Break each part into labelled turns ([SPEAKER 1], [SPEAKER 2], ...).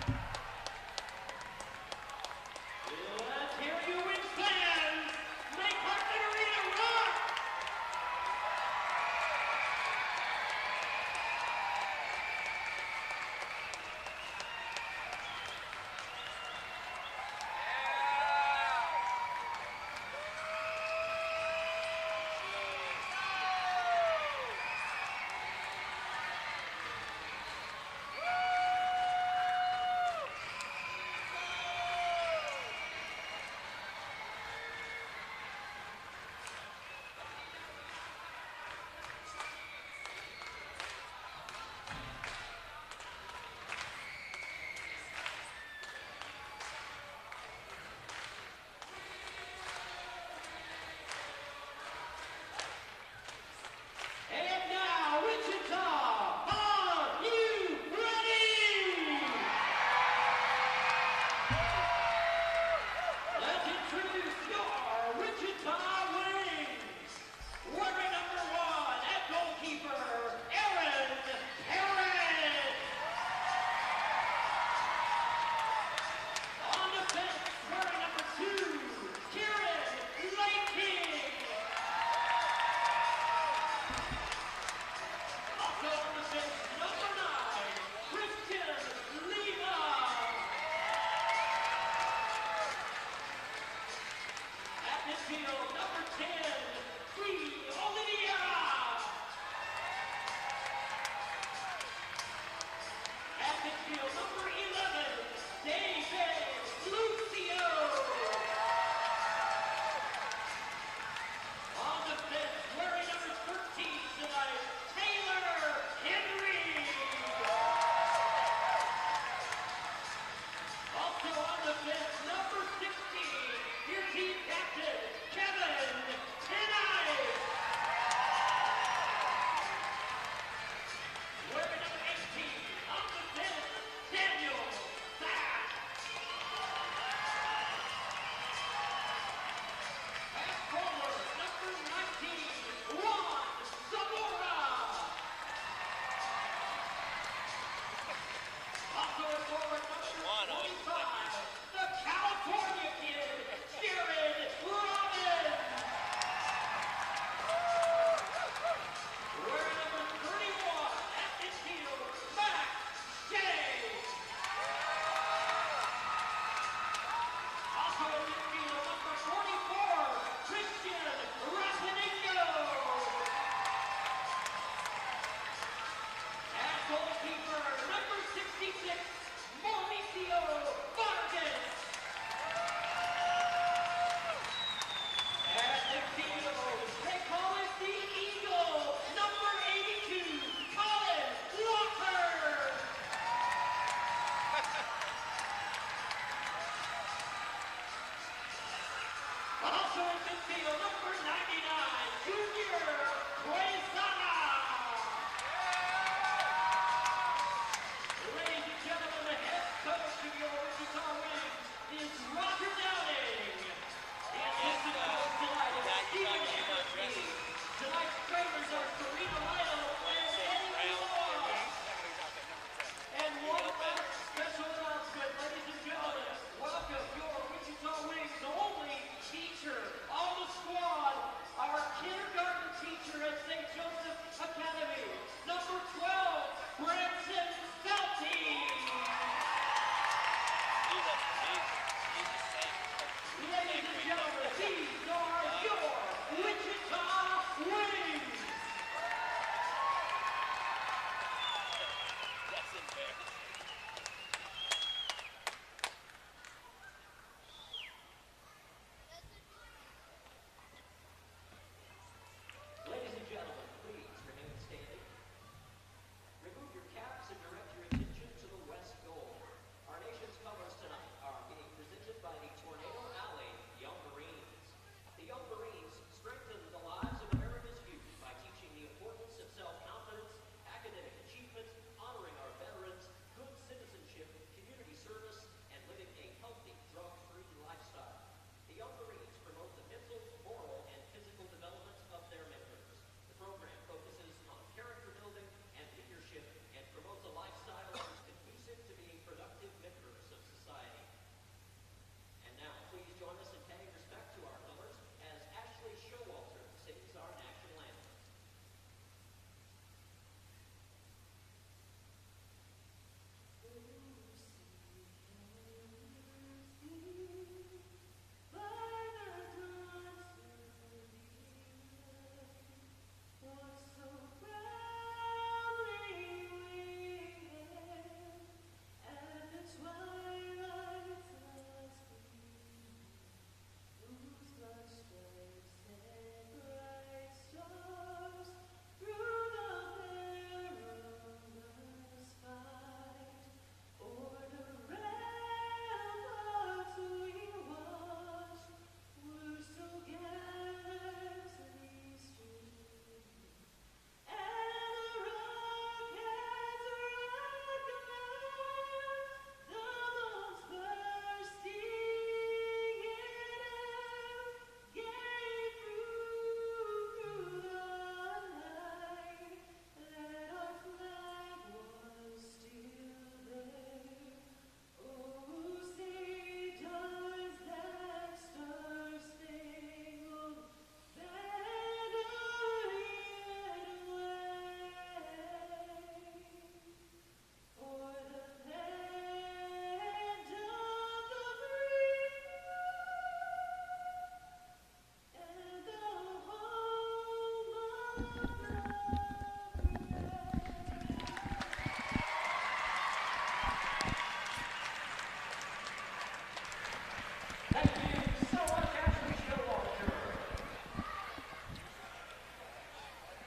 [SPEAKER 1] Let's hear you win fans. Make Hartford Arena rock!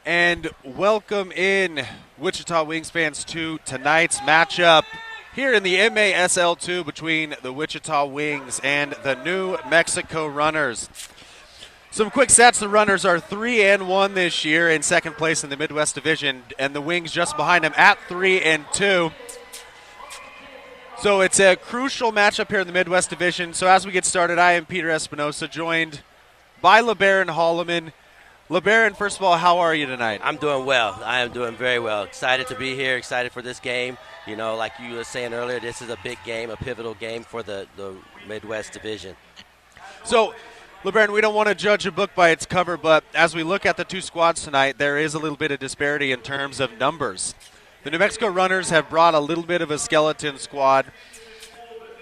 [SPEAKER 2] And welcome in, Wichita Wings fans, to tonight's matchup here in the MASL2 between the Wichita Wings and the New Mexico Runners. Some quick stats: the Runners are 3-1 this year, in second place in the Midwest Division, and the Wings just behind them at 3-2. So it's a crucial matchup here in the Midwest Division. So as we get started, I am Peter Espinosa, joined by LeBaron Holloman. LeBaron, first of all, how are you tonight?
[SPEAKER 3] I'm doing well. I am doing very well. Excited to be here, excited for this game. You know, like you were saying earlier, this is a big game, a pivotal game for the Midwest Division.
[SPEAKER 2] So, LeBaron, we don't want to judge a book by its cover, but as we look at the two squads tonight, there is a little bit of disparity in terms of numbers. The New Mexico Runners have brought a little bit of a skeleton squad,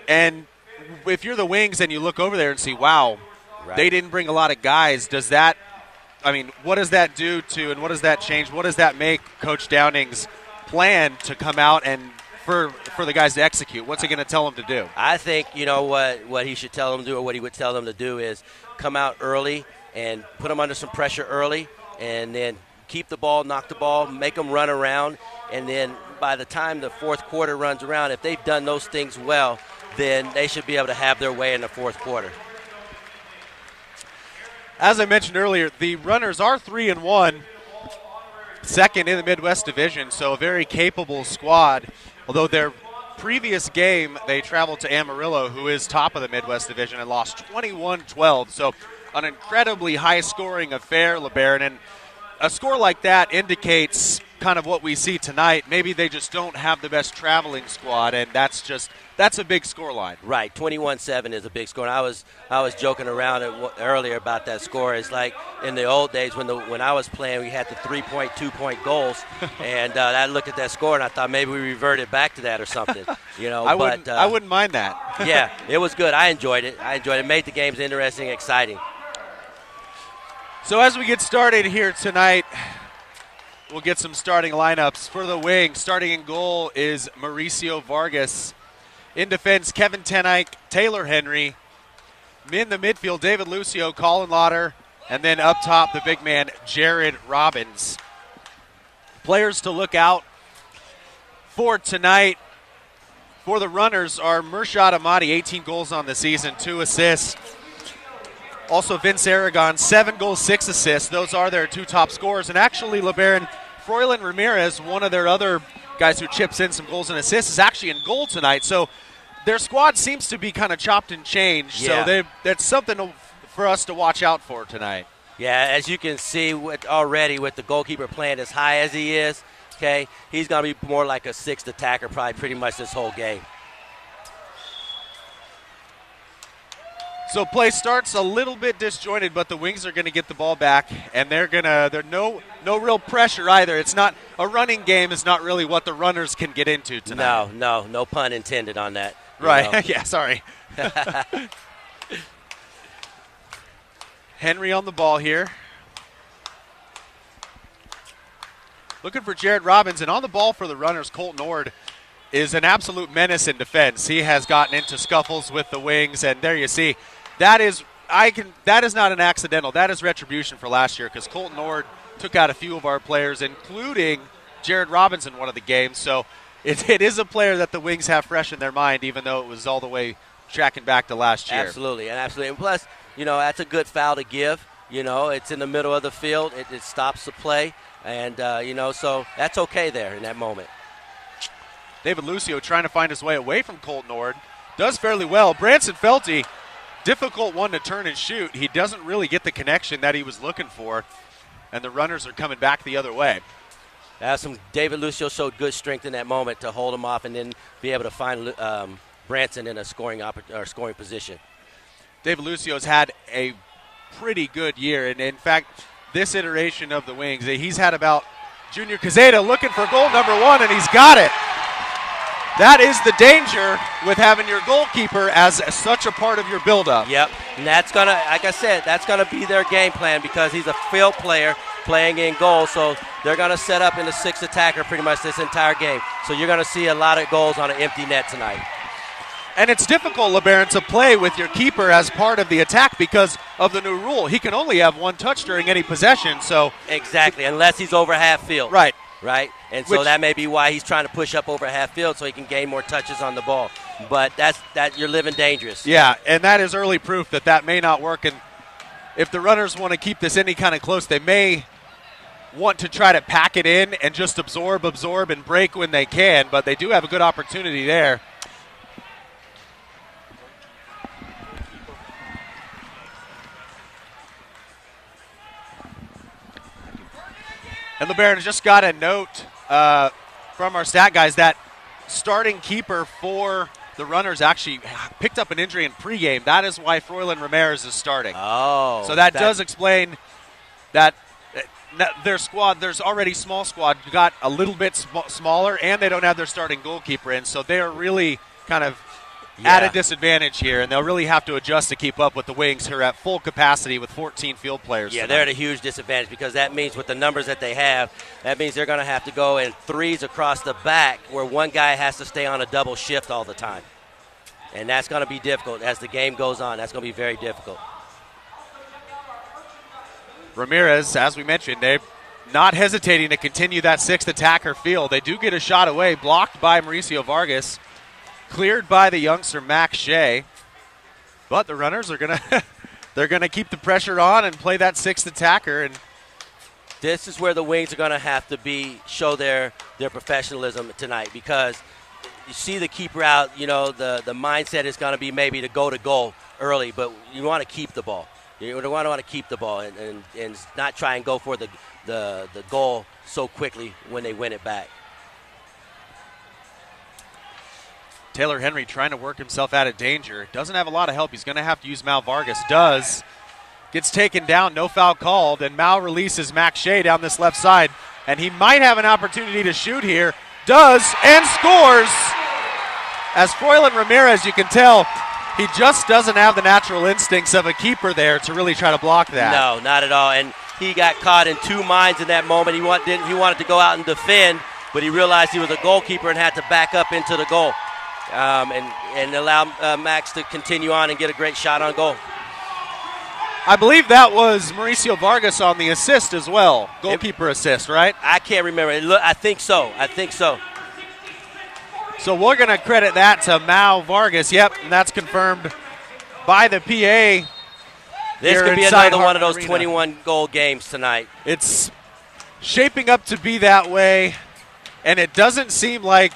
[SPEAKER 2] and if you're the Wings and you look over there and see, wow, they didn't bring a lot of guys, what does that do to, and what does that change? What does that make Coach Downing's plan to come out and for the guys to execute? What's he going to tell them to do?
[SPEAKER 3] I think, you know, what he should tell them to do, or what he would tell them to do, is come out early and put them under some pressure early, and then keep the ball, knock the ball, make them run around, and then by the time the fourth quarter runs around, if they've done those things well, then they should be able to have their way in the fourth quarter.
[SPEAKER 2] As I mentioned earlier, the Runners are 3-1, second in the Midwest Division, so a very capable squad. Although their previous game, they traveled to Amarillo, who is top of the Midwest Division, and lost 21-12. So an incredibly high-scoring affair, LeBaron. And a score like that indicates kind of what we see tonight. Maybe they just don't have the best traveling squad, and that's a big score line.
[SPEAKER 3] Right, 21-7 is a big score. And I was joking around earlier about that score. It's like in the old days when I was playing, we had the 3-point, 2-point goals, and I looked at that score and I thought maybe we reverted back to that or something. You know,
[SPEAKER 2] I wouldn't mind that.
[SPEAKER 3] Yeah, it was good. I enjoyed it. It made the games interesting, exciting.
[SPEAKER 2] So as we get started here tonight, we'll get some starting lineups for the Wings. Starting in goal is Mauricio Vargas. In defense, Kevin Tenike, Taylor Henry. In the midfield, David Lucio, Colin Lauder, and then up top, the big man, Jared Robbins. Players to look out for tonight for the Runners are Murshad Ahmadi, 18 goals on the season, 2 assists. Also, Vince Aragon, 7 goals, 6 assists. Those are their two top scorers. And actually, LeBaron, Froylan Ramirez, one of their other guys who chips in some goals and assists, is actually in goal tonight. So their squad seems to be kind of chopped and changed.
[SPEAKER 3] Yeah.
[SPEAKER 2] So that's something for us to watch out for tonight.
[SPEAKER 3] Yeah, as you can see already with the goalkeeper playing as high as he is, okay, he's going to be more like a sixth attacker probably pretty much this whole game.
[SPEAKER 2] So play starts a little bit disjointed, but the Wings are going to get the ball back, and there's no real pressure either. It's not a running game. Is not really what the Runners can get into tonight.
[SPEAKER 3] No pun intended on that.
[SPEAKER 2] Right? Yeah, sorry. Henry on the ball here, looking for Jared Robbins, and on the ball for the Runners, Colton Ord is an absolute menace in defense. He has gotten into scuffles with the Wings, and there you see. That is not an accidental. That is retribution for last year, because Colton Ord took out a few of our players, including Jared Robbins in one of the games. So it is a player that the Wings have fresh in their mind, even though it was all the way tracking back to last year.
[SPEAKER 3] Absolutely. And plus, you know, that's a good foul to give. You know, it's in the middle of the field. It stops the play. And, so that's okay there in that moment.
[SPEAKER 2] David Lucio trying to find his way away from Colton Ord. Does fairly well. Branson Felty, difficult one to turn and shoot. He doesn't really get the connection that he was looking for, and the Runners are coming back the other way.
[SPEAKER 3] David Lucio showed good strength in that moment to hold him off and then be able to find Branson in a scoring position.
[SPEAKER 2] David Lucio's had a pretty good year, and in fact, this iteration of the Wings, he's had about Junior Cazeta looking for goal number 1, and he's got it. That is the danger with having your goalkeeper as such a part of your buildup.
[SPEAKER 3] Yep, and that's going to, like I said, that's going to be their game plan, because he's a field player, playing in goal, so they're going to set up in the 6th attacker pretty much this entire game. So you're going to see a lot of goals on an empty net tonight.
[SPEAKER 2] And it's difficult, LeBaron, to play with your keeper as part of the attack because of the new rule. He can only have one touch during any possession. So
[SPEAKER 3] exactly, unless he's over half field.
[SPEAKER 2] Right.
[SPEAKER 3] Right? And so that may be why he's trying to push up over half field so he can gain more touches on the ball. But that you're living dangerous.
[SPEAKER 2] Yeah, and that is early proof that may not work. And if the runners want to keep this any kind of close, they may want to try to pack it in and just absorb, and break when they can. But they do have a good opportunity there. And LeBaron just got a note from our stat guys that starting keeper for the runners actually picked up an injury in pregame. That is why Froylan Ramirez is starting.
[SPEAKER 3] Oh.
[SPEAKER 2] So that does explain that their squad, there's already small squad, got a little bit smaller, and they don't have their starting goalkeeper in. So they are really kind of at a disadvantage here, and they'll really have to adjust to keep up with the Wings who are at full capacity with 14 field players.
[SPEAKER 3] Yeah,
[SPEAKER 2] tonight.
[SPEAKER 3] they're at a huge disadvantage because that means with the numbers that they have, that means they're going to have to go in threes across the back where one guy has to stay on a double shift all the time. And that's going to be difficult as the game goes on. That's going to be very difficult.
[SPEAKER 2] Ramirez, as we mentioned, they're not hesitating to continue that 6th attacker field. They do get a shot away, blocked by Mauricio Vargas. Cleared by the youngster Max Shea, but the runners are they're gonna keep the pressure on and play that 6th attacker. And
[SPEAKER 3] this is where the Wings are gonna have to show their professionalism tonight, because you see the keeper out. You know the mindset is gonna be maybe to goal early, but you want to keep the ball. You want to keep the ball and not try and go for the goal so quickly when they win it back.
[SPEAKER 2] Taylor Henry trying to work himself out of danger. Doesn't have a lot of help. He's going to have to use Mal Vargas. Does. Gets taken down. No foul called. And Mal releases Max Shea down this left side. And he might have an opportunity to shoot here. Does. And scores. As Froylan Ramirez, you can tell, he just doesn't have the natural instincts of a keeper there to really try to block that.
[SPEAKER 3] No, not at all. And he got caught in two minds in that moment. He wanted to go out and defend, but he realized he was a goalkeeper and had to back up into the goal. And allow Max to continue on and get a great shot on goal.
[SPEAKER 2] I believe that was Mauricio Vargas on the assist as well. Goalkeeper assist, right?
[SPEAKER 3] I can't remember. I think so.
[SPEAKER 2] So we're going to credit that to Mal Vargas. Yep, and that's confirmed by the PA.
[SPEAKER 3] This could be another one of those 21-goal games tonight.
[SPEAKER 2] It's shaping up to be that way, and it doesn't seem like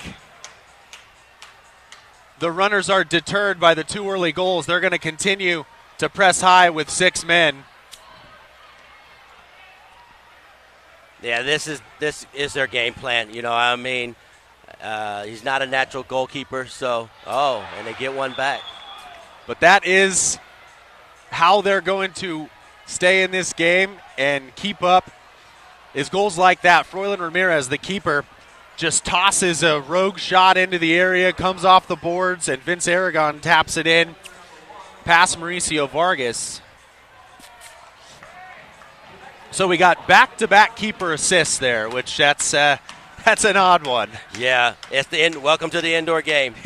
[SPEAKER 2] the runners are deterred by the 2 early goals. They're going to continue to press high with 6 men.
[SPEAKER 3] Yeah, this is their game plan. You know, I mean, he's not a natural goalkeeper, so, and they get one back.
[SPEAKER 2] But that is how they're going to stay in this game and keep up, is goals like that. Froylan Ramirez, the keeper, just tosses a rogue shot into the area, comes off the boards, and Vince Aragon taps it in past Mauricio Vargas. So we got back-to-back keeper assists there, which that's an odd one.
[SPEAKER 3] Yeah, it's welcome to the indoor game.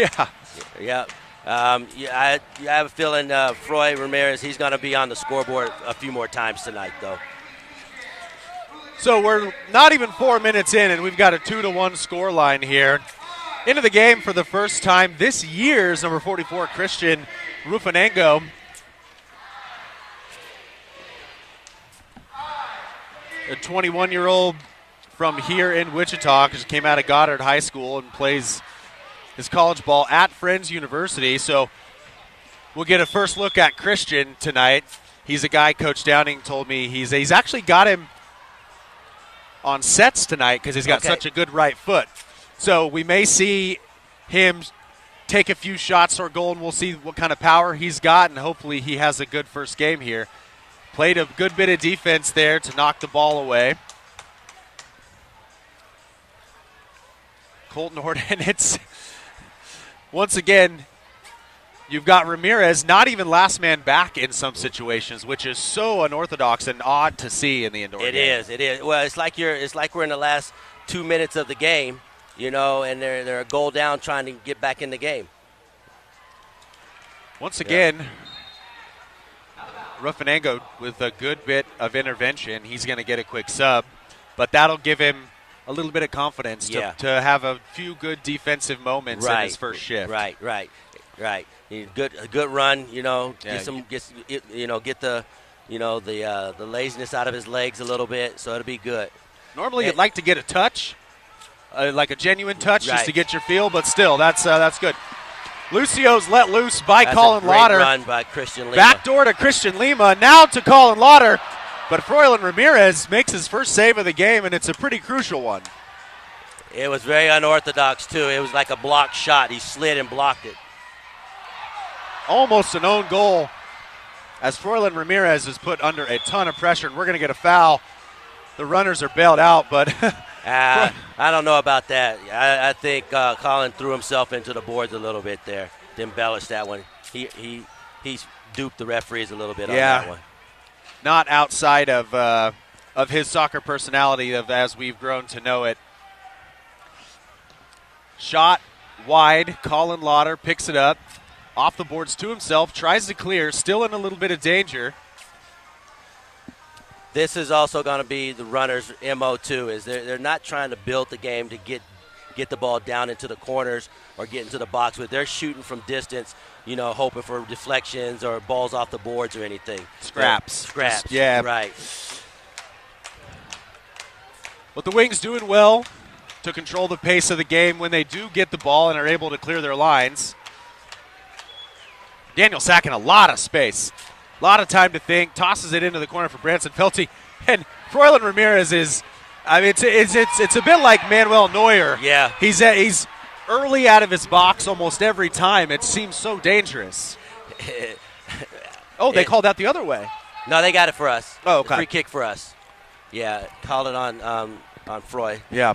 [SPEAKER 2] Yeah.
[SPEAKER 3] I have a feeling Froy Ramirez, he's going to be on the scoreboard a few more times tonight, though.
[SPEAKER 2] So we're not even 4 minutes in, and we've got a 2-1 score line here. Into the game for the first time this year's number 44, Christian Rufanengo. A 21-year-old from here in Wichita, because came out of Goddard High School and plays his college ball at Friends University. So we'll get a first look at Christian tonight. He's a guy Coach Downing told me he's actually got him on sets tonight because he's got such a good right foot. So we may see him take a few shots or goal, and we'll see what kind of power he's got, and hopefully he has a good first game here. Played a good bit of defense there to knock the ball away. Colton Horton, it's once again you've got Ramirez not even last man back in some situations, which is so unorthodox and odd to see in the indoor game.
[SPEAKER 3] It is. Well, it's like we're in the last 2 minutes of the game, and they're a goal down trying to get back in the game.
[SPEAKER 2] Once again, Rufinango with a good bit of intervention. He's going to get a quick sub, but that'll give him a little bit of confidence to have a few good defensive moments in his first shift. Right.
[SPEAKER 3] A good run, get the laziness out of his legs a little bit, so it'll be good.
[SPEAKER 2] Normally, you'd like to get a touch, like a genuine touch, just to get your feel, but still, that's good. Lucio's let loose by Colin Lauder.
[SPEAKER 3] Run by Christian Lima.
[SPEAKER 2] Backdoor to Christian Lima, now to Colin Lauder, but Froylan Ramirez makes his first save of the game, and it's a pretty crucial one.
[SPEAKER 3] It was very unorthodox, too. It was like a blocked shot. He slid and blocked it.
[SPEAKER 2] Almost an own goal as Froylan Ramirez is put under a ton of pressure, and we're going to get a foul. The runners are bailed out, but
[SPEAKER 3] I don't know about that. I think Colin threw himself into the boards a little bit there to embellish that one. He duped the referees a little bit on that one.
[SPEAKER 2] Not outside of his soccer personality as we've grown to know it. Shot wide. Colin Lauder picks it up. Off the boards to himself. Tries to clear. Still in a little bit of danger.
[SPEAKER 3] This is also going to be the runners' MO too. Is they're not trying to build the game to get the ball down into the corners or get into the box, but they're shooting from distance, hoping for deflections or balls off the boards or anything.
[SPEAKER 2] Scraps.
[SPEAKER 3] Yeah. Right.
[SPEAKER 2] But the Wings doing well to control the pace of the game when they do get the ball and are able to clear their lines. Daniel Sack in a lot of space. A lot of time to think. Tosses it into the corner for Branson Felty. And Froylan Ramirez is, it's a bit like Manuel Neuer.
[SPEAKER 3] Yeah.
[SPEAKER 2] He's early out of his box almost every time. It seems so dangerous. They called that the other way.
[SPEAKER 3] No, they got it for us.
[SPEAKER 2] Oh, okay.
[SPEAKER 3] Free kick for us. Yeah, called it on Froy.
[SPEAKER 2] Yeah.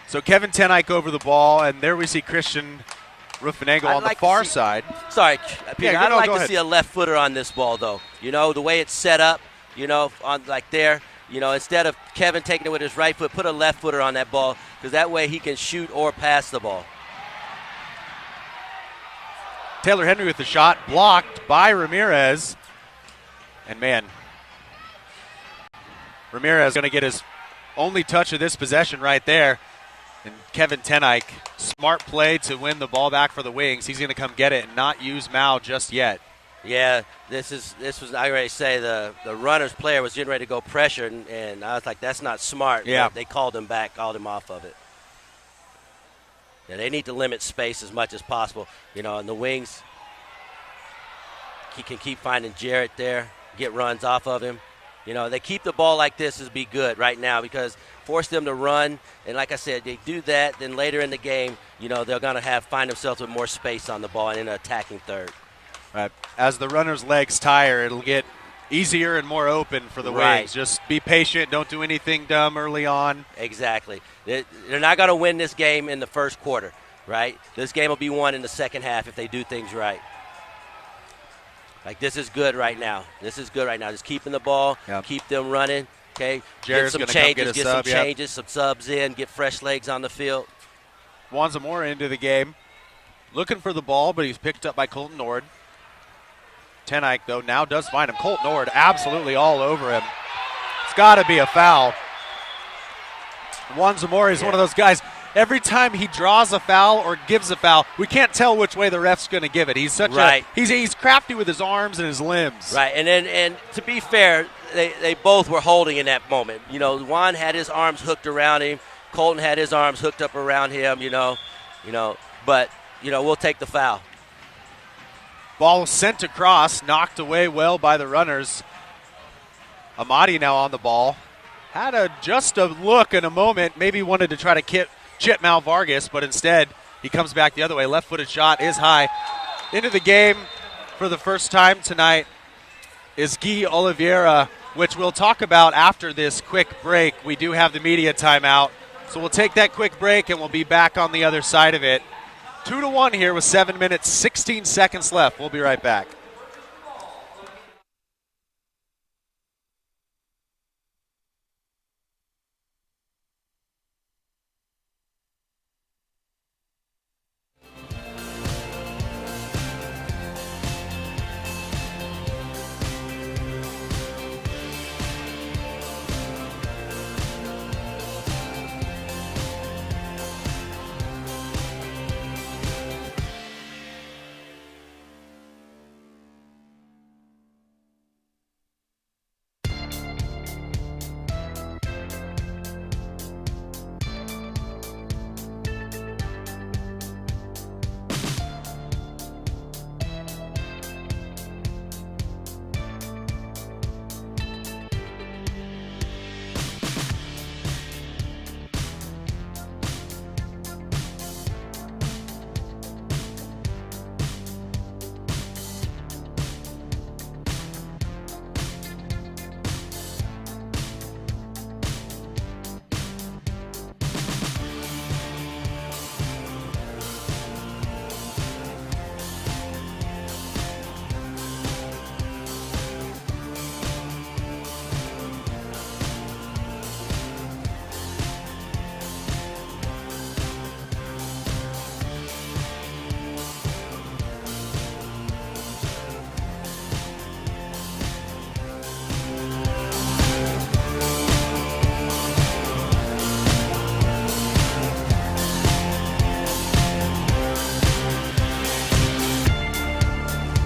[SPEAKER 2] So Kevin Tenike over the ball, and there we see Christian Rufinango on the far side.
[SPEAKER 3] Sorry, Peter. I'd like to
[SPEAKER 2] ahead.
[SPEAKER 3] see a left footer on this ball, though. The way it's set up, on like there, instead of Kevin taking it with his right foot, put a left footer on that ball because that way he can shoot or pass the ball.
[SPEAKER 2] Taylor Henry with the shot, blocked by Ramirez. And, man, Ramirez going to get his only touch of this possession right there. And Kevin Tenike, smart play to win the ball back for the Wings. He's going to come get it and not use Mao just yet.
[SPEAKER 3] Yeah, this was I already say the runner's player was getting ready to go pressure, and I was like, that's not smart.
[SPEAKER 2] Yeah.
[SPEAKER 3] They called him back, called him off of it. Yeah, they need to limit space as much as possible. And the Wings, he can keep finding Jarrett there, get runs off of him. They keep the ball like this is be good right now because force them to run. And like I said, they do that. Then later in the game, they're going to find themselves with more space on the ball and in an attacking third.
[SPEAKER 2] Right. As the runner's legs tire, it'll get easier and more open for the Wings. Just be patient. Don't do anything dumb early on.
[SPEAKER 3] Exactly. They're not going to win this game in the first quarter, right? This game will be won in the second half if they do things right. Like, this is good right now. Just keeping the ball, keep them running, okay?
[SPEAKER 2] Jared's
[SPEAKER 3] get some
[SPEAKER 2] sub,
[SPEAKER 3] changes, some subs in, get fresh legs on the field.
[SPEAKER 2] Juan Zamora into the game. Looking for the ball, but he's picked up by Colton Nord. Tenike, though, now does find him. Colton Nord absolutely all over him. It's got to be a foul. Juan Zamora is one of those guys. Every time he draws a foul or gives a foul, we can't tell which way the ref's going to give it. He's such he's crafty with his arms and his limbs.
[SPEAKER 3] Right, and to be fair, they both were holding in that moment. Juan had his arms hooked around him. Colton had his arms hooked up around him. But we'll take the foul.
[SPEAKER 2] Ball sent across, knocked away well by the runners. Amadi now on the ball. Had just a look in a moment, maybe wanted to try to chip Mal Vargas, but instead he comes back the other way. Left-footed shot is high. Into the game for the first time tonight is Guy Oliveira, which we'll talk about after this quick break. We do have the media timeout, so we'll take that quick break and we'll be back on the other side of it. 2-1 here with 7 minutes, 16 seconds left. We'll be right back.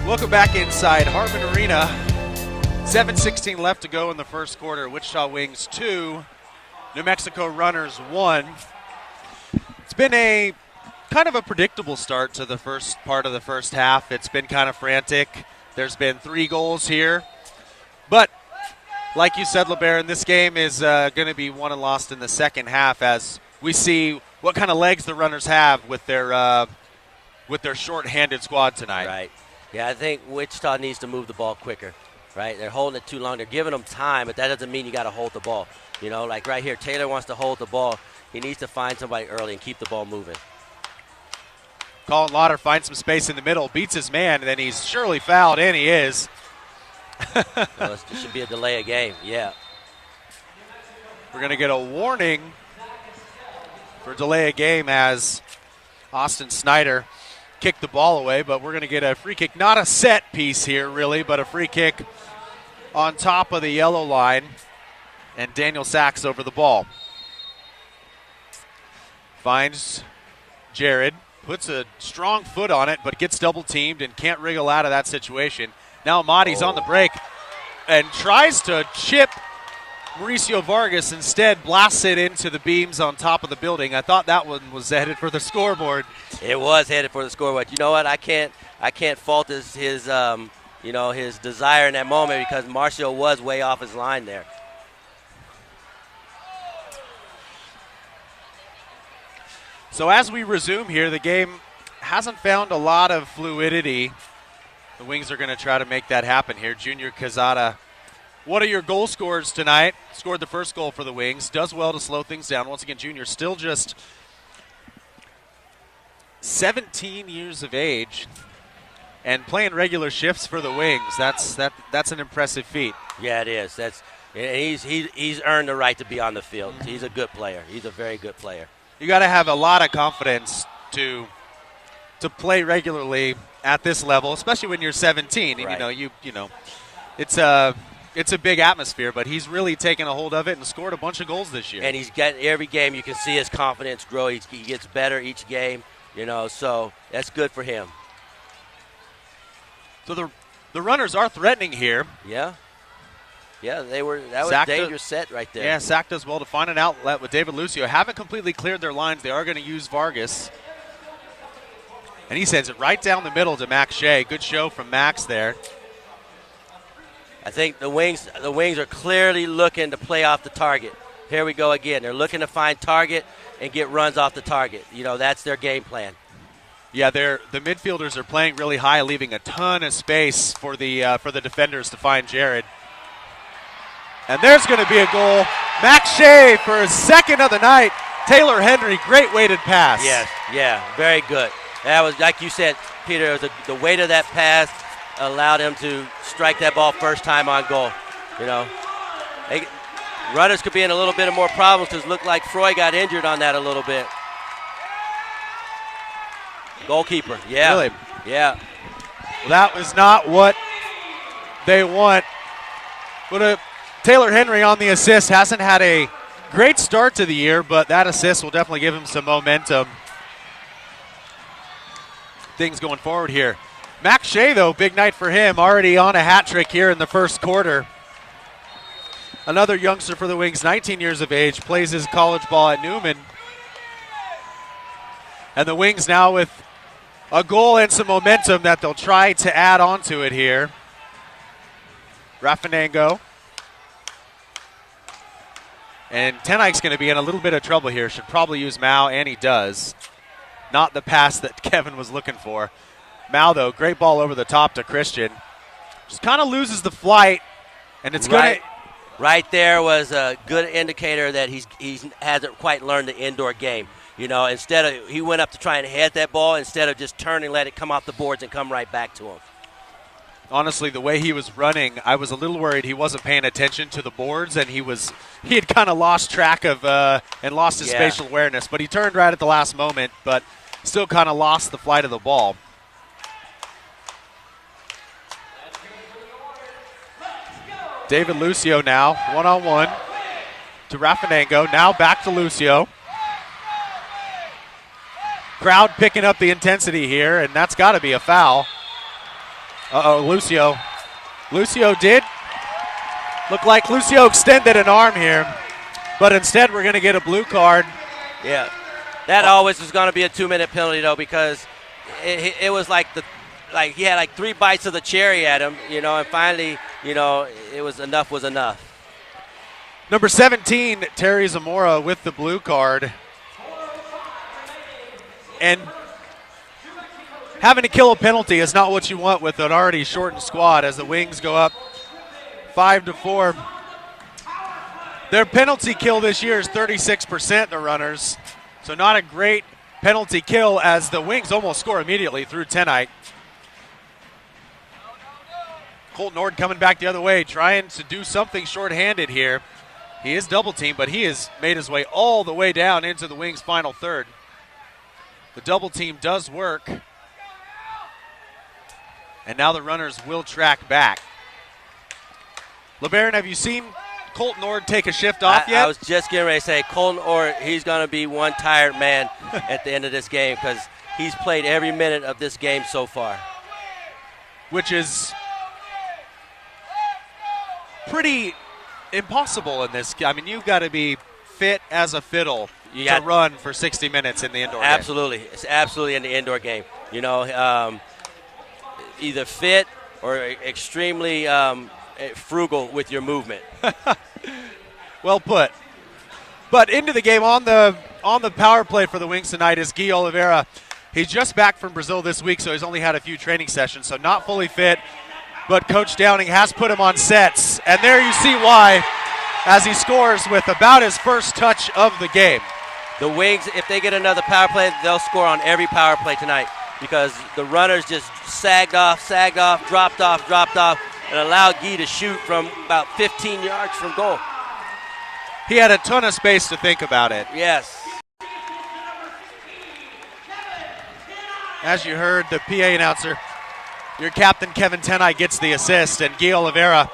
[SPEAKER 2] Welcome back inside Hartman Arena. 7:16 left to go in the first quarter. Wichita Wings 2, New Mexico Runners 1. It's been a kind of a predictable start to the first part of the first half. It's been kind of frantic. There's been 3 goals here. But like you said, LeBaron, this game is going to be won and lost in the second half as we see what kind of legs the Runners have with their short-handed squad tonight.
[SPEAKER 3] Right. Yeah, I think Wichita needs to move the ball quicker, right? They're holding it too long. They're giving them time, but that doesn't mean you got to hold the ball. You know, like right here, Taylor wants to hold the ball. He needs to find somebody early and keep the ball moving.
[SPEAKER 2] Colin Lauder finds some space in the middle, beats his man, and then he's surely fouled, and he is.
[SPEAKER 3] Well, it should be a delay of game, yeah.
[SPEAKER 2] We're going to get a warning for delay of game as Austin Snyder kicked the ball away, but we're going to get a free kick. Not a set piece here, really, but a free kick on top of the yellow line, and Daniel Sachs over the ball. Finds Jared, puts a strong foot on it, but gets double-teamed and can't wriggle out of that situation. Now Mahdi's on the break and tries to chip Mauricio Vargas, instead blasts it into the beams on top of the building. I thought that one was headed for the scoreboard.
[SPEAKER 3] It was headed for the scoreboard. You know what? I can't fault his desire in that moment because Marcio was way off his line there.
[SPEAKER 2] So as we resume here, the game hasn't found a lot of fluidity. The Wings are going to try to make that happen here. Junior Cazada, one of your goal scorers tonight, scored the first goal for the Wings. Does well to slow things down. Once again, Junior still just 17 years of age and playing regular shifts for the Wings. That's an impressive feat.
[SPEAKER 3] Yeah, it is. He's earned the right to be on the field. He's a good player. He's a very good player.
[SPEAKER 2] You got to have a lot of confidence to play regularly at this level, especially when you're 17. And
[SPEAKER 3] right.
[SPEAKER 2] you know, it's a big atmosphere, but he's really taken a hold of it and scored a bunch of goals this year.
[SPEAKER 3] And he's getting every game. You can see his confidence grow. He gets better each game. So that's good for him.
[SPEAKER 2] So the Runners are threatening here.
[SPEAKER 3] Yeah. Yeah, that was a dangerous set right there.
[SPEAKER 2] Yeah, Sack does well to find an outlet with David Lucio. Haven't completely cleared their lines. They are going to use Vargas. And he sends it right down the middle to Max Shea. Good show from Max there.
[SPEAKER 3] I think the Wings are clearly looking to play off the target. Here we go again. They're looking to find target and get runs off the target. That's their game plan.
[SPEAKER 2] Yeah, the midfielders are playing really high, leaving a ton of space for the defenders to find Jared. And there's going to be a goal. Max Shea for his second of the night. Taylor Henry, great weighted pass.
[SPEAKER 3] Yes, yeah, very good. That was, like you said, Peter, it was the weight of that pass allowed him to strike that ball first time on goal. You know, runners could be in a little bit of more problems because it looked like Froy got injured on that a little bit. Goalkeeper, yeah.
[SPEAKER 2] Really?
[SPEAKER 3] Yeah.
[SPEAKER 2] Well, that was not what they want. But Taylor Henry on the assist hasn't had a great start to the year, but that assist will definitely give him some momentum. Things going forward here. Max Shea, though, big night for him, already on a hat trick here in the first quarter. Another youngster for the Wings, 19 years of age, plays his college ball at Newman. And the Wings now with a goal and some momentum that they'll try to add on to it here. Rafanengo. And Ten Eyck's going to be in a little bit of trouble here. Should probably use Mao, and he does. Not the pass that Kevin was looking for. Mao, though, great ball over the top to Christian. Just kind of loses the flight, and it's going to...
[SPEAKER 3] Right there was a good indicator that he hasn't quite learned the indoor game. You know, he went up to try and head that ball instead of just turn and let it come off the boards and come right back to him.
[SPEAKER 2] Honestly, the way he was running, I was a little worried he wasn't paying attention to the boards, and he had kind of lost track of and lost his spatial awareness. But he turned right at the last moment, but still kind of lost the flight of the ball. David Lucio now, one-on-one to Rafanengo. Now back to Lucio. Crowd picking up the intensity here, and that's got to be a foul. Lucio. Lucio did look like Lucio extended an arm here, but instead we're going to get a blue card.
[SPEAKER 3] Yeah, that always was going to be a 2-minute penalty, though, because it was like he had like 3 bites of the cherry at him, you know, and finally, you know, it was enough was enough.
[SPEAKER 2] Number 17, Terry Zamora with the blue card. And having to kill a penalty is not what you want with an already shortened squad as the Wings go up 5-4. Their penalty kill this year is 36%, the runners. So not a great penalty kill as the Wings almost score immediately through Ten Eyck. Colton Ord coming back the other way, trying to do something shorthanded here. He is double teamed, but he has made his way all the way down into the Wings' final third. The double team does work. And now the runners will track back. LeBaron, have you seen Colton Ord take a shift off yet?
[SPEAKER 3] I was just getting ready to say, Colton Ord, he's going to be one tired man at the end of this game because he's played every minute of this game so far.
[SPEAKER 2] Which is pretty impossible in this. I mean, you've got to be fit as a fiddle to run for 60 minutes in the indoor game.
[SPEAKER 3] It's absolutely in the indoor game. You know, either fit or extremely frugal with your movement.
[SPEAKER 2] Well put. But into the game on the power play for the Wings tonight is Guy Oliveira. He's just back from Brazil this week, so he's only had a few training sessions, so not fully fit. But Coach Downing has put him on sets, and there you see why, as he scores with about his first touch of the game.
[SPEAKER 3] The Wings, if they get another power play, they'll score on every power play tonight because the runners just sagged off, dropped off, and allowed Guy to shoot from about 15 yards from goal.
[SPEAKER 2] He had a ton of space to think about it.
[SPEAKER 3] Yes.
[SPEAKER 2] As you heard, the PA announcer, your captain, Kevin Ten Eyck, gets the assist, and Guy Oliveira,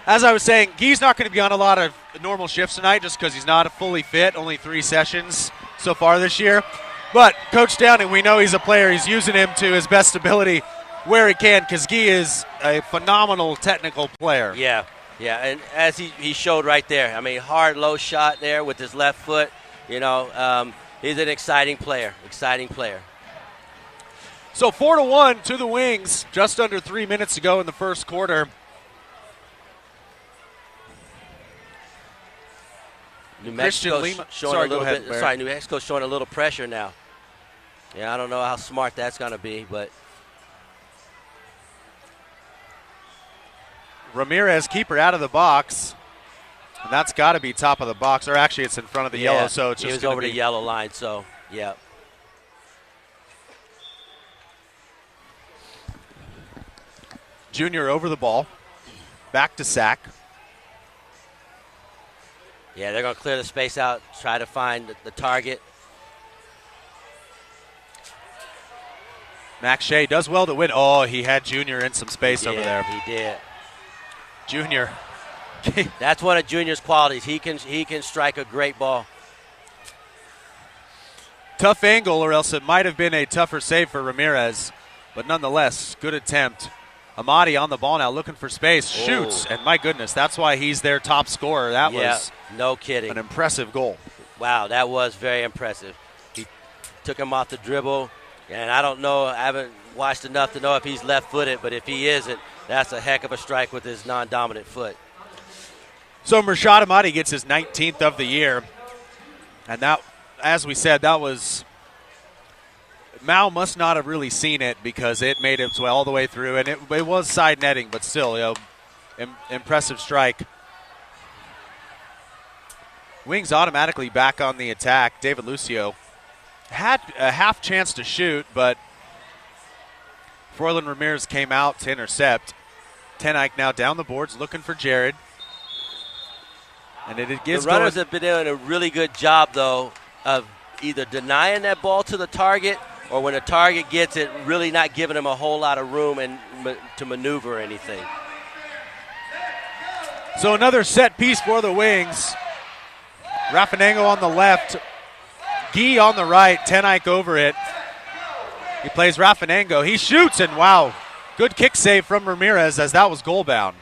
[SPEAKER 2] as I was saying, Guy's not going to be on a lot of normal shifts tonight just because he's not fully fit, only 3 sessions so far this year. But Coach Downing, we know he's a player. He's using him to his best ability where he can because Guy is a phenomenal technical player.
[SPEAKER 3] Yeah, and as he showed right there, I mean, hard, low shot there with his left foot. You know, he's an exciting player.
[SPEAKER 2] So 4-1 to the Wings, just under 3 minutes to go in the first quarter.
[SPEAKER 3] New Mexico showing New Mexico showing a little pressure now. Yeah, I don't know how smart that's going to be, but
[SPEAKER 2] Ramirez, keeper out of the box. And that's got to be top of the box, or actually it's in front of the yellow, so it's just
[SPEAKER 3] over the yellow line, so yeah.
[SPEAKER 2] Junior over the ball. Back to Sack.
[SPEAKER 3] Yeah, they're going to clear the space out, try to find the target.
[SPEAKER 2] Max Shea does well to win. Oh, he had Junior in some space over there.
[SPEAKER 3] He did.
[SPEAKER 2] Junior.
[SPEAKER 3] That's one of Junior's qualities. He can strike a great ball.
[SPEAKER 2] Tough angle, or else it might have been a tougher save for Ramirez. But nonetheless, good attempt. Amadi on the ball now, looking for space. Shoots, and my goodness, that's why he's their top scorer. That was
[SPEAKER 3] no kidding.
[SPEAKER 2] An impressive goal.
[SPEAKER 3] Wow, that was very impressive. He took him off the dribble, and I don't know, I haven't watched enough to know if he's left-footed, but if he isn't, that's a heck of a strike with his non-dominant foot.
[SPEAKER 2] So Mershad Amadi gets his 19th of the year, and that, as we said, that was – Mao must not have really seen it because it made its way all the way through, and it was side netting, but still, impressive strike. Wings automatically back on the attack. David Lucio had a half chance to shoot, but Froylan Ramirez came out to intercept. Ten Eyck now down the boards looking for Jared. And it gives
[SPEAKER 3] the runners have been doing a really good job, though, of either denying that ball to the target or when the target gets it, really not giving him a whole lot of room to maneuver anything.
[SPEAKER 2] So another set piece for the Wings. Raffanengo on the left, Guy on the right, Ten Eyck over it. He plays Raffanengo. He shoots, and wow, good kick save from Ramirez as that was goal bound.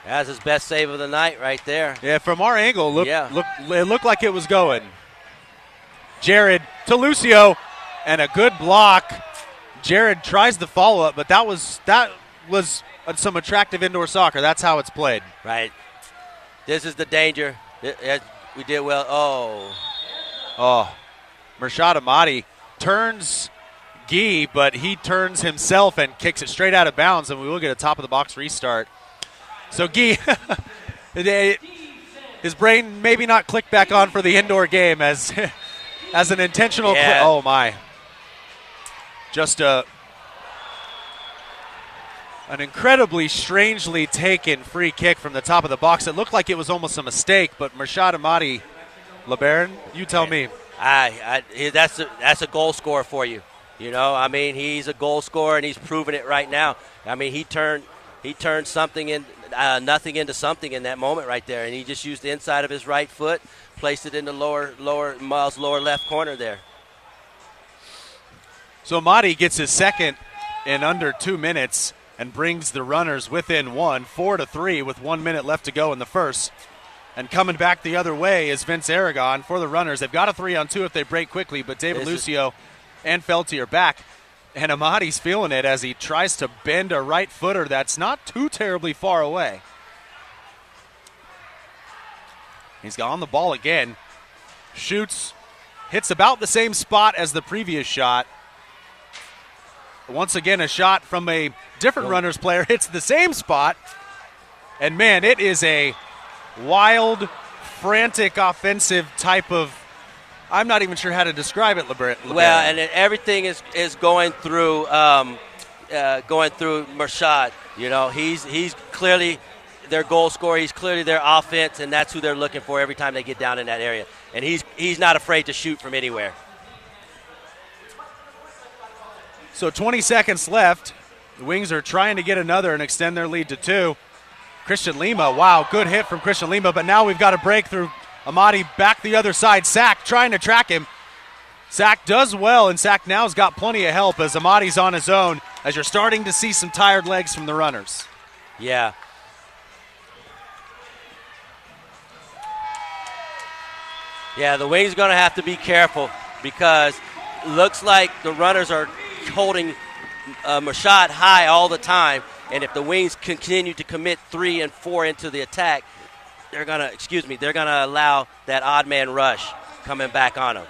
[SPEAKER 3] That's his best save of the night right there.
[SPEAKER 2] Yeah, from our angle, it looked like it was going. Jared to Lucio, and a good block. Jared tries the follow-up, but that was some attractive indoor soccer. That's how it's played.
[SPEAKER 3] Right. This is the danger. We did well.
[SPEAKER 2] Mershad Amadi turns Guy, but he turns himself and kicks it straight out of bounds, and we will get a top-of-the-box restart. So Guy, his brain maybe not clicked back on for the indoor game as an intentional oh my. Just an incredibly strangely taken free kick from the top of the box. It looked like it was almost a mistake, but Mershad Amadi, LeBaron, you tell me.
[SPEAKER 3] That's a goal scorer for you. You know, I mean, he's a goal scorer, and he's proving it right now. I mean, he turned something in nothing into something in that moment right there, and he just used the inside of his right foot, placed it in the Miles' lower left corner there.
[SPEAKER 2] So Amadi gets his second in under 2 minutes and brings the runners within 4-3 with 1 minute left to go in the first. And coming back the other way is Vince Aragon for the runners. They've got a 3-on-2 if they break quickly, but David Lucio and Felty are back. And Amadi's feeling it as he tries to bend a right footer that's not too terribly far away. He's got on the ball again. Shoots. Hits about the same spot as the previous shot. Once again, a shot from a different runners player hits the same spot. And, man, it is a wild, frantic, offensive type of – I'm not even sure how to describe it, LeBaron.
[SPEAKER 3] Well, and everything is going through Mershad. You know, he's clearly their goal scorer. He's clearly their offense, and that's who they're looking for every time they get down in that area. And he's not afraid to shoot from anywhere.
[SPEAKER 2] So 20 seconds left. The Wings are trying to get another and extend their lead to 2. Christian Lima, wow, good hit from Christian Lima, but now we've got a breakthrough. Amadi back the other side. Sack trying to track him. Sack does well, and Sack now's got plenty of help as Amadi's on his own as you're starting to see some tired legs from the runners.
[SPEAKER 3] Yeah. Yeah, the Wings are going to have to be careful because it looks like the runners are holding Mershad high all the time, and if the Wings continue to commit 3 and 4 into the attack, they're gonna allow that odd man rush coming back on them.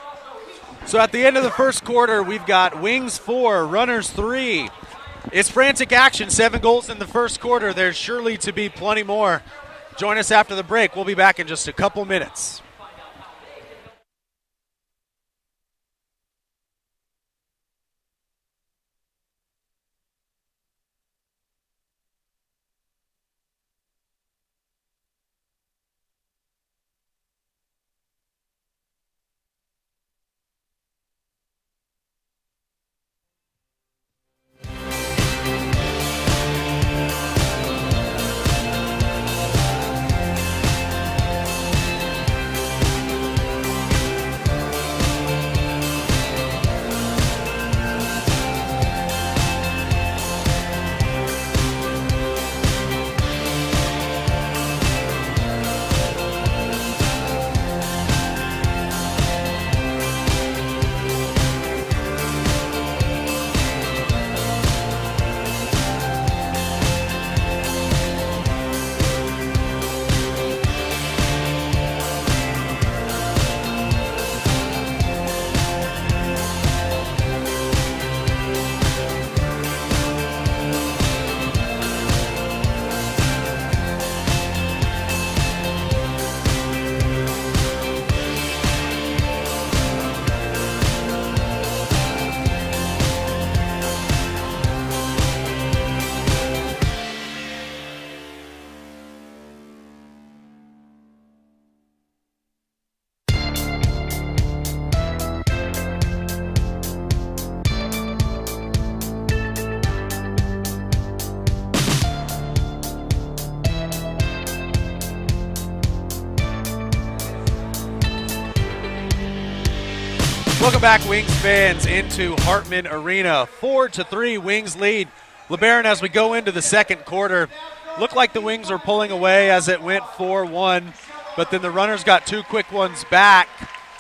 [SPEAKER 2] So at the end of the first quarter, we've got Wings 4, runners 3. It's frantic action, 7 goals in the first quarter. There's surely to be plenty more. Join us after the break. We'll be back in just a couple minutes. Welcome back, Wings fans, into Hartman Arena. 4-3, Wings lead. LeBaron, as we go into the second quarter, looked like the Wings were pulling away as it went 4-1, but then the runners got two quick ones back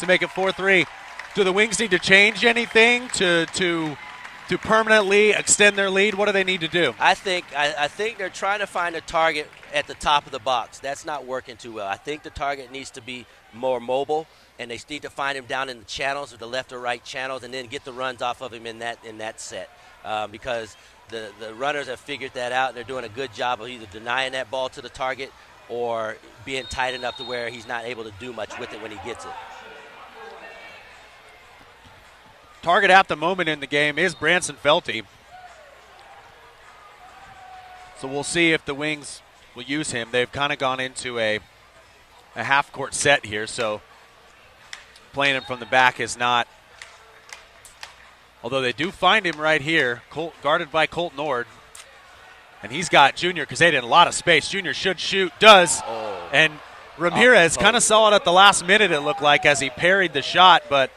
[SPEAKER 2] to make it 4-3. Do the Wings need to change anything to permanently extend their lead? What do they need to do?
[SPEAKER 3] I think they're trying to find a target at the top of the box. That's not working too well. I think the target needs to be more mobile, and they need to find him down in the channels, or the left or right channels, and then get the runs off of him in that set. Because the runners have figured that out, and they're doing a good job of either denying that ball to the target or being tight enough to where he's not able to do much with it when he gets it.
[SPEAKER 2] Target at the moment in the game is Branson Felty. So we'll see if the Wings will use him. They've kind of gone into a half-court set here, so playing him from the back is not. Although they do find him right here, guarded by Colt Nord. And he's got Junior Kazeta in a lot of space. Junior should shoot, does.
[SPEAKER 3] Oh.
[SPEAKER 2] And Ramirez kind of saw it at the last minute, it looked like, as he parried the shot, but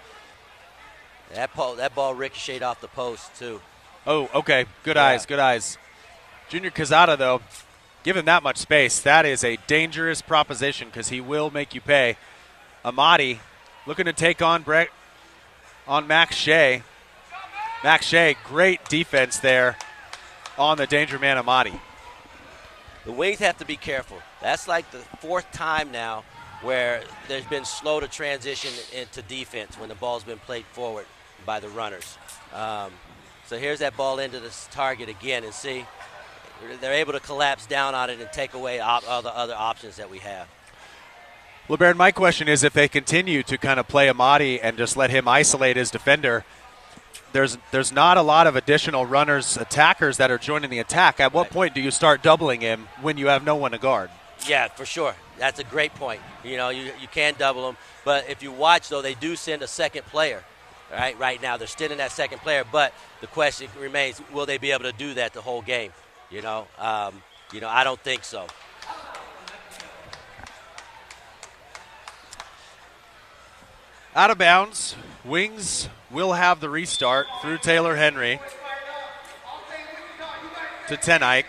[SPEAKER 3] that ball ricocheted off the post, too.
[SPEAKER 2] Oh, okay. Good eyes, good eyes. Junior Kazeta, though, given that much space, that is a dangerous proposition because he will make you pay. Amati looking to take on Max Shea. Max Shea, great defense there on the danger man Amati.
[SPEAKER 3] The Wings have to be careful. That's like the fourth time now where there's been slow to transition into defense when the ball's been played forward by the runners. So here's that ball into this target again, and see, they're able to collapse down on it and take away all the other options that we have.
[SPEAKER 2] LeBaron, my question is, if they continue to kind of play Amati and just let him isolate his defender, there's not a lot of additional runners, attackers that are joining the attack. At what point do you start doubling him when you have no one to guard?
[SPEAKER 3] Yeah, for sure. That's a great point. You know, you can double them. But if you watch, though, they do send a second player. Right now, they're still in that second player. But the question remains, will they be able to do that the whole game? I don't think so.
[SPEAKER 2] Out of bounds, Wings will have the restart through Taylor Henry to Tenike.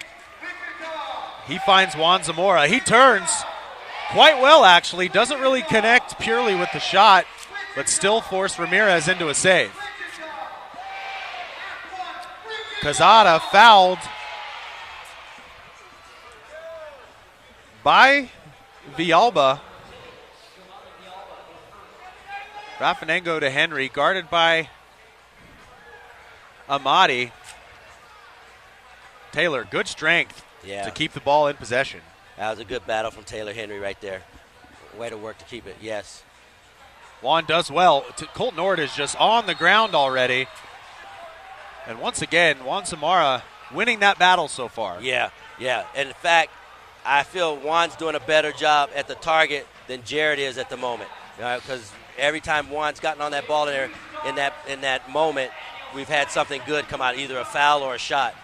[SPEAKER 2] He finds Juan Zamora. He turns quite well, actually. Doesn't really connect purely with the shot, but still forced Ramirez into a save. Kazada fouled by Villalba. Rafanengo to Henry, guarded by Amati. Taylor, good strength to keep the ball in possession.
[SPEAKER 3] That was a good battle from Taylor Henry right there. Way to work to keep it, yes.
[SPEAKER 2] Juan does well. Colt Nord is just on the ground already. And once again, Juan Samara winning that battle so far.
[SPEAKER 3] Yeah. And in fact, I feel Juan's doing a better job at the target than Jared is at the moment. Because every time Juan's gotten on that ball in that moment, we've had something good come out, either a foul or a shot.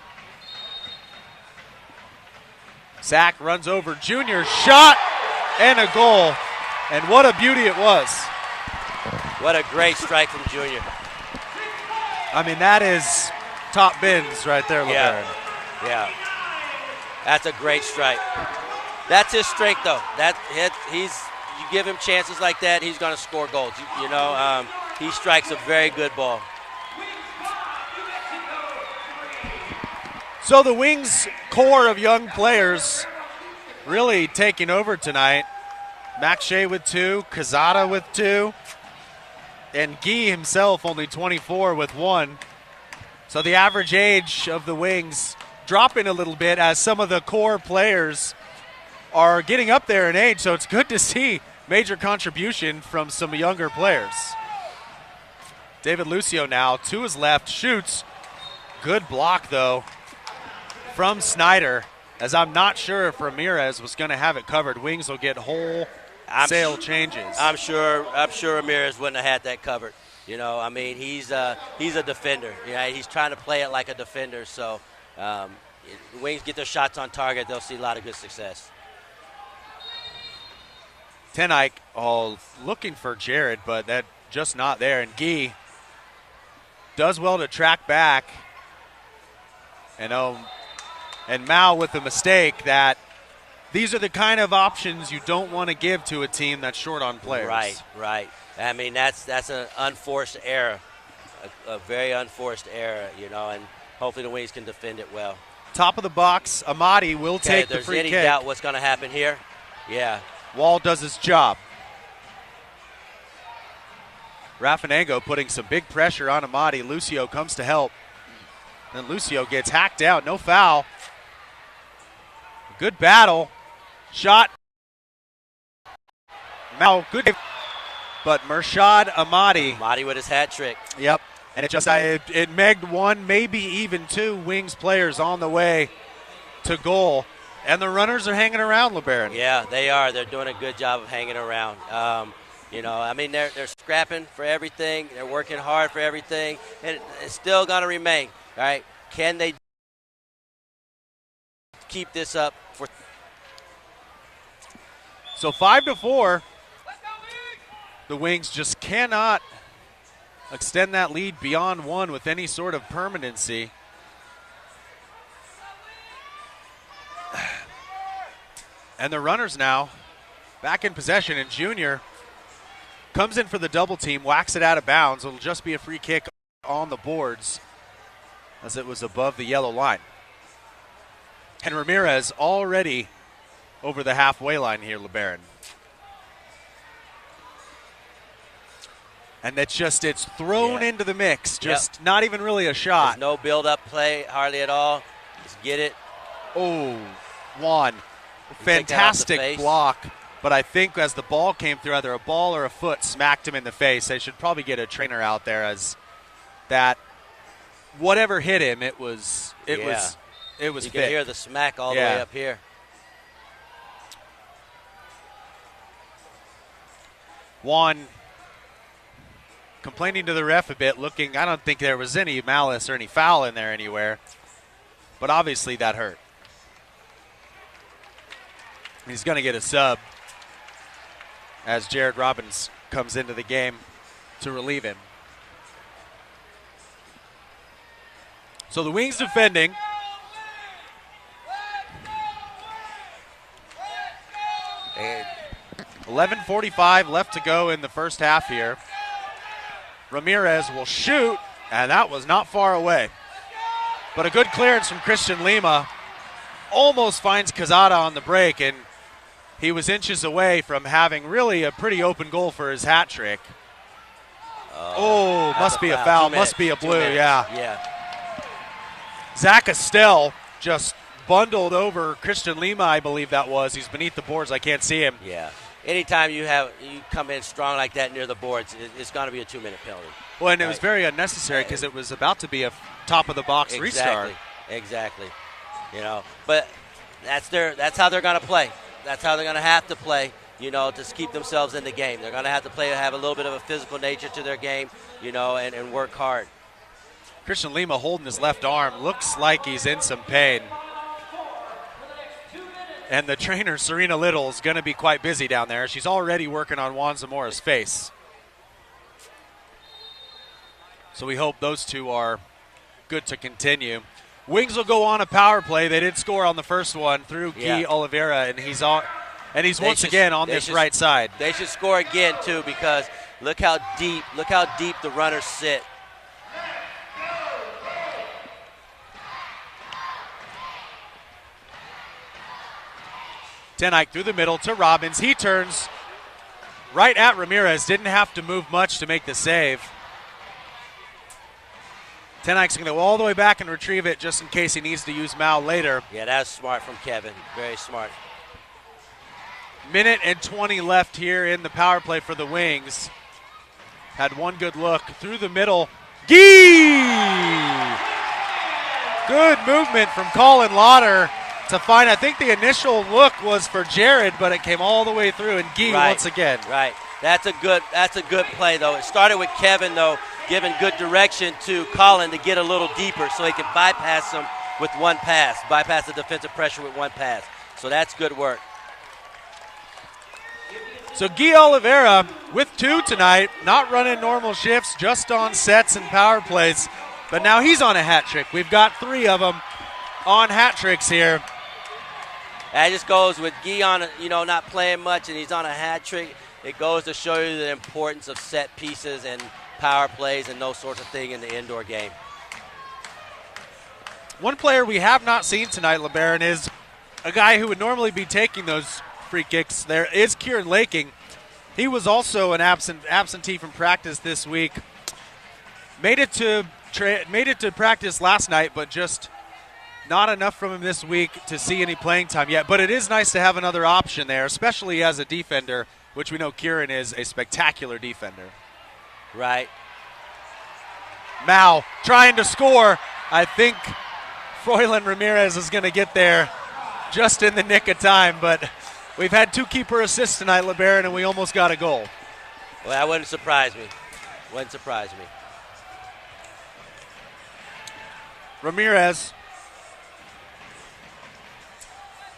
[SPEAKER 2] Zach runs over Junior, shot, and a goal. And what a beauty it was.
[SPEAKER 3] What a great strike from Junior.
[SPEAKER 2] I mean, that is top bins right there, LeBaron.
[SPEAKER 3] Yeah. That's a great strike. That's his strength, though. You give him chances like that, he's going to score goals. He strikes a very good ball.
[SPEAKER 2] So the Wings core of young players really taking over tonight. Max Shea with 2, Kazada with 2, and Guy himself only 24 with 1. So the average age of the Wings dropping a little bit as some of the core players are getting up there in age. So it's good to see major contribution from some younger players. David Lucio now to his left, shoots. Good block, though, from Snyder, as I'm not sure if Ramirez was going to have it covered. Wings will get wholesale changes.
[SPEAKER 3] I'm sure Ramirez wouldn't have had that covered. He's a defender. He's trying to play it like a defender. So Wings get their shots on target, they'll see a lot of good success.
[SPEAKER 2] Tenike looking for Jared, but that just not there. And Gee does well to track back. And Mao with the mistake that these are the kind of options you don't want to give to a team that's short on players.
[SPEAKER 3] Right. I mean, that's an unforced error, a very unforced error, and hopefully the Wings can defend it well.
[SPEAKER 2] Top of the box, Amadi will take the free kick.
[SPEAKER 3] If there's any doubt what's going to happen here, yeah.
[SPEAKER 2] Wall does his job. Raffanengo putting some big pressure on Amadi. Lucio comes to help. Then Lucio gets hacked out, no foul. Good battle. Shot. Mao, good. But Murshad Amadi.
[SPEAKER 3] Amadi with his hat trick.
[SPEAKER 2] Yep. And it megged one, maybe even two Wings players on the way to goal. And the runners are hanging around, LeBaron.
[SPEAKER 3] Yeah, they are. They're doing a good job of hanging around. They're scrapping for everything. They're working hard for everything. And it's still going to remain. All right, can they keep this up for?
[SPEAKER 2] So 5-4. The Wings just cannot extend that lead beyond one with any sort of permanency. And the runners now back in possession, and Junior comes in for the double team, whacks it out of bounds. It'll just be a free kick on the boards, as it was above the yellow line. And Ramirez already over the halfway line here, LeBaron. And it's thrown into the mix, just not even really a shot.
[SPEAKER 3] There's no build-up play, hardly at all. Just get it.
[SPEAKER 2] Oh, Juan, fantastic block. But I think as the ball came through, either a ball or a foot smacked him in the face. They should probably get a trainer out there, as that whatever hit him, it was
[SPEAKER 3] You
[SPEAKER 2] thick.
[SPEAKER 3] can hear the smack all the way up here.
[SPEAKER 2] Juan complaining to the ref a bit, looking, I don't think there was any malice or any foul in there anywhere, but obviously that hurt. He's going to get a sub as Jared Robbins comes into the game to relieve him. So the Wings defending. And 11:45 left to go in the first half here. Ramirez will shoot, and that was not far away. But a good clearance from Christian Lima. Almost finds Quezada on the break, and he was inches away from having really a pretty open goal for his hat trick. Must be a foul. Must be a blue,
[SPEAKER 3] Yeah.
[SPEAKER 2] Zach Estelle just bundled over Christian Lima, I believe that was. He's beneath the boards. I can't see him.
[SPEAKER 3] Yeah. Anytime you come in strong like that near the boards, it's going to be a 2-minute penalty.
[SPEAKER 2] Well, and it was very unnecessary because it was about to be a top-of-the-box restart.
[SPEAKER 3] Exactly. But that's how they're going to play. That's how they're going to have to play, to keep themselves in the game. They're going to have to play, have a little bit of a physical nature to their game, and work hard.
[SPEAKER 2] Christian Lima holding his left arm. Looks like he's in some pain. And the trainer, Serena Little, is going to be quite busy down there. She's already working on Juan Zamora's face. So we hope those two are good to continue. Wings will go on a power play. They did score on the first one through Guy Oliveira, and he's once again on this right side.
[SPEAKER 3] They should score again too, because look how deep the runners sit.
[SPEAKER 2] Tenike through the middle to Robbins. He turns right at Ramirez. Didn't have to move much to make the save. Tenike's going to go all the way back and retrieve it just in case he needs to use Mao later.
[SPEAKER 3] Yeah, that's smart from Kevin. Very smart.
[SPEAKER 2] Minute and 20 left here in the power play for the Wings. Had one good look through the middle. Gee! Good movement from Colin Lauder to find, I think the initial look was for Jared, but it came all the way through, and Gee once again.
[SPEAKER 3] Right. That's a good play, though. It started with Kevin, though, giving good direction to Colin to get a little deeper so he can bypass him with one pass, bypass the defensive pressure with one pass. So that's good work.
[SPEAKER 2] So Guy Oliveira with 2 tonight, not running normal shifts, just on sets and power plays. But now he's on a hat trick. We've got 3 of them on hat tricks here.
[SPEAKER 3] That just goes with Guy on, not playing much, and he's on a hat trick. It goes to show you the importance of set pieces and power plays and those sorts of things in the indoor game.
[SPEAKER 2] One player we have not seen tonight, LeBaron, is a guy who would normally be taking those free kicks. There is Kieran Laking. He was also an absentee from practice this week. Made it to practice last night, but just not enough from him this week to see any playing time yet. But it is nice to have another option there, especially as a defender, which we know Kieran is a spectacular defender.
[SPEAKER 3] Right.
[SPEAKER 2] Mao trying to score. I think Froylan Ramirez is going to get there just in the nick of time, but we've had 2 keeper assists tonight, LeBaron, and we almost got a goal.
[SPEAKER 3] Well, that wouldn't surprise me. Wouldn't surprise me.
[SPEAKER 2] Ramirez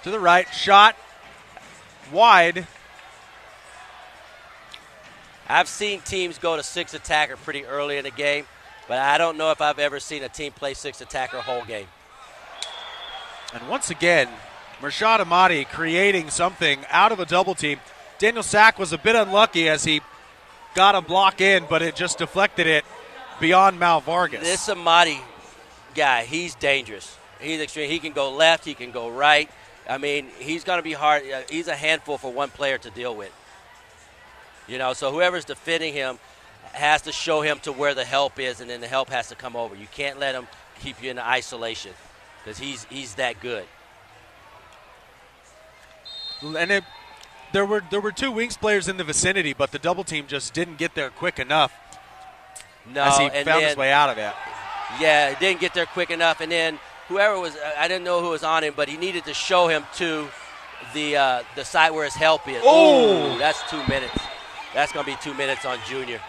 [SPEAKER 2] to the right, shot wide.
[SPEAKER 3] I've seen teams go to 6 attacker pretty early in the game, but I don't know if I've ever seen a team play 6 attacker whole game.
[SPEAKER 2] And once again, Mershad Ahmadi creating something out of a double team. Daniel Sack was a bit unlucky as he got a block in, but it just deflected it beyond Mal Vargas.
[SPEAKER 3] This Ahmadi guy, he's dangerous. He's extreme. He can go left, he can go right. I mean, he's going to be hard. He's a handful for one player to deal with. So whoever's defending him has to show him to where the help is, and then the help has to come over. You can't let him keep you in isolation because he's that good.
[SPEAKER 2] And there were 2 Wings players in the vicinity, but the double team just didn't get there quick enough.
[SPEAKER 3] No,
[SPEAKER 2] as he found his way out of it.
[SPEAKER 3] Yeah, it didn't get there quick enough, and then whoever was, I didn't know who was on him, but he needed to show him to the side where his help is.
[SPEAKER 2] Oh,
[SPEAKER 3] that's 2 minutes. That's going to be 2 minutes on Junior.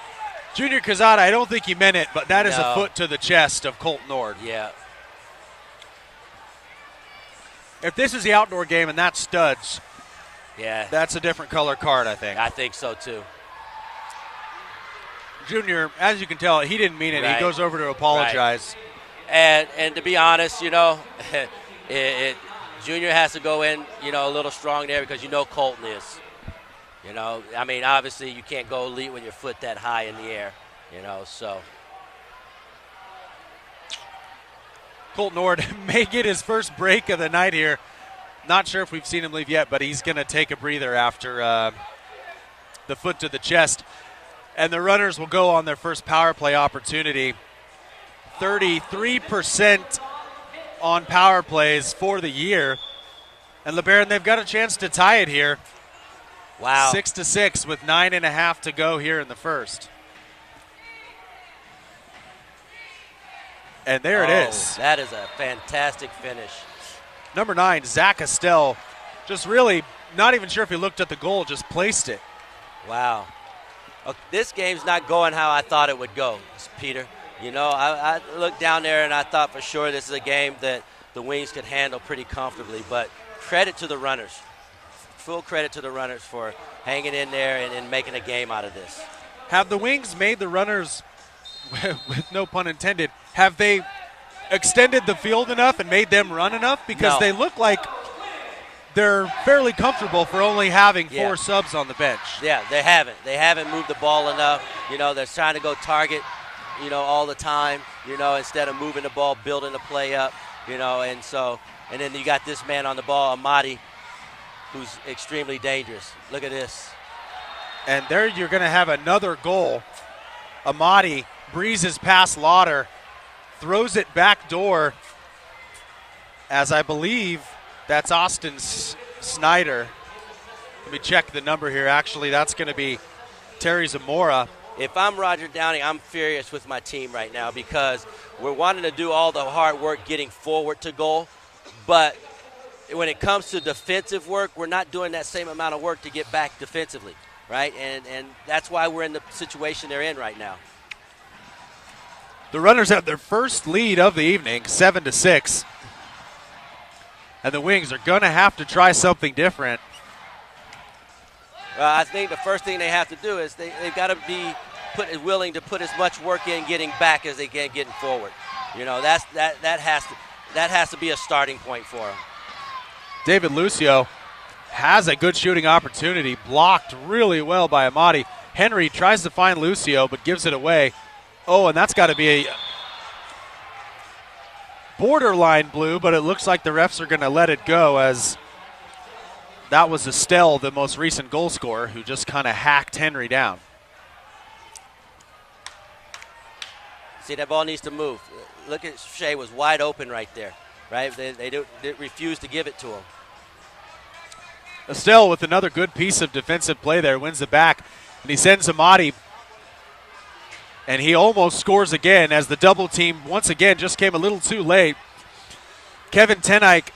[SPEAKER 2] Junior Quezada, I don't think he meant it, but that is a foot to the chest of Colt Nord.
[SPEAKER 3] Yeah.
[SPEAKER 2] If this is the outdoor game and that's studs,
[SPEAKER 3] yeah,
[SPEAKER 2] that's a different color card, I think.
[SPEAKER 3] I think so, too.
[SPEAKER 2] Junior, as you can tell, he didn't mean it.
[SPEAKER 3] Right.
[SPEAKER 2] He goes over to apologize.
[SPEAKER 3] Right. And to be honest, Junior has to go in, a little strong there because Colton is. I mean, obviously you can't go lead with your foot that high in the air, so.
[SPEAKER 2] Colt Nord may get his first break of the night here. Not sure if we've seen him leave yet, but he's going to take a breather after the foot to the chest. And the runners will go on their first power play opportunity. 33% on power plays for the year. And LeBaron, they've got a chance to tie it here.
[SPEAKER 3] Wow.
[SPEAKER 2] 6-6 with 9.5 to go here in the first. And there it is.
[SPEAKER 3] That is a fantastic finish.
[SPEAKER 2] Number 9, Zach Estelle, just really not even sure if he looked at the goal, just placed it.
[SPEAKER 3] Wow. This game's not going how I thought it would go, Peter. I looked down there and I thought for sure this is a game that the Wings could handle pretty comfortably, but credit to the runners. Full credit to the runners for hanging in there and making a game out of this.
[SPEAKER 2] Have the Wings made the runners, with no pun intended, have they extended the field enough and made them run enough? Because they look like they're fairly comfortable for only having 4 subs on the bench. Yeah,
[SPEAKER 3] they haven't. They haven't moved the ball enough. They're trying to go target, all the time, instead of moving the ball, building the play up, and then you got this man on the ball, Ahmadi, who's extremely dangerous. Look at this.
[SPEAKER 2] And there you're going to have another goal. Ahmadi breezes past Lauder, throws it back door, as I believe that's Austin Snyder. Let me check the number here. Actually, that's going to be Terry Zamora.
[SPEAKER 3] If I'm Roger Downing, I'm furious with my team right now because we're wanting to do all the hard work getting forward to goal, but when it comes to defensive work, we're not doing that same amount of work to get back defensively, right? And that's why we're in the situation they're in right now.
[SPEAKER 2] The runners have their first lead of the evening, 7-6. And the Wings are going to have to try something different.
[SPEAKER 3] I think the first thing they have to do is they've got to be willing to put as much work in getting back as they can getting forward. You know, that has to be a starting point for them.
[SPEAKER 2] David Lucio has a good shooting opportunity, blocked really well by Amadi. Henry tries to find Lucio but gives it away. Oh, and that's got to be a borderline blue, but it looks like the refs are going to let it go, as that was Estelle, the most recent goal scorer, who just kind of hacked Henry down.
[SPEAKER 3] See, that ball needs to move. Look at Shea was wide open right there, right? They refused to give it to him.
[SPEAKER 2] Estelle with another good piece of defensive play there, wins it back, and he sends Amadi, and he almost scores again as the double team once again just came a little too late. Kevin Tenike,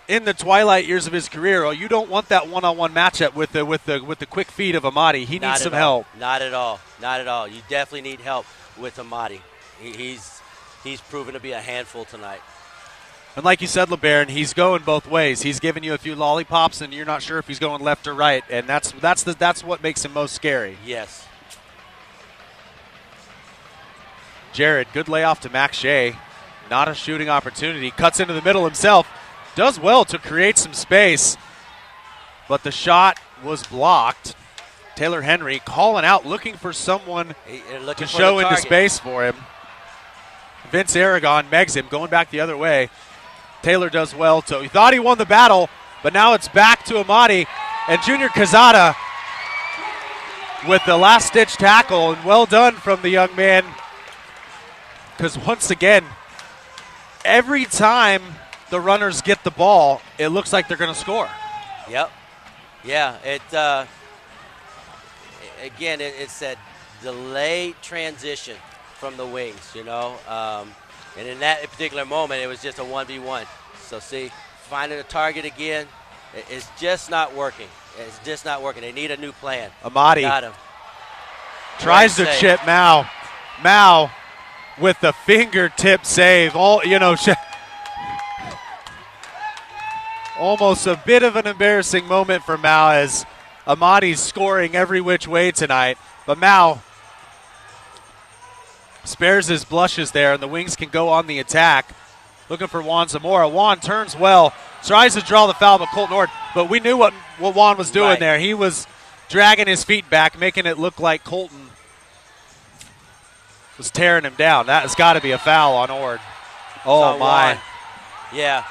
[SPEAKER 2] in the twilight years of his career, you don't want that one-on-one matchup with the quick feet of Amadi. He needs some help.
[SPEAKER 3] Not at all. Not at all. You definitely need help with Amadi. He's proven to be a handful tonight.
[SPEAKER 2] And like you said, LeBaron, he's going both ways. He's giving you a few lollipops, and you're not sure if he's going left or right, and that's what makes him most scary.
[SPEAKER 3] Yes.
[SPEAKER 2] Jared, good layoff to Max Shea. Not a shooting opportunity. Cuts into the middle himself. Does well to create some space, but the shot was blocked. Taylor Henry calling out, looking for someone to show into space for him. Vince Aragon megs him, going back the other way. Taylor does well, so he thought he won the battle, but now it's back to Amadi, and Junior Cazada with the last-ditch tackle, and well done from the young man, because once again, every time the runners get the ball, it looks like they're going to score.
[SPEAKER 3] Yep. Yeah, it's that delayed transition from the wings, you know. And in that particular moment, it was just a 1v1. So, see, finding a target again, it's just not working. It's just not working. They need a new plan.
[SPEAKER 2] Amadi
[SPEAKER 3] got him.
[SPEAKER 2] Tries to chip Mao. Mao with the fingertip save. Almost a bit of an embarrassing moment for Mao, as Amadi's scoring every which way tonight. But Mao spares his blushes there, and the Wings can go on the attack. Looking for Juan Zamora. Juan turns well, tries to draw the foul, but Colton Ord. But we knew what Juan was doing there. He was dragging his feet back, making it look like Colton was tearing him down. That has got to be a foul on Ord. Oh, my.
[SPEAKER 3] Juan. Yeah.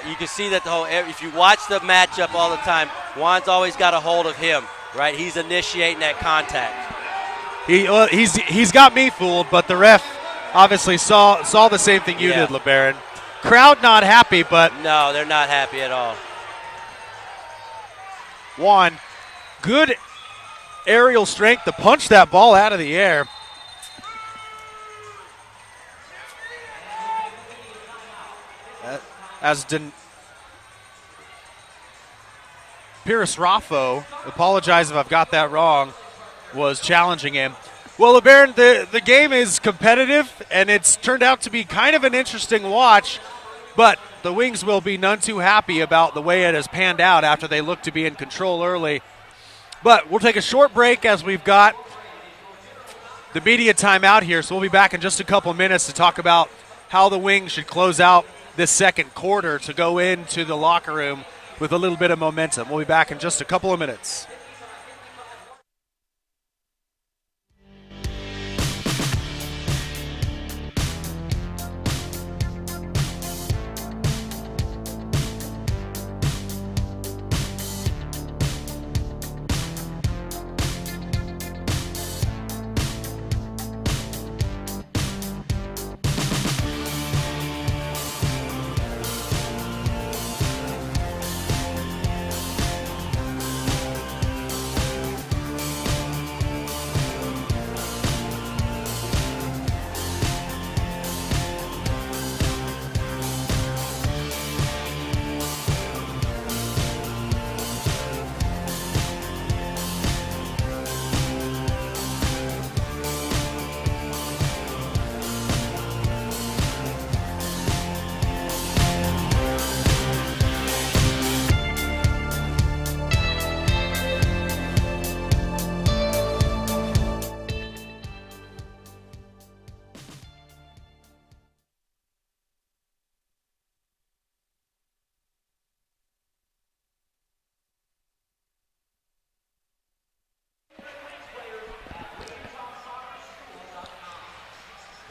[SPEAKER 3] You can see that if you watch the matchup all the time, Juan's always got a hold of him, right? He's initiating that contact.
[SPEAKER 2] He's got me fooled, but the ref obviously saw the same thing you did, LeBaron. Crowd not happy, but
[SPEAKER 3] no, they're not happy at all.
[SPEAKER 2] Juan, good aerial strength to punch that ball out of the air. As Pyrrhus Raffo, apologize if I've got that wrong, was challenging him. Well, LeBaron, the game is competitive, and it's turned out to be kind of an interesting watch, but the Wings will be none too happy about the way it has panned out after they look to be in control early. But we'll take a short break as we've got the media timeout here, so we'll be back in just a couple minutes to talk about how the Wings should close out this second quarter to go into the locker room with a little bit of momentum. We'll be back in just a couple of minutes.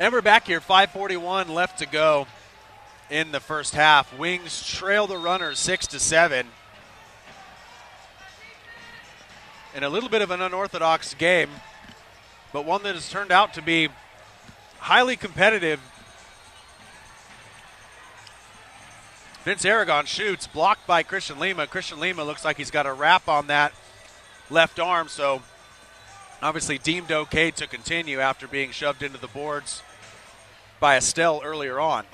[SPEAKER 2] And we're back here, 5:41 left to go in the first half. Wings trail the runners 6-7. In a little bit of an unorthodox game, but one that has turned out to be highly competitive. Vince Aragon shoots, blocked by Christian Lima. Christian Lima looks like he's got a wrap on that left arm, so obviously deemed okay to continue after being shoved into the boards by Estelle earlier on.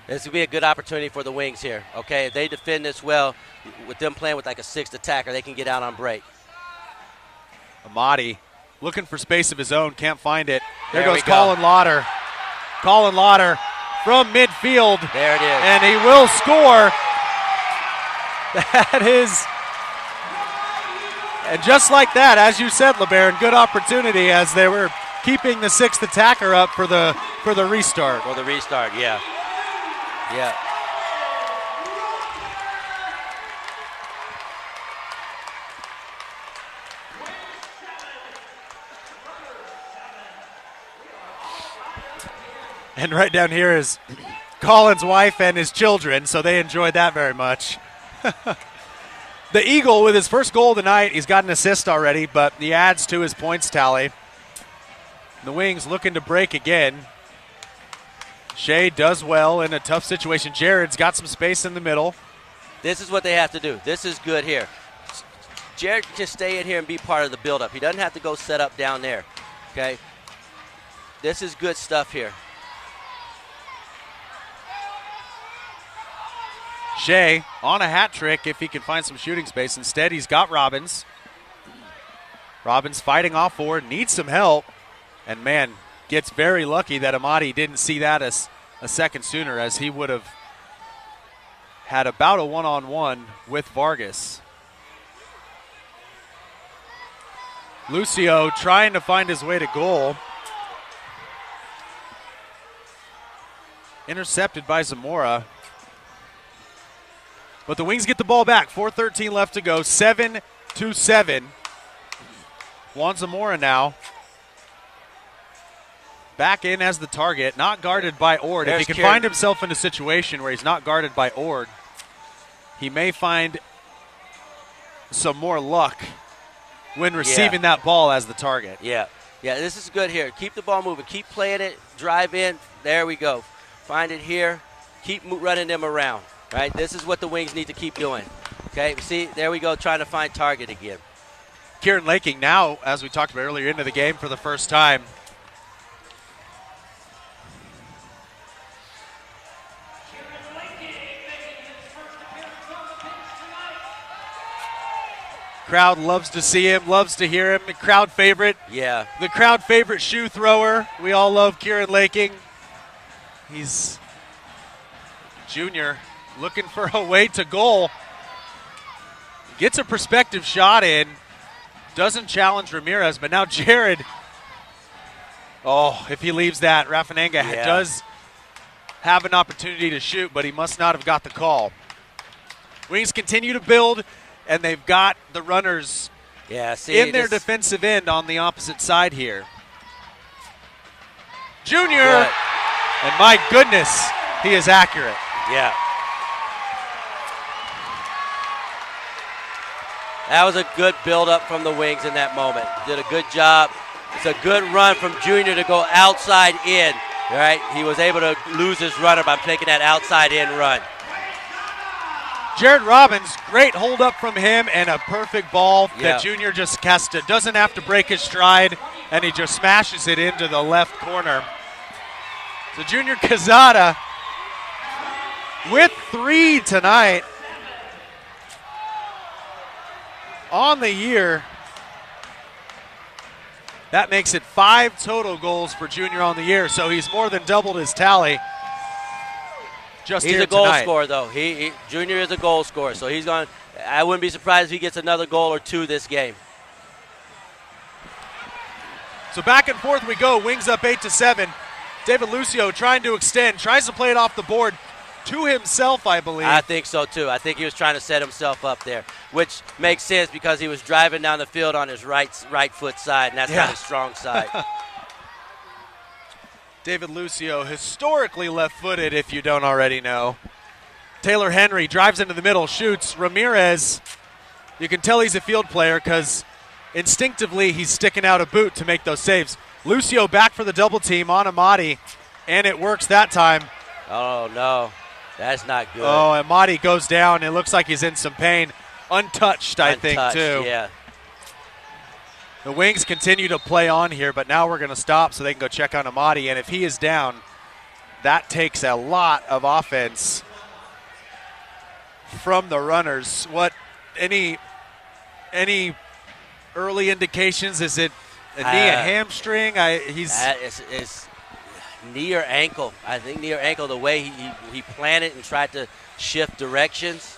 [SPEAKER 3] This would be a good opportunity for the Wings here, okay? If they defend this well, with them playing with like a sixth attacker, they can get out on break.
[SPEAKER 2] Amati looking for space of his own, can't find it. There
[SPEAKER 3] we
[SPEAKER 2] goes
[SPEAKER 3] go.
[SPEAKER 2] Colin Lauder. Colin Lauder from midfield.
[SPEAKER 3] There it is.
[SPEAKER 2] And he will score. That is, and just like that, as you said, LeBaron, good opportunity as they were keeping the sixth attacker up for the restart.
[SPEAKER 3] For the restart, yeah. Yeah.
[SPEAKER 2] And right down here is Colin's wife and his children, so they enjoyed that very much. The Eagle with his first goal tonight, he's got an assist already, but he adds to his points tally. The Wings looking to break again. Shea does well in a tough situation. Jared's got some space in the middle.
[SPEAKER 3] This is what they have to do. This is good here. Jared can stay in here and be part of the buildup. He doesn't have to go set up down there, okay? This is good stuff here.
[SPEAKER 2] Shea on a hat trick if he can find some shooting space. Instead, he's got Robbins. Robbins fighting off forward, needs some help. And, man, gets very lucky that Amati didn't see that as a second sooner, as he would have had about a one-on-one with Vargas. Lucio trying to find his way to goal. Intercepted by Zamora. But the Wings get the ball back. 4:13 left to go. 7-7. Juan Zamora now. Back in as the target. Not guarded by Ord. If he can find himself in a situation where he's not guarded by Ord, he may find some more luck when receiving that ball as the target.
[SPEAKER 3] Yeah. Yeah, this is good here. Keep the ball moving. Keep playing it. Drive in. There we go. Find it here. Keep running them around. Right, this is what the Wings need to keep doing. Okay, see, there we go, trying to find target again.
[SPEAKER 2] Kieran Laking now, as we talked about earlier, into the game for the first time. Crowd loves to see him, loves to hear him. The crowd favorite.
[SPEAKER 3] Yeah.
[SPEAKER 2] The crowd favorite shoe thrower. We all love Kieran Laking. He's junior. Looking for a way to goal. Gets a perspective shot in. Doesn't challenge Ramirez, but now Jared. Oh, if he leaves that, Rafananga does have an opportunity to shoot, but he must not have got the call. Wings continue to build, and they've got the runners in their defensive end on the opposite side here. Junior, and my goodness, he is accurate.
[SPEAKER 3] Yeah. That was a good build-up from the Wings in that moment. Did a good job. It's a good run from Junior to go outside in. All right, he was able to lose his runner by taking that outside in run.
[SPEAKER 2] Jared Robbins, great hold up from him and a perfect ball that Junior just doesn't have to break his stride, and he just smashes it into the left corner. So Junior Quezada with 3 tonight. On the year, that makes it 5 total goals for Junior on the year, so he's more than doubled his tally. He's a goal
[SPEAKER 3] scorer, though. Junior is a goal scorer, so he's going. I wouldn't be surprised if he gets another goal or 2 this game.
[SPEAKER 2] So back and forth we go. Wings up 8-7. David Lucio trying to extend, tries to play it off the board to himself, I believe.
[SPEAKER 3] I think so, too. I think he was trying to set himself up there, which makes sense because he was driving down the field on his right foot side, and that's not his strong side.
[SPEAKER 2] David Lucio, historically left-footed, if you don't already know. Taylor Henry drives into the middle, shoots. Ramirez, you can tell he's a field player because instinctively he's sticking out a boot to make those saves. Lucio back for the double team on Amadi, and it works that time.
[SPEAKER 3] Oh, no. That's not good.
[SPEAKER 2] Oh, Amadi goes down. It looks like he's in some pain. Untouched, I think, too.
[SPEAKER 3] Yeah.
[SPEAKER 2] The Wings continue to play on here, but now we're going to stop so they can go check on Amadi. And if he is down, that takes a lot of offense from the runners. Any early indications? Is it a knee, a hamstring?
[SPEAKER 3] It's knee or ankle. I think knee or ankle, the way he planted and tried to shift directions.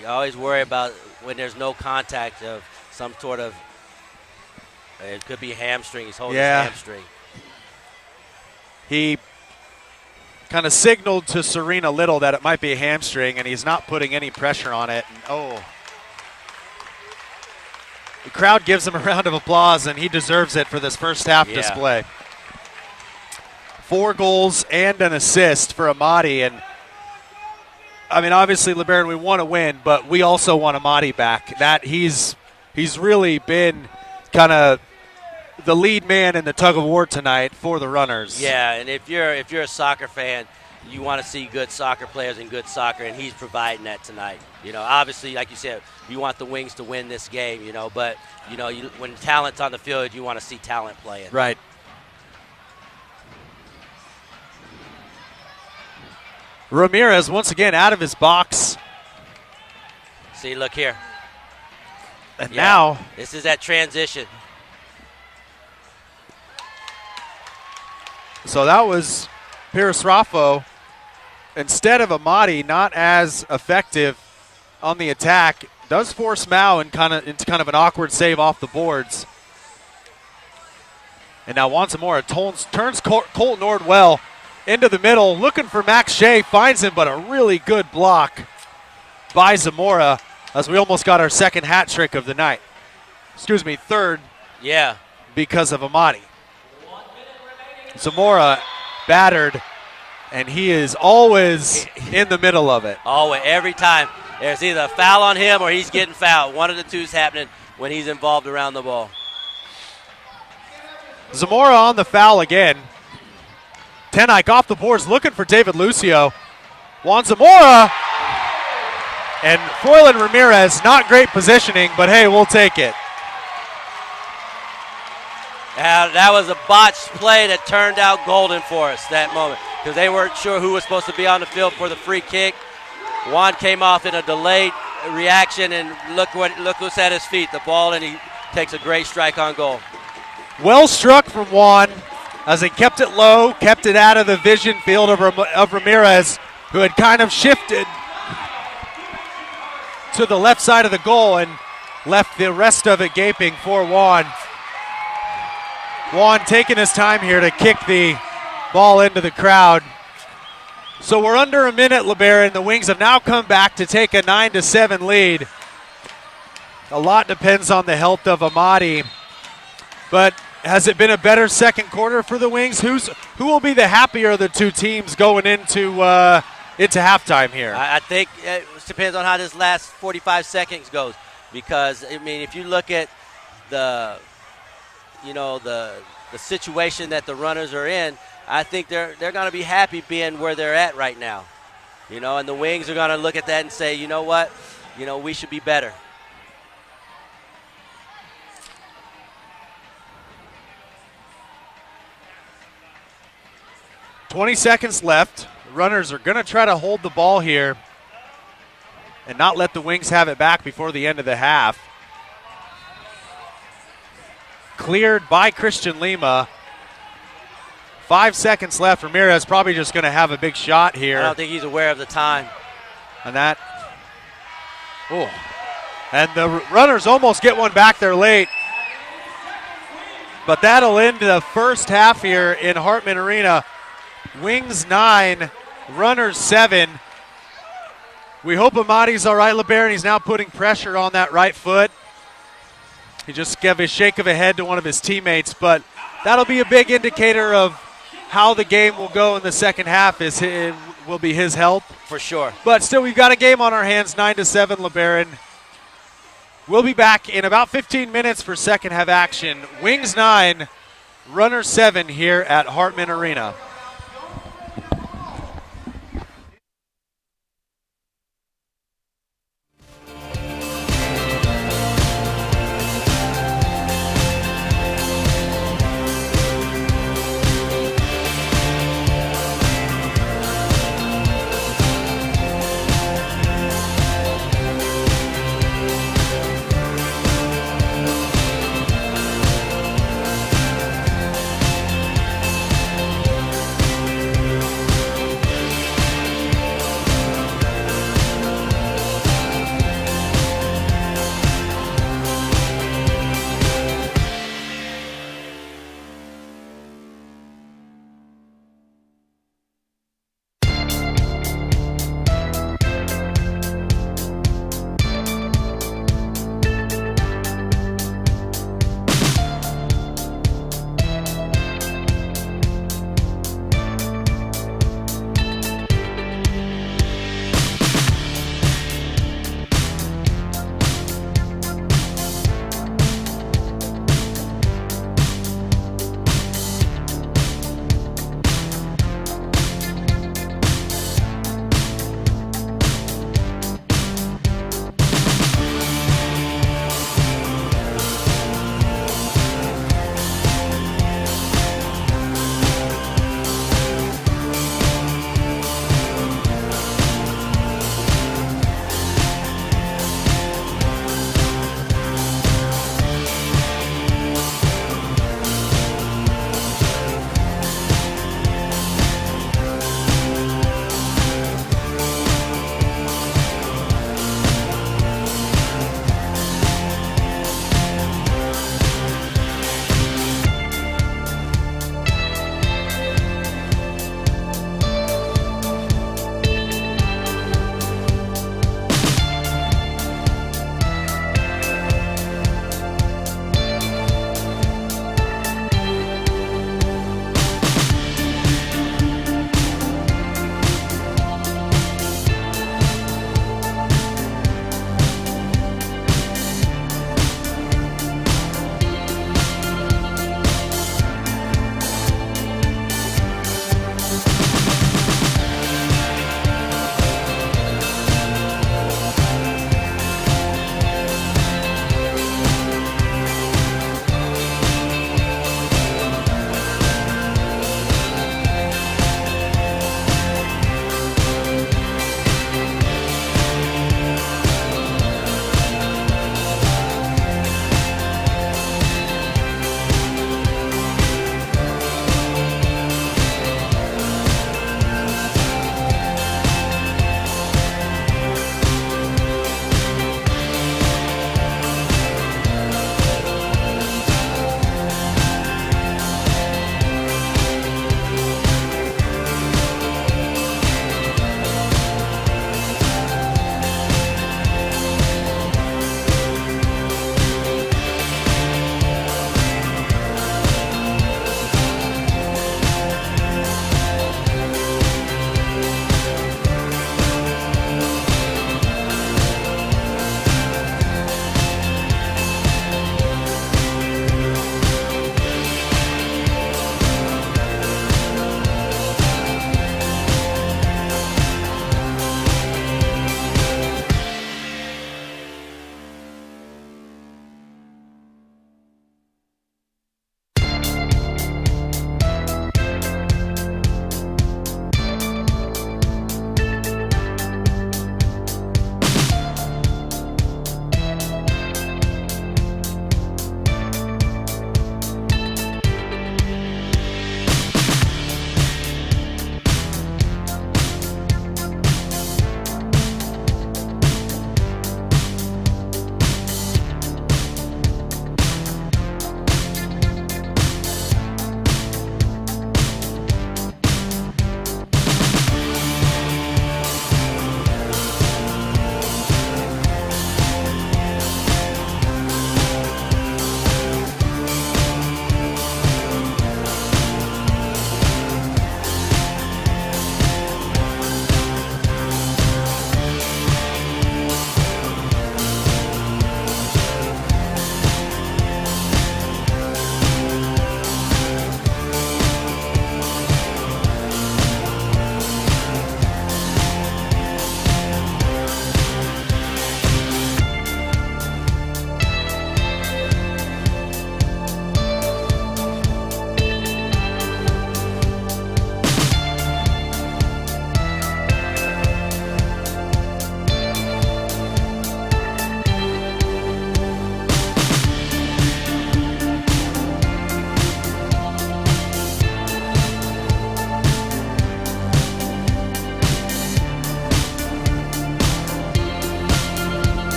[SPEAKER 3] You always worry about when there's no contact of some sort of, it could be hamstring. He's holding his hamstring. He
[SPEAKER 2] kind of signaled to Serena Little that it might be a hamstring, and he's not putting any pressure on it. And, the crowd gives him a round of applause, and he deserves it for this first half display. 4 goals and an assist for Amadi, and I mean, obviously, LeBaron, we want to win, but we also want Amadi back. That he's really been kind of the lead man in the tug of war tonight for the runners.
[SPEAKER 3] Yeah, and if you're a soccer fan, you want to see good soccer players and good soccer, and he's providing that tonight. You know, obviously, like you said, you want the Wings to win this game. You know, but when talent's on the field, you want to see talent playing.
[SPEAKER 2] Right. Ramirez once again out of his box.
[SPEAKER 3] See, look here.
[SPEAKER 2] And now
[SPEAKER 3] this is that transition.
[SPEAKER 2] So that was Pires Raffo. Instead of Amadi, not as effective on the attack, does force Mao into kind of an awkward save off the boards. And now Juan Zamora turns Colton Nordwell into the middle, looking for Max Shea, finds him, but a really good block by Zamora as we almost got our second hat trick of the night. Excuse me, third.
[SPEAKER 3] Yeah.
[SPEAKER 2] Because of Amadi. Zamora battered, and he is always in the middle of it.
[SPEAKER 3] Always, every time. There's either a foul on him or he's getting fouled. One of the two is happening when he's involved around the ball.
[SPEAKER 2] Zamora on the foul again. Tenike off the boards looking for David Lucio. Juan Zamora and Froylan Ramirez, not great positioning, but hey, we'll take it.
[SPEAKER 3] That was a botched play that turned out golden for us that moment because they weren't sure who was supposed to be on the field for the free kick. Juan came off in a delayed reaction, and look what's at his feet, the ball, and he takes a great strike on goal.
[SPEAKER 2] Well struck from Juan as he kept it low, kept it out of the vision field of Ramirez, who had kind of shifted to the left side of the goal and left the rest of it gaping for Juan. Juan taking his time here to kick the ball into the crowd. So we're under a minute, LeBaron. The Wings have now come back to take a 9-7 lead. A lot depends on the health of Amadi. But has it been a better second quarter for the Wings? Who will be the happier of the two teams going into halftime here?
[SPEAKER 3] I think it depends on how this last 45 seconds goes. Because, I mean, if you look at the situation that the runners are in, I think they're going to be happy being where they're at right now. And the Wings are going to look at that and say, you know what? We should be better.
[SPEAKER 2] .20 seconds left. Runners are going to try to hold the ball here and not let the Wings have it back before the end of the half. Cleared by Christian Lima. 5 seconds left. Ramirez probably just going to have a big shot here.
[SPEAKER 3] I don't think he's aware of the time.
[SPEAKER 2] And and the runners almost get one back there late. But that'll end the first half here in Hartman Arena. Wings 9, runners 7. We hope Amadi's all right, LeBaron. He's now putting pressure on that right foot. He just gave a shake of a head to one of his teammates, but that'll be a big indicator of how the game will go in the second half. It will be his help.
[SPEAKER 3] For sure.
[SPEAKER 2] But still, we've got a game on our hands, 9-7, LeBaron. We'll be back in about 15 minutes for second half action. Wings 9, Runner 7 here at Hartman Arena.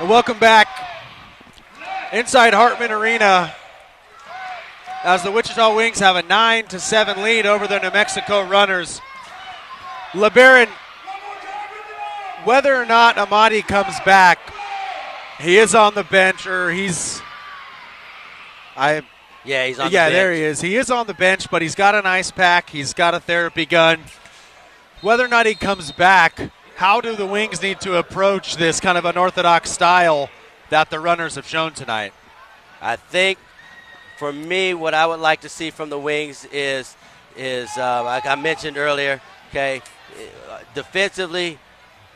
[SPEAKER 2] And welcome back inside Hartman Arena as the Wichita Wings have a 9-7 lead over the New Mexico Runners. LeBaron, whether or not Amadi comes back, he is on the bench, or he's on the bench. Yeah, there he is. He is on the bench, but he's got an ice pack. He's got a therapy gun. Whether or not he comes back, how do the Wings need to approach this kind of unorthodox style that the Runners have shown tonight?
[SPEAKER 3] I think, for me, what I would like to see from the Wings is like I mentioned earlier, okay, defensively,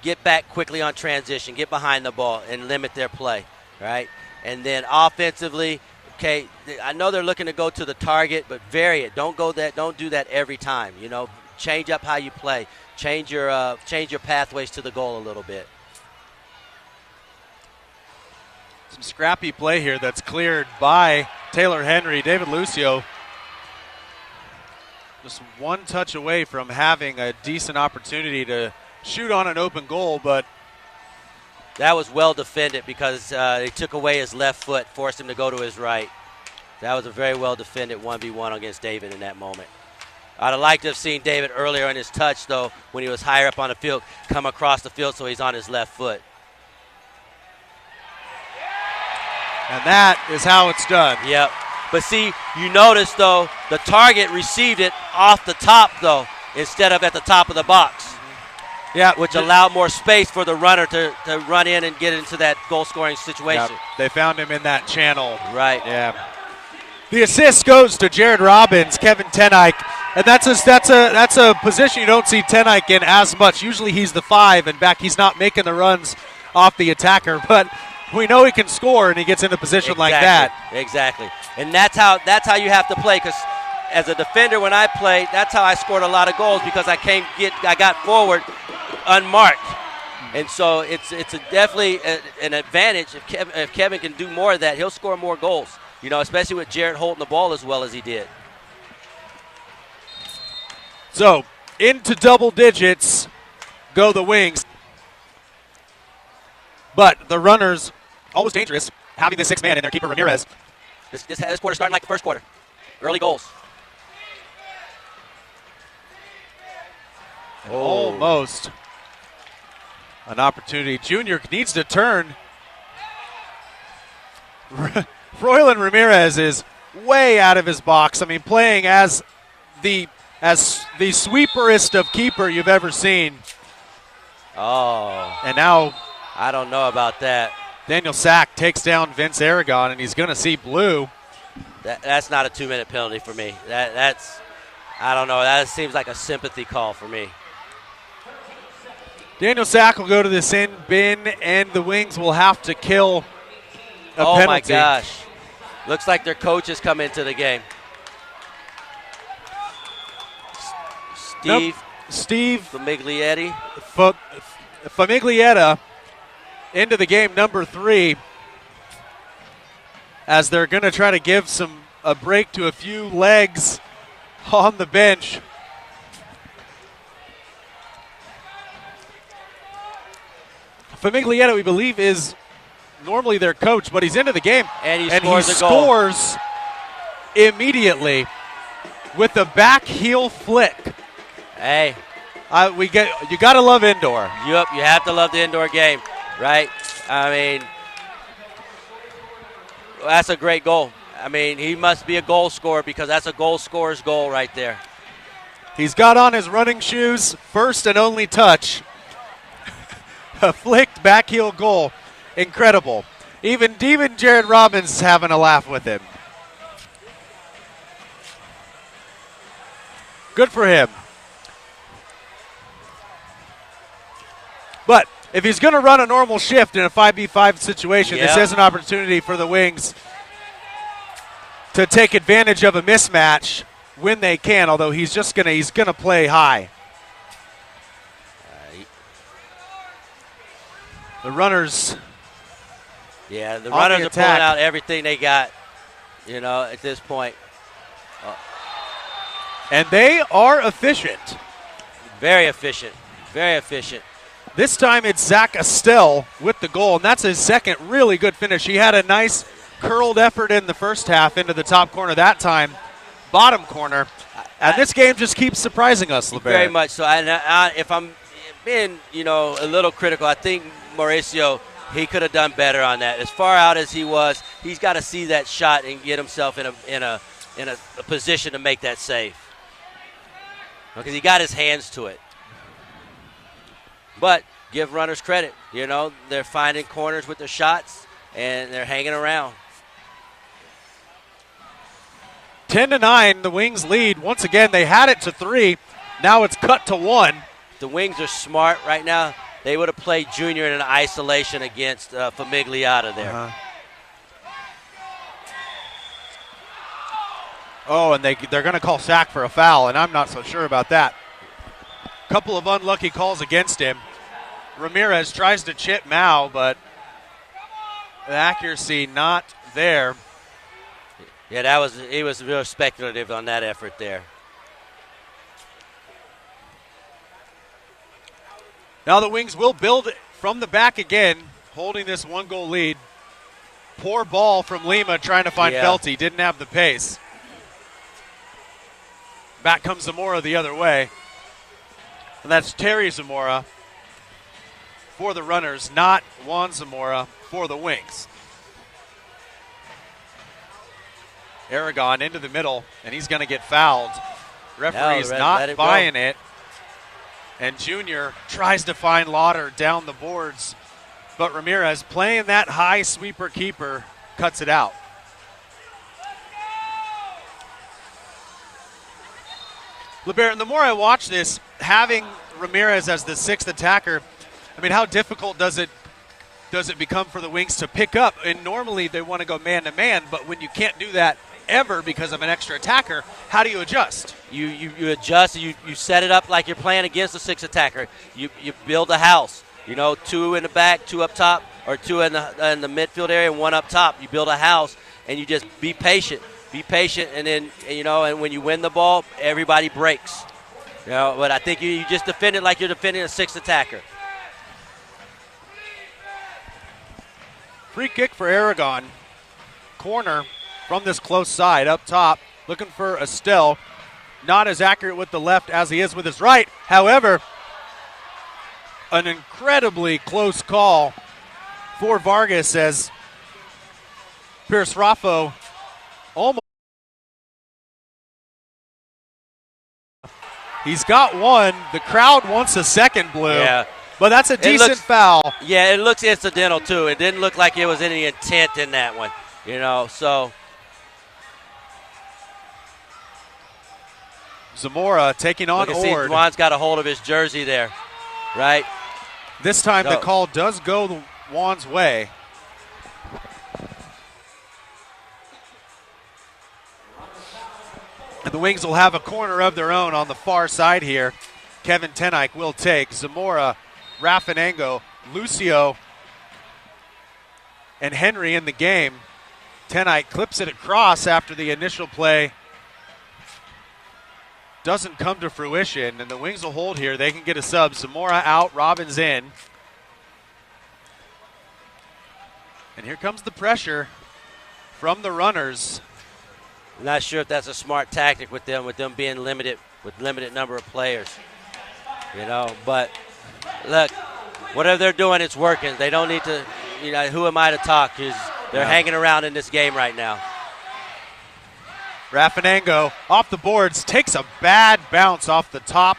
[SPEAKER 3] get back quickly on transition, get behind the ball, and limit their play, right? And then offensively, okay, I know they're looking to go to the target, but vary it. Don't do that every time. You know, change up how you play. Change your pathways to the goal a little bit.
[SPEAKER 2] Some scrappy play here that's cleared by Taylor Henry. David Lucio just one touch away from having a decent opportunity to shoot on an open goal, but
[SPEAKER 3] that was well defended because they took away his left foot, forced him to go to his right. That was a very well defended 1v1 against David in that moment. I'd have liked to have seen David earlier in his touch, though, when he was higher up on the field, come across the field so he's on his left foot.
[SPEAKER 2] And that is how it's done.
[SPEAKER 3] Yep. But see, you notice, though, the target received it off the top, though, instead of at the top of the box.
[SPEAKER 2] Yeah,
[SPEAKER 3] which allowed more space for the runner to run in and get into that goal-scoring situation.
[SPEAKER 2] Yep. They found him in that channel.
[SPEAKER 3] Right.
[SPEAKER 2] Yeah. The assist goes to Jared Robbins, Kevin Tenike, and that's a position you don't see Tenike in as much. Usually he's the 5, and back he's not making the runs off the attacker, but we know he can score, and he gets in a position like that.
[SPEAKER 3] Exactly. And that's how you have to play, because as a defender when I played, that's how I scored a lot of goals, because I got forward unmarked. And so it's definitely an advantage if Kevin can do more of that. He'll score more goals, you know, especially with Jarrett holding the ball as well as he did.
[SPEAKER 2] So into double digits go the Wings. But the Runners, always dangerous, having the 6th man in their keeper, Ramirez.
[SPEAKER 3] This quarter starting like the first quarter. Early goals.
[SPEAKER 2] Almost an opportunity. Junior needs to turn. Froylan Ramirez is way out of his box. I mean, playing as the sweeperest of keeper you've ever seen.
[SPEAKER 3] Oh.
[SPEAKER 2] And now
[SPEAKER 3] I don't know about that.
[SPEAKER 2] Daniel Sack takes down Vince Aragon, and he's going to see blue.
[SPEAKER 3] That's not a 2-minute penalty for me. That's I don't know. That seems like a sympathy call for me.
[SPEAKER 2] Daniel Sack will go to the sin bin, and the Wings will have to kill a penalty.
[SPEAKER 3] Oh, my gosh. Looks like their coach has come into the game. Steve Famiglietti.
[SPEAKER 2] Famiglietta into the game, number 3, as they're going to try to give a break to a few legs on the bench. Famiglietta, we believe, is normally their coach, but he's into the game.
[SPEAKER 3] And he
[SPEAKER 2] scores immediately with the back heel flick.
[SPEAKER 3] Hey.
[SPEAKER 2] You got to love indoor.
[SPEAKER 3] Yep, you have to love the indoor game, right? I mean, that's a great goal. I mean, he must be a goal scorer, because that's a goal scorer's goal right there.
[SPEAKER 2] He's got on his running shoes, first and only touch. A flicked back heel goal. Incredible. Even Jared Robbins is having a laugh with him. Good for him. But if he's going to run a normal shift in a 5v5 situation, This is an opportunity for the Wings to take advantage of a mismatch when they can, although he's going to play high. The runners.
[SPEAKER 3] Yeah, the runners are pulling out everything they got, you know, at this point.
[SPEAKER 2] And they are efficient.
[SPEAKER 3] Very efficient. Very efficient.
[SPEAKER 2] This time it's Zach Estelle with the goal, and that's his second really good finish. He had a nice curled effort in the first half into the top corner that time, bottom corner. And this game just keeps surprising us, LeBaron.
[SPEAKER 3] Very much so. If I'm being, a little critical, I think Mauricio, he could have done better on that. As far out as he was, he's got to see that shot and get himself in a position to make that save. Because he got his hands to it. But give runners credit. They're finding corners with their shots, and they're hanging around.
[SPEAKER 2] 10-9, the Wings lead. Once again, they had it to 3. Now it's cut to 1.
[SPEAKER 3] The Wings are smart right now. They would have played Junior in an isolation against Famigliata there.
[SPEAKER 2] Oh, and they're going to call Sack for a foul, and I'm not so sure about that. Couple of unlucky calls against him. Ramirez tries to chip Mao, but the accuracy not there.
[SPEAKER 3] Yeah, he was real speculative on that effort there.
[SPEAKER 2] Now the Wings will build from the back again, holding this 1-goal lead. Poor ball from Lima trying to find Felty. Didn't have the pace. Back comes Zamora the other way. And that's Terry Zamora for the runners, not Juan Zamora for the Wings. Aragon into the middle, and he's going to get fouled. Referee's not buying it. And Junior tries to find Lauder down the boards, but Ramirez, playing that high sweeper keeper, cuts it out. LeBaron, the more I watch this, having Ramirez as the 6th attacker, how difficult does it become for the Wings to pick up? And normally they want to go man-to-man, but when you can't do that ever because of an extra attacker, how do you adjust?
[SPEAKER 3] You adjust. You set it up like you're playing against a 6th attacker. You build a house. 2 in the back, 2 up top, or 2 in the midfield area, and 1 up top. You build a house, and you just be patient. Be patient, and then and when you win the ball, everybody breaks. But I think you just defend it like you're defending a 6th attacker.
[SPEAKER 2] Free kick for Aragon. Corner from this close side up top, looking for Estelle. Not as accurate with the left as he is with his right. However, an incredibly close call for Vargas as Pierce Raffo almost. He's got one. The crowd wants a second, Blue.
[SPEAKER 3] Yeah.
[SPEAKER 2] But that's a decent foul.
[SPEAKER 3] Yeah, it looks incidental, too. It didn't look like there was any intent in that one, so.
[SPEAKER 2] Zamora taking on Ord.
[SPEAKER 3] Juan's got a hold of his jersey there, right?
[SPEAKER 2] This time the call does go Juan's way. And the Wings will have a corner of their own on the far side here. Kevin Tenike will take. Zamora, Raffinango, Lucio, and Henry in the game. Tenike clips it across after the initial play doesn't come to fruition, and the Wings will hold here. They can get a sub. Zamora out, Robbins in. And here comes the pressure from the runners.
[SPEAKER 3] I'm not sure if that's a smart tactic with them being limited, with limited number of players. But look, whatever they're doing, it's working. They don't need to, who am I to talk? Because they're hanging around in this game right now.
[SPEAKER 2] Raffinango off the boards, takes a bad bounce off the top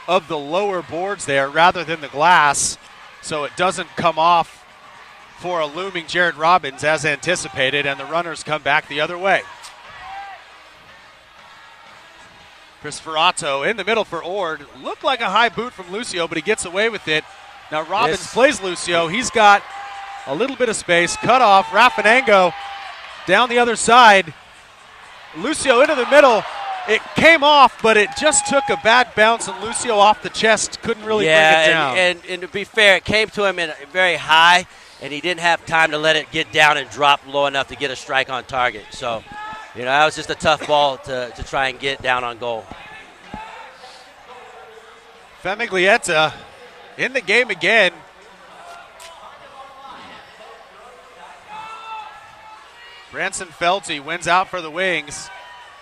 [SPEAKER 2] of the lower boards there rather than the glass, so it doesn't come off for a looming Jared Robbins as anticipated, and the runners come back the other way. Chris Ferrato in the middle for Ord. Looked like a high boot from Lucio, but he gets away with it. Now Robbins plays Lucio. He's got a little bit of space. Cut off. Raffinango down the other side. Lucio into the middle. It came off, but it just took a bad bounce, and Lucio off the chest couldn't really bring it down.
[SPEAKER 3] And to be fair, it came to him in very high, and he didn't have time to let it get down and drop low enough to get a strike on target. So, that was just a tough ball to try and get down on goal.
[SPEAKER 2] Famiglietta in the game again. Branson Felty wins out for the Wings.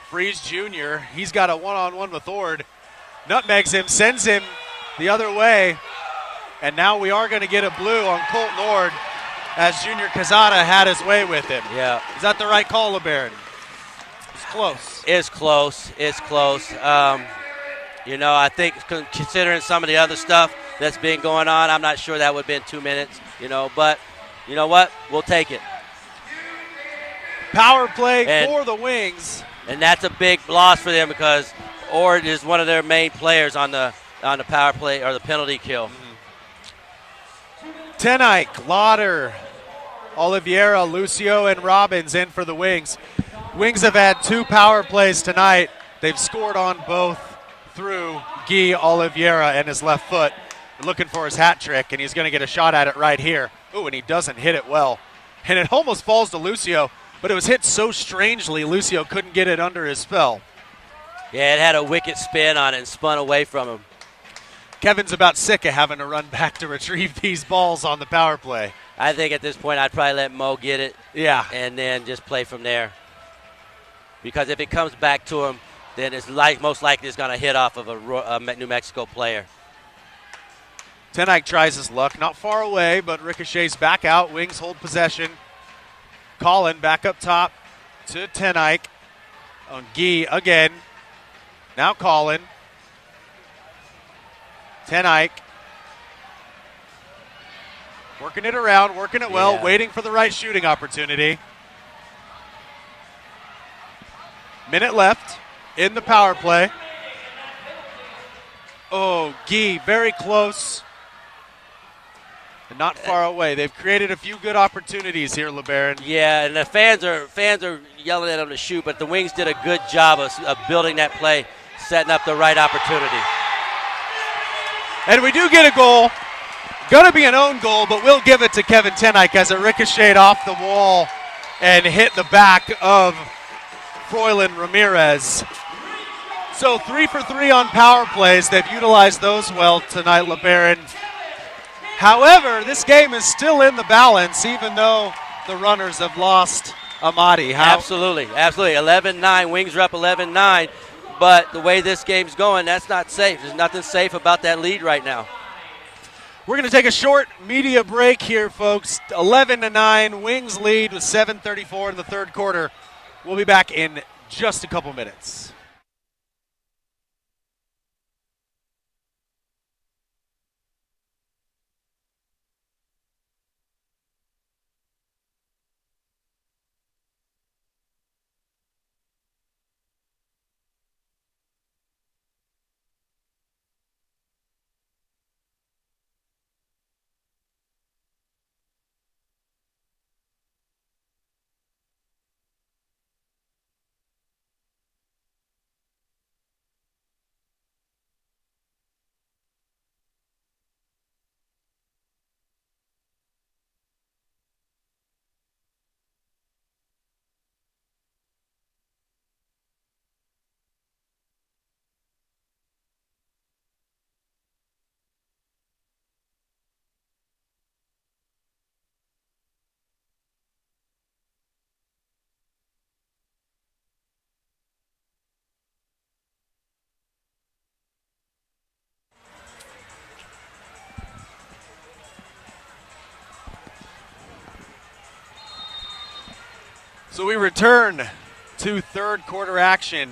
[SPEAKER 2] Freeze Jr., he's got a one-on-one with Ord. Nutmegs him, sends him the other way. And now we are going to get a blue on Colton Ord as Junior Quezada had his way with him.
[SPEAKER 3] Yeah.
[SPEAKER 2] Is that the right call, LeBaron? It's close.
[SPEAKER 3] It's close. It's close. I think considering some of the other stuff that's been going on, I'm not sure that would have been 2 minutes, but you know what? We'll take it.
[SPEAKER 2] Power play for the Wings.
[SPEAKER 3] And that's a big loss for them because Ord is one of their main players on the power play or the penalty kill.
[SPEAKER 2] Tenike, Lauder, Oliveira, Lucio, and Robbins in for the Wings. Wings have had 2 power plays tonight. They've scored on both through Guy Oliveira and his left foot. Looking for his hat trick, and he's going to get a shot at it right here. Ooh, and he doesn't hit it well. And it almost falls to Lucio, but it was hit so strangely, Lucio couldn't get it under his spell.
[SPEAKER 3] Yeah, it had a wicked spin on it and spun away from him.
[SPEAKER 2] Kevin's about sick of having to run back to retrieve these balls on the power play.
[SPEAKER 3] I think at this point I'd probably let Mo get it.
[SPEAKER 2] Yeah.
[SPEAKER 3] And then just play from there. Because if it comes back to him, then it's most likely it's going to hit off of a New Mexico player.
[SPEAKER 2] Tenike tries his luck. Not far away, but ricochets back out. Wings hold possession. Colin back up top to Tenike. On Guy again. Now Colin. Tenike. Working it around, working it well, waiting for the right shooting opportunity. Minute left in the power play. Oh, Guy, very close. And not far away. They've created a few good opportunities here, LeBaron.
[SPEAKER 3] Yeah, and the fans are yelling at them to shoot, but the Wings did a good job of building that play, setting up the right opportunity.
[SPEAKER 2] And we do get a goal. Going to be an own goal, but we'll give it to Kevin Tenike as it ricocheted off the wall and hit the back of Froylan Ramirez. So 3 for 3 on power plays. They've utilized those well tonight, LeBaron. However, this game is still in the balance, even though the runners have lost Amadi.
[SPEAKER 3] Absolutely. 11-9. Wings are up 11-9. But the way this game's going, that's not safe. There's nothing safe about that lead right now.
[SPEAKER 2] We're going to take a short media break here, folks. 11-9. Wings lead with 7:34 in the third quarter. We'll be back in just a couple minutes. So we return to third quarter action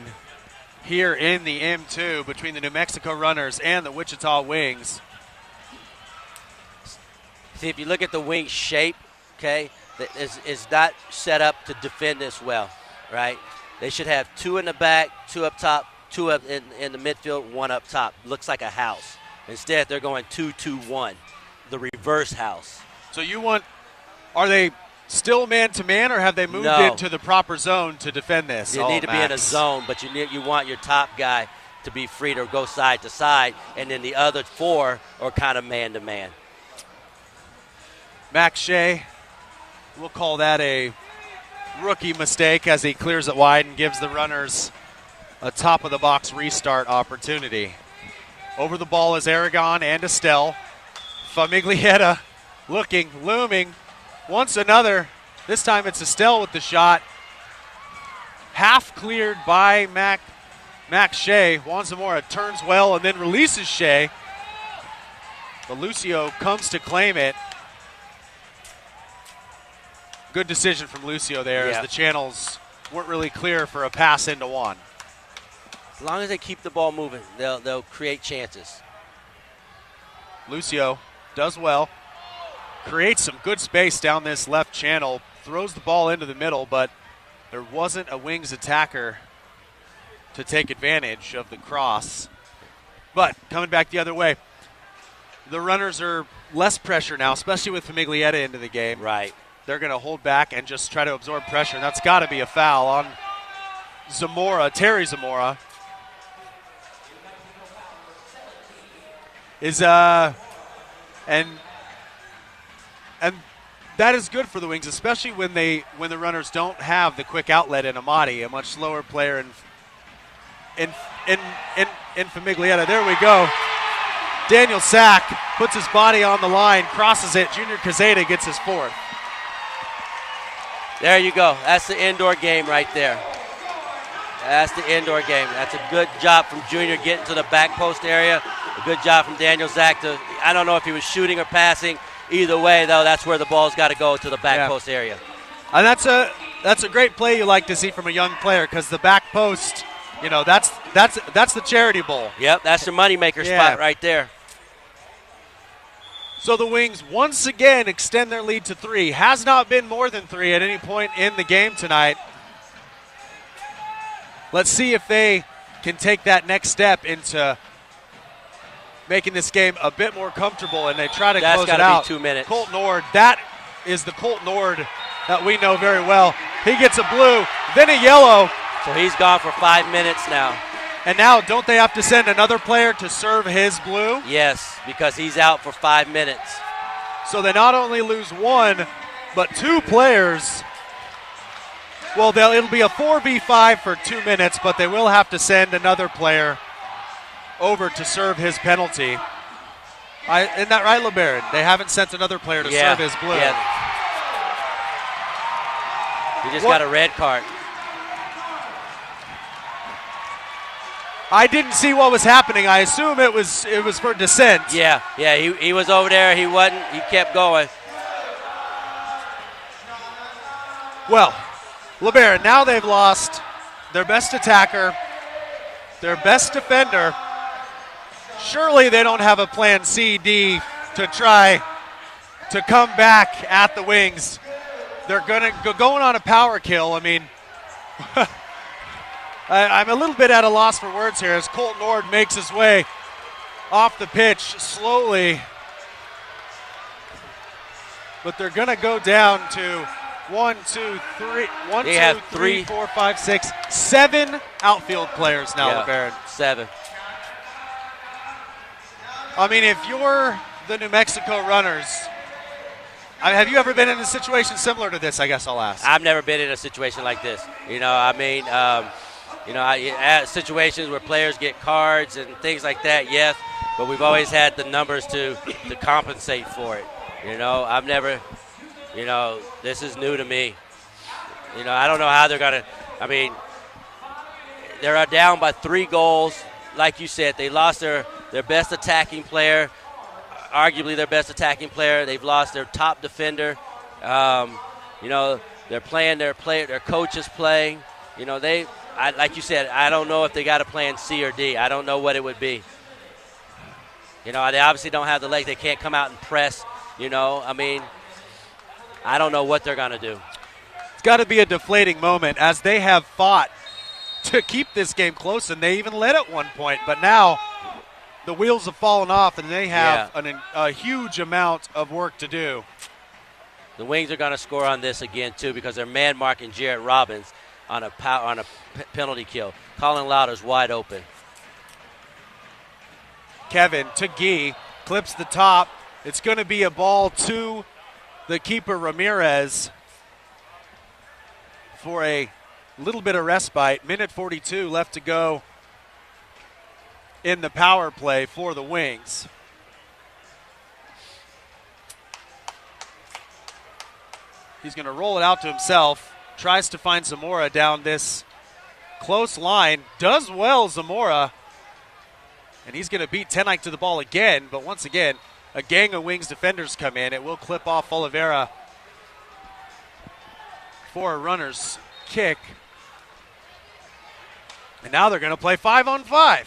[SPEAKER 2] here in the M2 between the New Mexico Runners and the Wichita Wings.
[SPEAKER 3] See, if you look at the Wings shape, okay, is not set up to defend this well, right? They should have 2 in the back, 2 up top, 2 up in the midfield, 1 up top. Looks like a house. Instead, they're going 2-2-1, the reverse house.
[SPEAKER 2] So are they still man-to-man, or have they moved into the proper zone to defend this?
[SPEAKER 3] You need to be in a zone, but you want your top guy to be free to go side to side, and then the other 4 are kind of man-to-man.
[SPEAKER 2] Max Shea, we'll call that a rookie mistake as he clears it wide and gives the Runners a top-of-the-box restart opportunity. Over the ball is Aragon and Estelle. Famiglietta looking, looming. Once another. This time it's Estelle with the shot. Half cleared by Max Shea. Juan Zamora turns well and then releases Shea. But Lucio comes to claim it. Good decision from Lucio there as the channels weren't really clear for a pass into Juan.
[SPEAKER 3] As long as they keep the ball moving, they'll create chances.
[SPEAKER 2] Lucio does well. Creates some good space down this left channel. Throws the ball into the middle, but there wasn't a Wings attacker to take advantage of the cross. But coming back the other way, the runners are less pressure now, especially with Famiglietta into the game.
[SPEAKER 3] Right.
[SPEAKER 2] They're going to hold back and just try to absorb pressure. And that's got to be a foul on Zamora, Terry Zamora. And that is good for the Wings, especially when the runners don't have the quick outlet in Amati, a much slower player in Famiglietta. There we go. Daniel Sack puts his body on the line, crosses it. Junior Cazeta gets his fourth.
[SPEAKER 3] There you go. That's the indoor game right there. That's the indoor game. That's a good job from Junior getting to the back post area. A good job from Daniel Sack to, I don't know if he was shooting or passing. Either way, though, that's where the ball's got to go, to the back post area.
[SPEAKER 2] And that's a great play you like to see from a young player, because the back post, that's the charity bowl.
[SPEAKER 3] Yep, that's the moneymaker spot right there.
[SPEAKER 2] So the Wings once again extend their lead to 3. Has not been more than 3 at any point in the game tonight. Let's see if they can take that next step into making this game a bit more comfortable, and they try to close it out.
[SPEAKER 3] That's got to be 2 minutes.
[SPEAKER 2] Colt Nord, that is the Colt Nord that we know very well. He gets a blue, then a yellow.
[SPEAKER 3] So he's gone for 5 minutes now.
[SPEAKER 2] And now, don't they have to send another player to serve his blue?
[SPEAKER 3] Yes, because he's out for 5 minutes.
[SPEAKER 2] So they not only lose 1, but 2 players. Well, it'll be a 4v5 for 2 minutes, but they will have to send another player over to serve his penalty. Isn't that right, LeBaron? They haven't sent another player to serve his blue.
[SPEAKER 3] Yeah. He just got a red card.
[SPEAKER 2] I didn't see what was happening. I assume it was for dissent.
[SPEAKER 3] Yeah, he was over there. He wasn't. He kept going.
[SPEAKER 2] Well, LeBaron, now they've lost their best attacker, their best defender. Surely they don't have a plan C, D to try to come back at the Wings. They're going on a power kill. I mean, I'm a little bit at a loss for words here as Colt Nord makes his way off the pitch slowly. But they're going to go down to 7 outfield players now, LeBaron.
[SPEAKER 3] 7.
[SPEAKER 2] I mean, if you're the New Mexico Runners, have you ever been in a situation similar to this, I guess I'll ask?
[SPEAKER 3] I've never been in a situation like this. Situations where players get cards and things like that, yes, but we've always had the numbers to compensate for it. I've never, this is new to me. I don't know how they're going to, they're down by 3 goals. Like you said, they lost their best attacking player, arguably their best attacking player. They've lost their top defender. They're playing their coach is playing. Like you said, I don't know if they got a plan C or D. I don't know what it would be. They obviously don't have the legs. They can't come out and press. I don't know what they're going to do.
[SPEAKER 2] It's got to be a deflating moment as they have fought to keep this game close, and they even led at one point. But now the wheels have fallen off, and they have a huge amount of work to do.
[SPEAKER 3] The Wings are going to score on this again, too, because they're man-marking Jarrett Robbins on a penalty kill. Colin Lauder's wide open.
[SPEAKER 2] Kevin to Gee, clips the top. It's going to be a ball to the keeper, Ramirez, for a little bit of respite. Minute 42 left to go in the power play for the Wings. He's going to roll it out to himself. Tries to find Zamora down this close line. Does well, Zamora. And he's going to beat Tenike to the ball again. But once again, a gang of Wings defenders come in. It will clip off Oliveira for a runner's kick. And now they're going to play 5-on-5.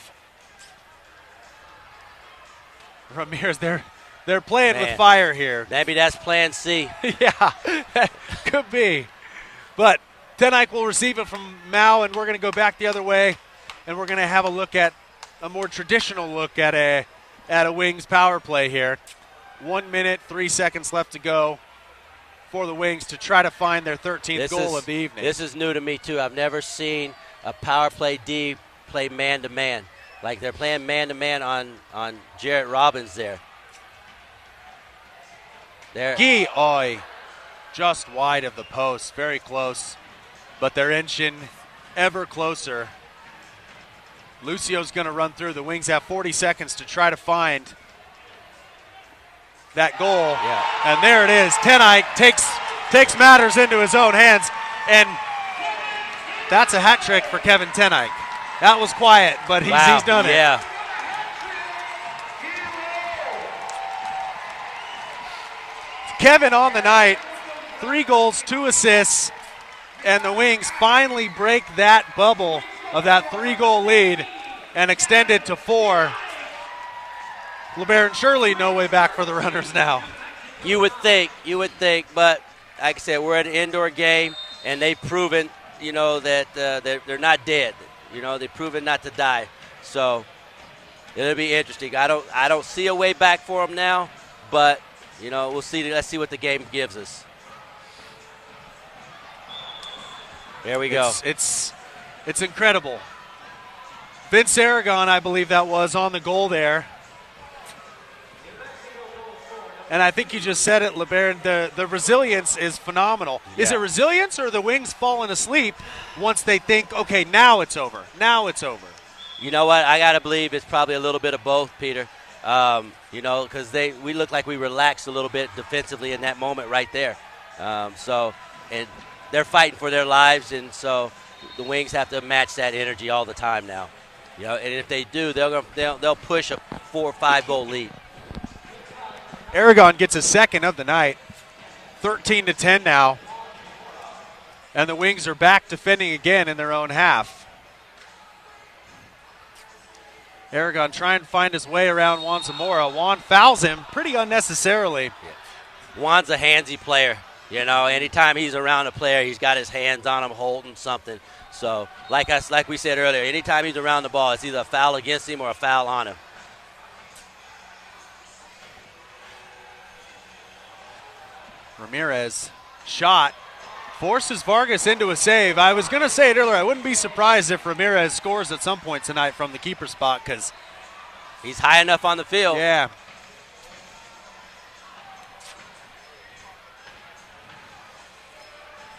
[SPEAKER 2] Ramirez, they're playing with fire here.
[SPEAKER 3] Maybe that's plan C.
[SPEAKER 2] Yeah, could be. But Tenike will receive it from Mao, and we're going to go back the other way, and we're going to have a look at a more traditional look at a Wings power play here. 1 minute, 3 seconds left to go for the Wings to try to find their 13th goal of the evening.
[SPEAKER 3] This is new to me, too. I've never seen a power play D play man-to-man. Like they're playing man-to-man on Jarrett Robbins there.
[SPEAKER 2] Guy Oy, just wide of the post, very close, but they're inching ever closer. Lucio's going to run through. The Wings have 40 seconds to try to find that goal.
[SPEAKER 3] Yeah.
[SPEAKER 2] And there it is. Tenike takes matters into his own hands, and that's a hat trick for Kevin Tenike. That was quiet, but he's done it.
[SPEAKER 3] Yeah.
[SPEAKER 2] Kevin on the night, 3 goals, 2 assists, and the Wings finally break that bubble of that 3-goal lead and extend it to 4. LeBaron, surely no way back for the Runners now.
[SPEAKER 3] You would think, but like I said, we're at an indoor game, and they've proven, that they're not dead. They've proven not to die. So it'll be interesting. I don't see a way back for them now, but we'll see. Let's see what the game gives us. There we go.
[SPEAKER 2] It's incredible. Vince Aragon, I believe that was, on the goal there. And I think you just said it, LeBaron, the resilience is phenomenal. Yeah. Is it resilience or the Wings falling asleep once they think, okay, now it's over? Now it's over.
[SPEAKER 3] You know what? I got to believe it's probably a little bit of both, Peter. Because we look like we relaxed a little bit defensively in that moment right there. And they're fighting for their lives, and so the Wings have to match that energy all the time now. And if they do, they'll push a 4 or 5 goal lead.
[SPEAKER 2] Aragon gets a second of the night, 13-10 now, and the Wings are back defending again in their own half. Aragon trying to find his way around Juan Zamora. Juan fouls him pretty unnecessarily.
[SPEAKER 3] Yeah. Juan's a handsy player. Anytime he's around a player, he's got his hands on him holding something. So, like we said earlier, anytime he's around the ball, it's either a foul against him or a foul on him.
[SPEAKER 2] Ramirez shot, forces Vargas into a save. I was going to say it earlier, I wouldn't be surprised if Ramirez scores at some point tonight from the keeper spot because
[SPEAKER 3] he's high enough on the field.
[SPEAKER 2] Yeah.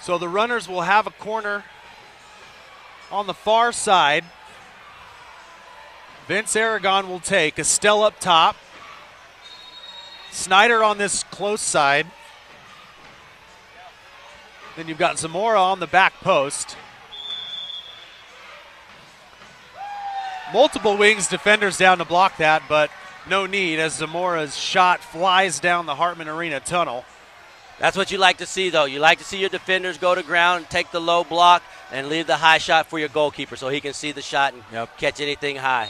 [SPEAKER 2] So the Runners will have a corner on the far side. Vince Aragon will take Estelle up top. Snyder on this close side. Then you've got Zamora on the back post. Multiple Wings defenders down to block that, but no need as Zamora's shot flies down the Hartman Arena tunnel.
[SPEAKER 3] That's what you like to see, though. You like to see your defenders go to ground, take the low block, and leave the high shot for your goalkeeper so he can see the shot and catch anything high.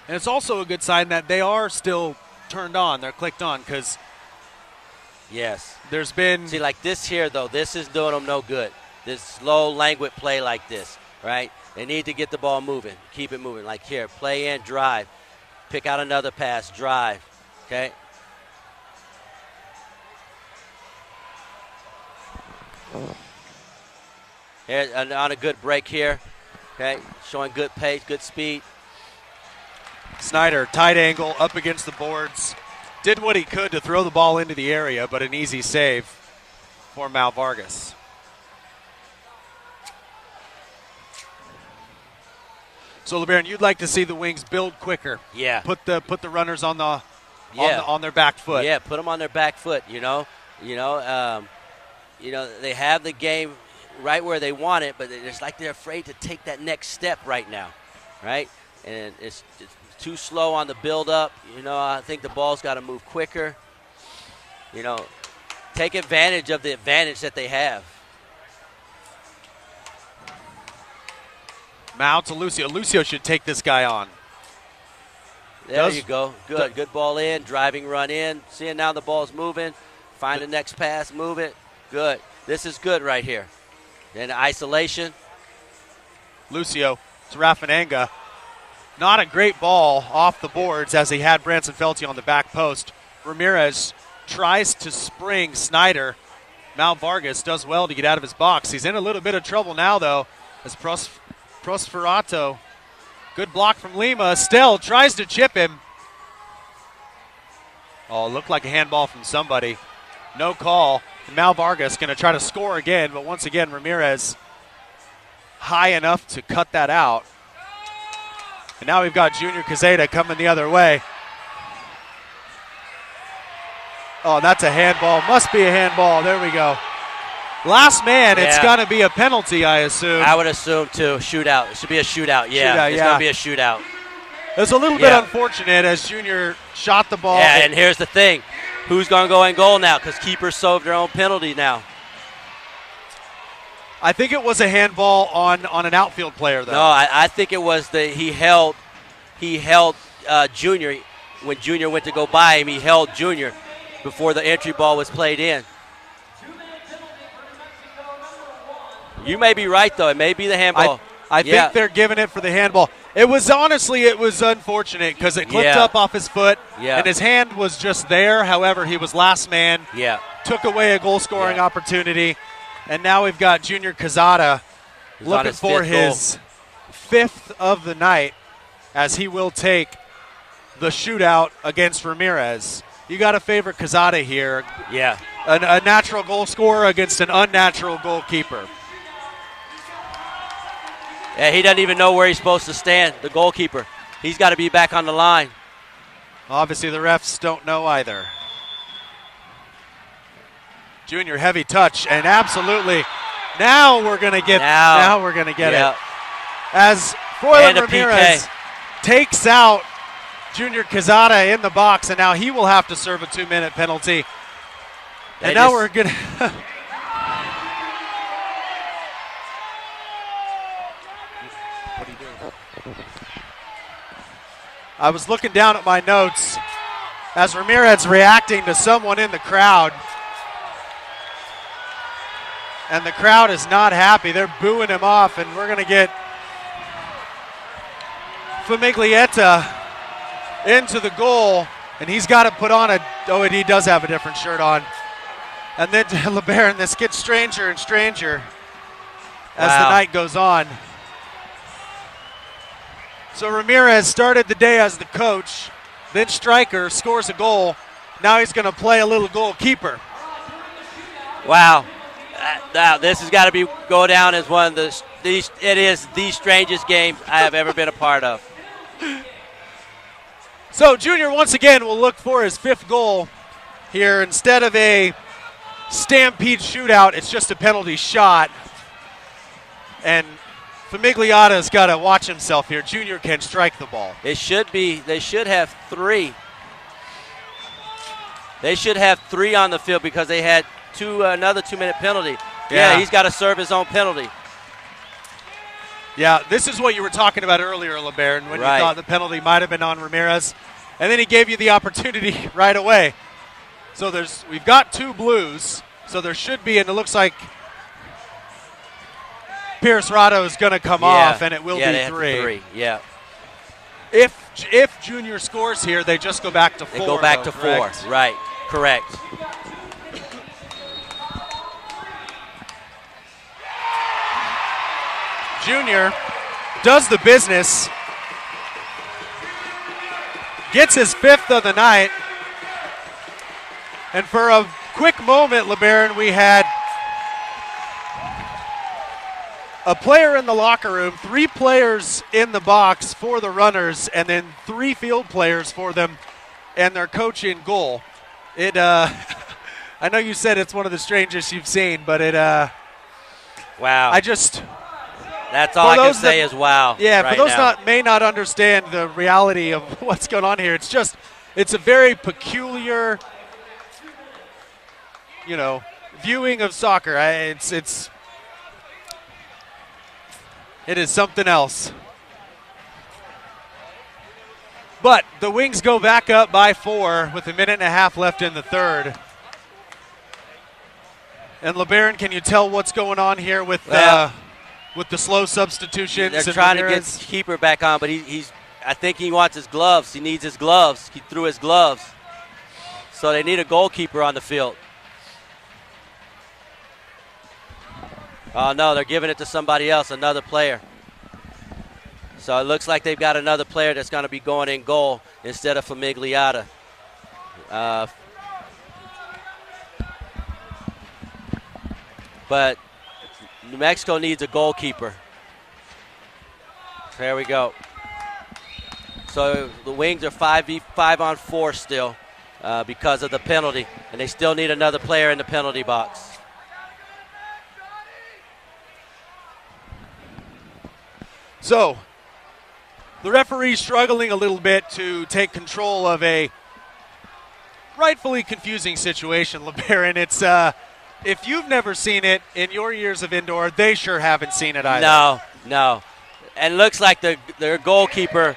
[SPEAKER 2] And it's also a good sign that they are still turned on. They're clicked on because
[SPEAKER 3] yes,
[SPEAKER 2] there's been...
[SPEAKER 3] See, like this here, though, this is doing them no good. This slow, languid play like this, right? They need to get the ball moving, keep it moving. Like here, play in, drive. Pick out another pass, drive, okay? Here, on a good break here, okay? Showing good pace, good speed.
[SPEAKER 2] Snyder, tight angle, up against the boards. Did what he could to throw the ball into the area, but an easy save for Mal Vargas. So, LeBaron, you'd like to see the Wings build quicker.
[SPEAKER 3] Yeah.
[SPEAKER 2] Put the runners on on their back foot.
[SPEAKER 3] Yeah, put them on their back foot. they have the game right where they want it, but it's like they're afraid to take that next step right now, right? And it's too slow on the build-up. I think the ball's got to move quicker. Take advantage of the advantage that they have.
[SPEAKER 2] Mao to Lucio. Lucio should take this guy on.
[SPEAKER 3] There you go. Good ball in, driving run in. Seeing now the ball's moving. Find the next pass, move it. Good. This is good right here. Then isolation.
[SPEAKER 2] Lucio to Rafinanga. Not a great ball off the boards as he had Branson Felty on the back post. Ramirez tries to spring Snyder. Mal Vargas does well to get out of his box. He's in a little bit of trouble now, though, as Prosperato. Good block from Lima. Estelle tries to chip him. Oh, looked like a handball from somebody. No call. And Mal Vargas going to try to score again, but once again, Ramirez high enough to cut that out. And now we've got Junior Cazeta coming the other way. Oh, that's a handball. Must be a handball. There we go. Last man, It's got to be a penalty, I assume.
[SPEAKER 3] I would assume, too. Shootout. It should be a shootout. Yeah, it's going to be a shootout.
[SPEAKER 2] It was a little bit unfortunate as Junior shot the ball.
[SPEAKER 3] Yeah, and here's the thing. Who's going to go in goal now? Because keepers served their own penalty now.
[SPEAKER 2] I think it was a handball on an outfield player, though.
[SPEAKER 3] No, I think it was he held Junior. When Junior went to go by him, he held Junior before the entry ball was played in. You may be right, though. It may be the handball.
[SPEAKER 2] I think they're giving it for the handball. It was unfortunate because it clipped up off his foot, and his hand was just there. However, he was last man.
[SPEAKER 3] Yeah.
[SPEAKER 2] Took away a goal-scoring opportunity. And now we've got Junior Cazada looking for his fifth of the night as he will take the shootout against Ramirez. You got to favor Cazada here.
[SPEAKER 3] Yeah.
[SPEAKER 2] A natural goal scorer against an unnatural goalkeeper.
[SPEAKER 3] Yeah, he doesn't even know where he's supposed to stand, the goalkeeper. He's got to be back on the line.
[SPEAKER 2] Obviously, the refs don't know either. Junior, heavy touch, and absolutely, now we're going to get it. As Froylan Ramirez takes out Junior Cazada in the box, and now he will have to serve a 2-minute penalty. And now we're going to... I was looking down at my notes as Ramirez reacting to someone in the crowd. And the crowd is not happy. They're booing him off, and we're going to get Famiglietta into the goal, and he's got to put on and he does have a different shirt on. And then to LeBaron, this gets stranger and stranger as the night goes on. So Ramirez started the day as the coach, then striker, scores a goal. Now he's going to play a little goalkeeper.
[SPEAKER 3] Wow. This has got to go down as one of it is the strangest game I have ever been a part of.
[SPEAKER 2] So Junior once again will look for his fifth goal here. Instead of a stampede shootout, it's just a penalty shot. And Famigliata's got to watch himself here. Junior can strike the ball.
[SPEAKER 3] They should have three. They should have three on the field because they had another 2-minute penalty. Yeah, he's got to serve his own penalty.
[SPEAKER 2] Yeah, this is what you were talking about earlier, LeBaron, when you thought the penalty might have been on Ramirez. And then he gave you the opportunity right away. So we've got 2 blues, so there should be, and it looks like Pierce Rado is going to come off, and it will be 3.
[SPEAKER 3] Yeah.
[SPEAKER 2] If Junior scores here, they just go back to 4.
[SPEAKER 3] They go back to 4. Right. Correct.
[SPEAKER 2] Junior does the business, gets his 5th of the night, and for a quick moment, LeBaron, we had a player in the locker room, 3 players in the box for the runners, and then 3 field players for them, and their coach in goal. I know you said it's one of the strangest you've seen, but it.
[SPEAKER 3] Wow. That's all I can say is wow.
[SPEAKER 2] Yeah,
[SPEAKER 3] right
[SPEAKER 2] for those
[SPEAKER 3] now.
[SPEAKER 2] may not understand the reality of what's going on here, it's a very peculiar, viewing of soccer. It is something else. But the Wings go back up by 4 with 1.5 minutes left in the third. And LeBaron, can you tell what's going on here with the slow substitutions?
[SPEAKER 3] They're trying to get keeper back on, but I think he wants his gloves. He needs his gloves. He threw his gloves. So they need a goalkeeper on the field. Oh, no, they're giving it to somebody else, another player. So it looks like they've got another player that's going to be going in goal instead of Famigliata. But New Mexico needs a goalkeeper. There we go. So the Wings are 5-on-4 still because of the penalty, and they still need another player in the penalty box.
[SPEAKER 2] So the referee's struggling a little bit to take control of a rightfully confusing situation, LeBaron. It's if you've never seen it in your years of indoor, they sure haven't seen it either.
[SPEAKER 3] No. And looks like their goalkeeper,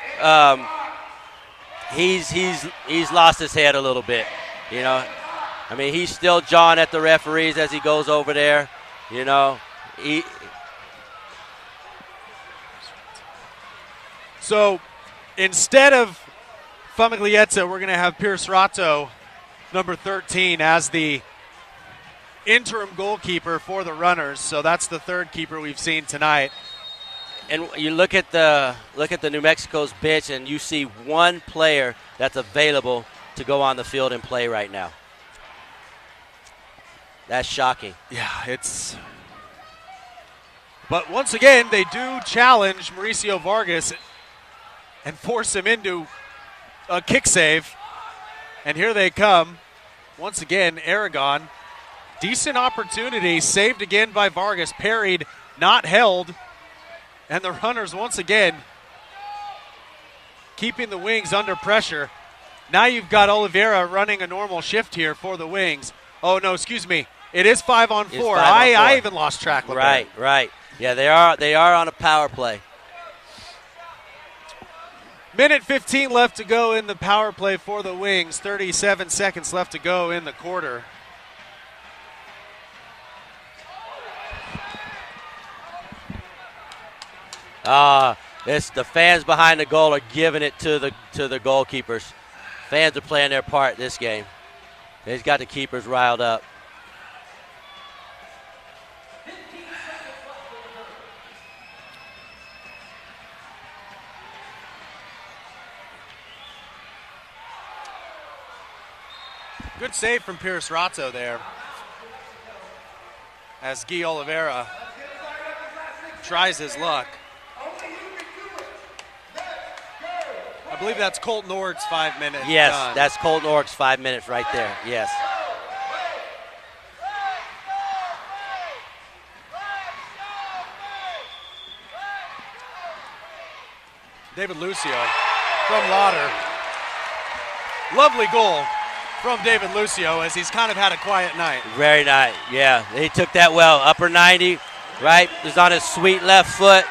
[SPEAKER 3] he's lost his head a little bit. I mean, he's still jawing at the referees as he goes over there.
[SPEAKER 2] So instead of Famiglietta, we're going to have Pierce Ratto, number 13, as the interim goalkeeper for the Runners. So that's the third keeper we've seen tonight.
[SPEAKER 3] And you look at the New Mexico's bench, and you see one player that's available to go on the field and play right now. That's shocking.
[SPEAKER 2] Yeah, But once again, they do challenge Mauricio Vargas and force him into a kick save. And here they come. Once again, Aragon. Decent opportunity, saved again by Vargas, parried, not held. And the Runners once again keeping the Wings under pressure. Now you've got Oliveira running a normal shift here for the Wings. Oh, no, excuse me. It is 5-on-4. I even lost track of that.
[SPEAKER 3] Right. Yeah, they are on a power play.
[SPEAKER 2] Minute 15 left to go in the power play for the Wings. 37 seconds left to go in the quarter.
[SPEAKER 3] The fans behind the goal are giving it to the goalkeepers. Fans are playing their part this game. They've got the keepers riled up.
[SPEAKER 2] Good save from Pierce Ratto there, as Guy Oliveira tries his luck. I believe that's Colton Org's 5 minutes.
[SPEAKER 3] Yes,
[SPEAKER 2] done.
[SPEAKER 3] that's Colton Org's 5 minutes right there. Yes.
[SPEAKER 2] David Lucio from Lauder. Lovely goal from David Lucio, as he's kind of had a quiet night.
[SPEAKER 3] Very nice, yeah. He took that well. Upper 90, right? He's on his sweet left foot.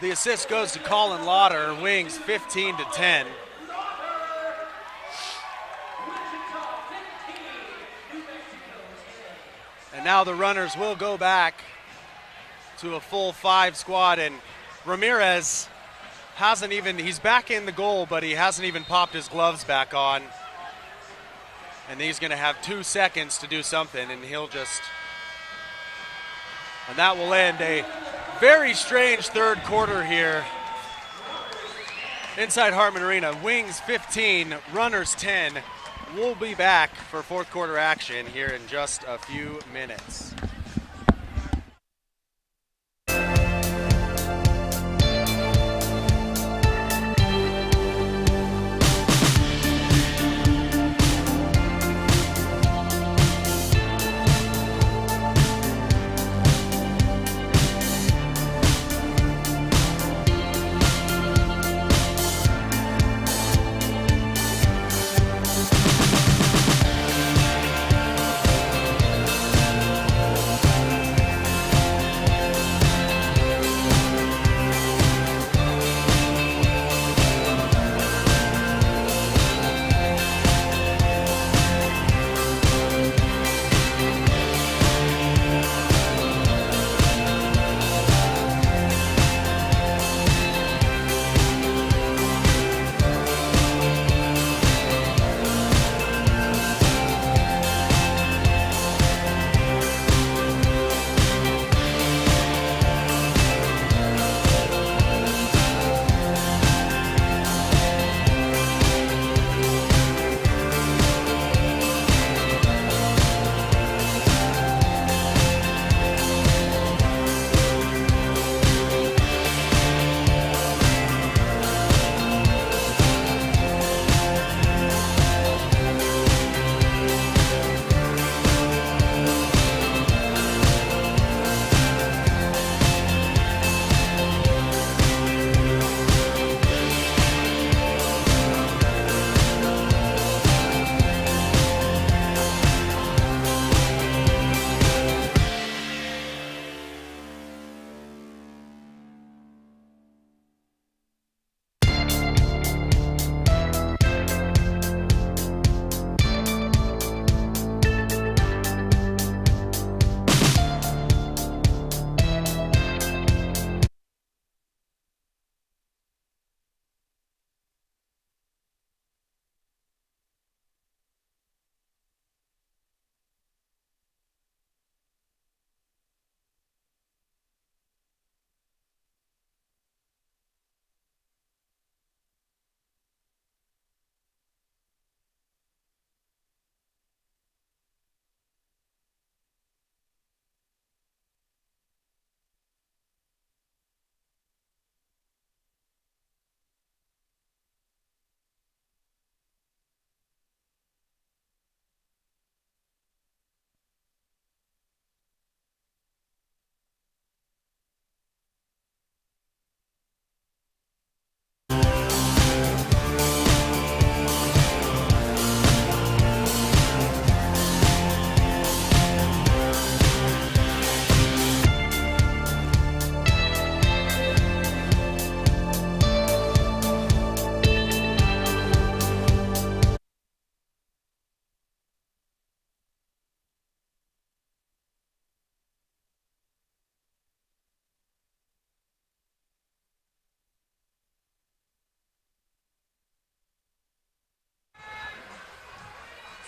[SPEAKER 2] The assist goes to Colin Lauder. Wings 15-10. And now the Runners will go back to a full 5 squad, and Ramirez he's back in the goal, but he hasn't even popped his gloves back on. And he's going to have 2 seconds to do something, and and that will end a very strange third quarter here inside Hartman Arena. Wings 15, Runners 10. We'll be back for fourth quarter action here in just a few minutes.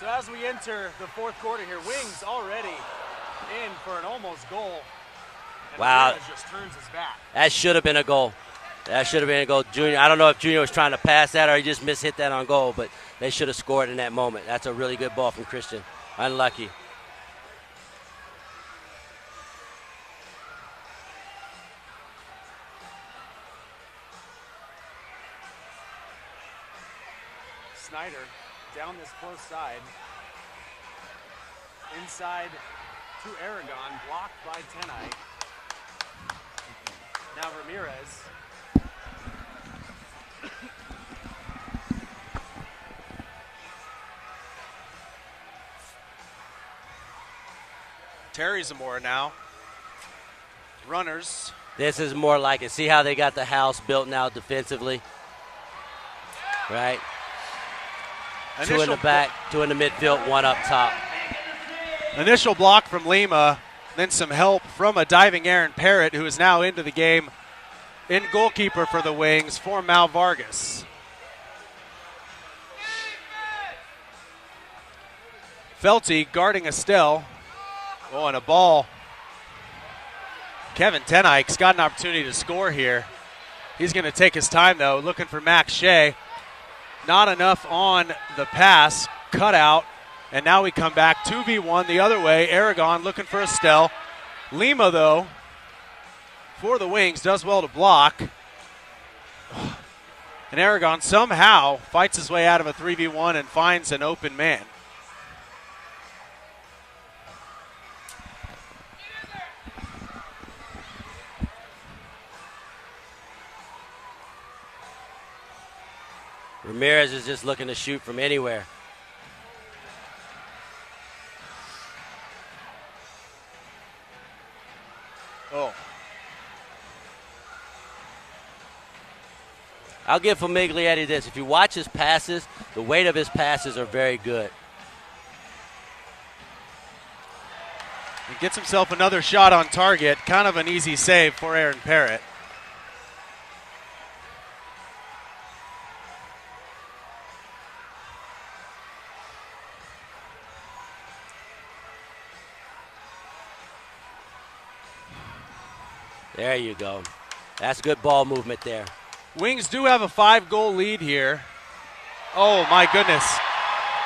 [SPEAKER 2] So as we enter the fourth quarter here, Wings already in for an almost goal. And
[SPEAKER 3] Wow.
[SPEAKER 2] Ramirez just turns his back.
[SPEAKER 3] That should have been a goal. That should have been a goal. Junior, I don't know if Junior was trying to pass that or he just mishit that on goal, but they should have scored in that moment. That's a really good ball from Christian. Unlucky.
[SPEAKER 2] Snyder down this close side. Inside to Aragon, blocked by Tenai. Now Ramirez. Terry Zamora now. Runners.
[SPEAKER 3] This is more like it. See how they got the house built now defensively? Right? Two in the back, two in the midfield, one up top.
[SPEAKER 2] Initial block from Lima, then some help from a diving Aaron Parrott, who is now into the game in goalkeeper for the Wings for Mal Vargas. Felty guarding Estelle. Oh, and a ball. Kevin Tenike's got an opportunity to score here. He's going to take his time, though, looking for Max Shea. Not enough on the pass, cut out, and now we come back 2v1 the other way. Aragon looking for Estelle. Lima, though, for the Wings, does well to block. And Aragon somehow fights his way out of a 3v1 and finds an open man.
[SPEAKER 3] Ramirez is just looking to shoot from anywhere.
[SPEAKER 2] Oh.
[SPEAKER 3] I'll give Famiglietti this. If you watch his passes, the weight of his passes are very good.
[SPEAKER 2] He gets himself another shot on target. Kind of an easy save for Aaron Parrott.
[SPEAKER 3] There you go. That's good ball movement there.
[SPEAKER 2] Wings do have a 5-goal lead here. Oh, my goodness.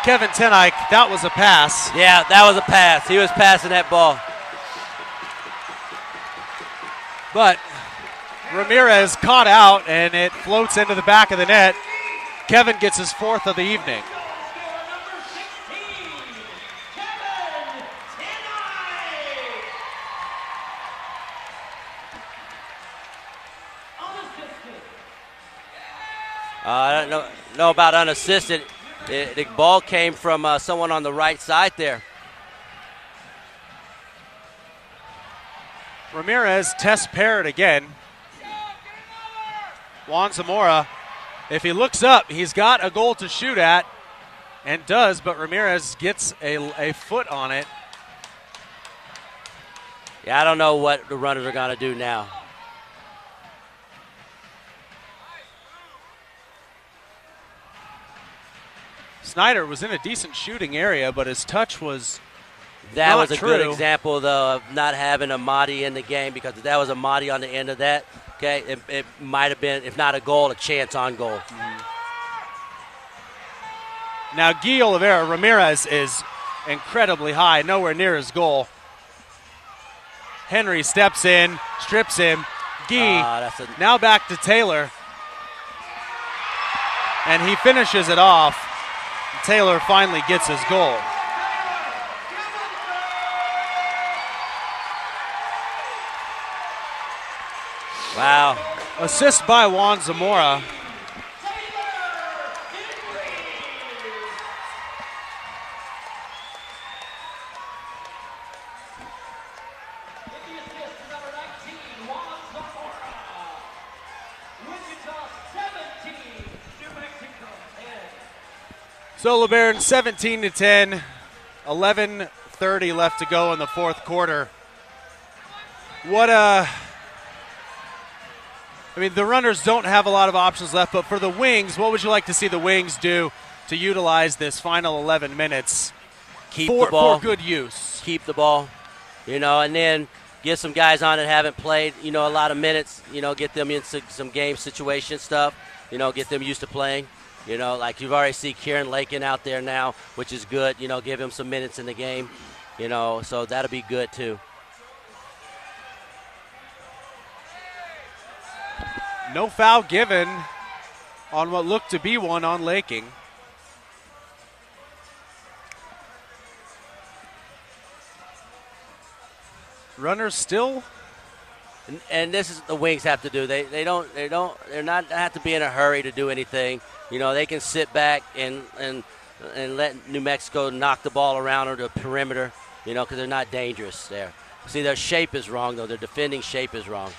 [SPEAKER 2] Kevin Tenike, that was a pass.
[SPEAKER 3] Yeah, that was a pass. He was passing that ball.
[SPEAKER 2] But Ramirez caught out, and it floats into the back of the net. Kevin gets his 4th of the evening.
[SPEAKER 3] I don't know about unassisted. The ball came from someone on the right side there.
[SPEAKER 2] Ramirez tests Parrott again. Juan Zamora, if he looks up, he's got a goal to shoot at, and does, but Ramirez gets a foot on it.
[SPEAKER 3] Yeah, I don't know what the runners are going to do now.
[SPEAKER 2] Snyder was in a decent shooting area, but his touch was
[SPEAKER 3] That
[SPEAKER 2] not
[SPEAKER 3] was a
[SPEAKER 2] true.
[SPEAKER 3] good example, though, of not having a Mahdi in the game, because if that was a Mahdi on the end of that, okay, it might have been, if not a goal, a chance on goal.
[SPEAKER 2] Mm-hmm. Now, Guy Oliveira, Ramirez is incredibly high, nowhere near his goal. Henry steps in, strips him. Guy now back to Taylor. And he finishes it off. Taylor finally gets his goal.
[SPEAKER 3] Wow.
[SPEAKER 2] Assist by Juan Zamora. So LeBaron 17-10, 11:30 left to go in the fourth quarter. I mean, the runners don't have a lot of options left, but for the Wings, what would you like to see the Wings do to utilize this final 11 minutes
[SPEAKER 3] Keep the ball.
[SPEAKER 2] for good use.
[SPEAKER 3] Keep the ball, and then get some guys on that haven't played, a lot of minutes, get them in some game situation stuff, get them used to playing. Like you've already seen Kieran Lakin out there now, which is good, give him some minutes in the game, so that'll be good too.
[SPEAKER 2] No foul given on what looked to be one on Laking. Runners still,
[SPEAKER 3] and this is the Wings have to do. They're not have to be in a hurry to do anything. They can sit back and let New Mexico knock the ball around or the perimeter. Because they're not dangerous there. See, their shape is wrong though. Their defending shape is wrong.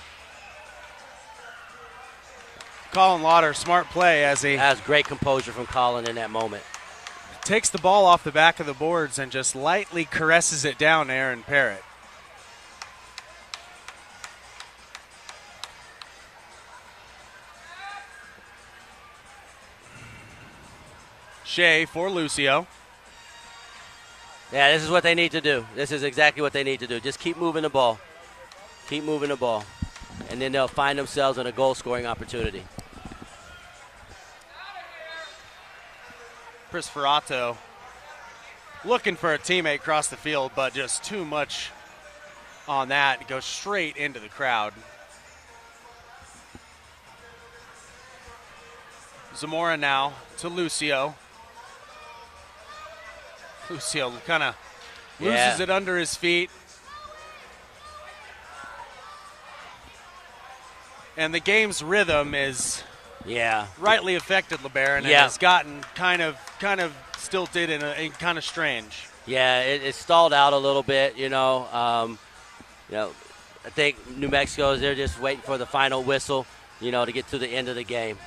[SPEAKER 2] Colin Lauder, smart play as he
[SPEAKER 3] has great composure from Colin in that moment.
[SPEAKER 2] Takes the ball off the back of the boards and just lightly caresses it down to Aaron Parrott. Shea for Lucio.
[SPEAKER 3] Yeah, this is what they need to do. This is exactly what they need to do. Just keep moving the ball. Keep moving the ball. And then they'll find themselves in a goal-scoring opportunity.
[SPEAKER 2] Chris Ferrato looking for a teammate across the field, but just too much on that. It goes straight into the crowd. Zamora now to Lucio. Lucio kind of loses it under his feet. And the game's rhythm is rightly affected LeBaron and has gotten kind of stilted and kind of strange.
[SPEAKER 3] Yeah, it stalled out a little bit, I think New Mexico, they're just waiting for the final whistle, to get to the end of the game.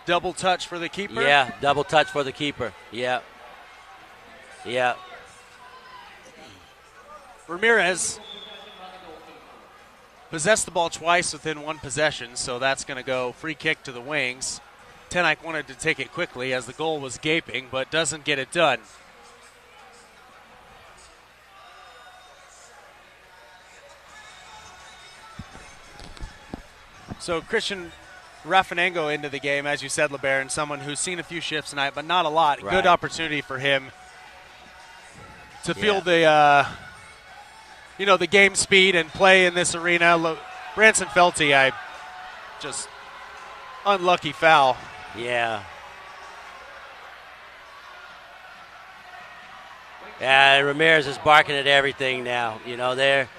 [SPEAKER 2] Double touch for the keeper?
[SPEAKER 3] Yeah, double touch for the keeper. Yeah. Yeah.
[SPEAKER 2] Ramirez possessed the ball twice within one possession, so that's going to go free kick to the Wings. Tenike wanted to take it quickly as the goal was gaping, but doesn't get it done. So Christian Raffanengo into the game, as you said, LeBaron, someone who's seen a few shifts tonight, but not a lot.
[SPEAKER 3] Right.
[SPEAKER 2] Good opportunity for him to feel the, the game speed and play in this arena. Branson Felty, just unlucky foul.
[SPEAKER 3] Yeah. Yeah, Ramirez is barking at everything now. They're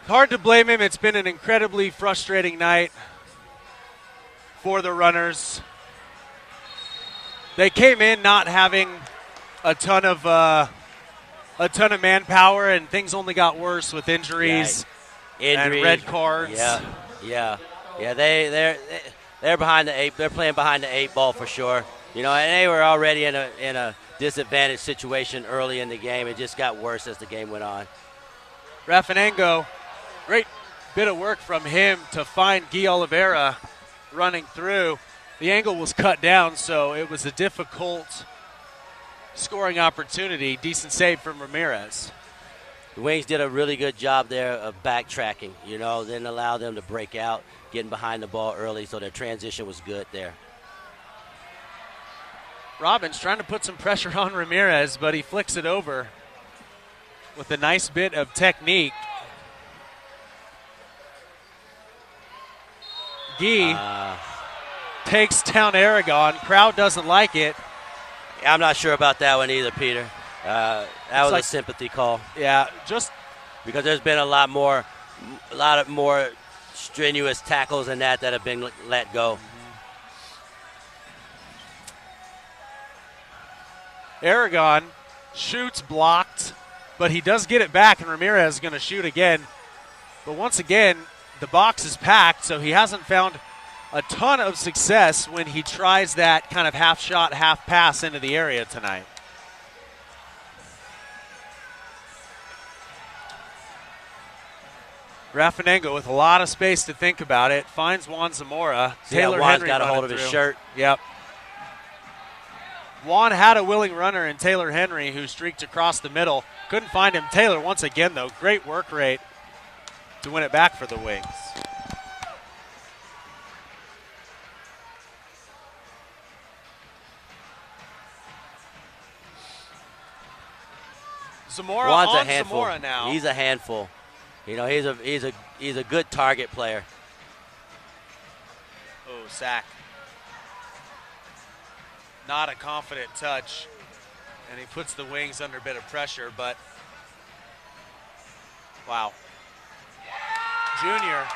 [SPEAKER 2] hard to blame him. It's been an incredibly frustrating night for the Runners. They came in not having a ton of manpower, and things only got worse with injuries and red cards.
[SPEAKER 3] Yeah. They're behind the eight. They're playing behind the eight ball for sure. And they were already in a disadvantaged situation early in the game. It just got worse as the game went on.
[SPEAKER 2] Raffanengo, great bit of work from him to find Guy Oliveira running through. The angle was cut down, so it was a difficult scoring opportunity. Decent save from Ramirez.
[SPEAKER 3] The Wings did a really good job there of backtracking, then allow them to break out, getting behind the ball early, so their transition was good there.
[SPEAKER 2] Robbins trying to put some pressure on Ramirez, but he flicks it over with a nice bit of technique. Guy takes down Aragon. Crowd doesn't like it.
[SPEAKER 3] I'm not sure about that one either, Peter. That was a sympathy call.
[SPEAKER 2] Yeah, just
[SPEAKER 3] because there's been a lot more strenuous tackles than that have been let go.
[SPEAKER 2] Aragon shoots blocked, but he does get it back, and Ramirez is going to shoot again. But once again, the box is packed, so he hasn't found a ton of success when he tries that kind of half shot, half pass into the area tonight. Rafanengo with a lot of space to think about it. Finds Juan Zamora. Taylor
[SPEAKER 3] Juan's
[SPEAKER 2] Henry
[SPEAKER 3] got a hold of
[SPEAKER 2] through.
[SPEAKER 3] his shirt.
[SPEAKER 2] Yep. Juan had a willing runner in Taylor Henry who streaked across the middle. Couldn't find him. Taylor, once again, though, great work rate to win it back for the Wings. Zamora
[SPEAKER 3] Juan's
[SPEAKER 2] on
[SPEAKER 3] a handful.
[SPEAKER 2] Zamora now.
[SPEAKER 3] He's a handful. You know, he's a good target player.
[SPEAKER 2] Oh, sack. Not a confident touch. And he puts the Wings under a bit of pressure, but wow. Junior,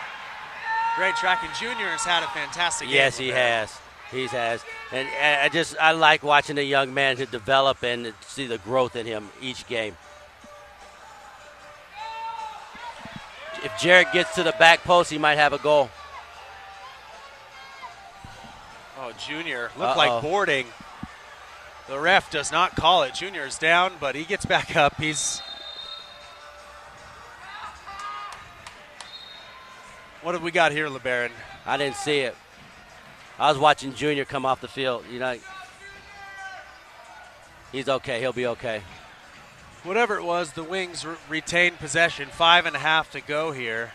[SPEAKER 2] great tracking. Junior has had a fantastic game.
[SPEAKER 3] Yes, he has. He has. And I like watching the young man to develop and to see the growth in him each game. If Jared gets to the back post, he might have a goal.
[SPEAKER 2] Oh, Junior looked like boarding. The ref does not call it. Junior is down, but he gets back up. What have we got here, LeBaron?
[SPEAKER 3] I didn't see it. I was watching Junior come off the field. You know, he's okay. He'll be okay.
[SPEAKER 2] Whatever it was, the Wings retained possession. 5.5 to go here.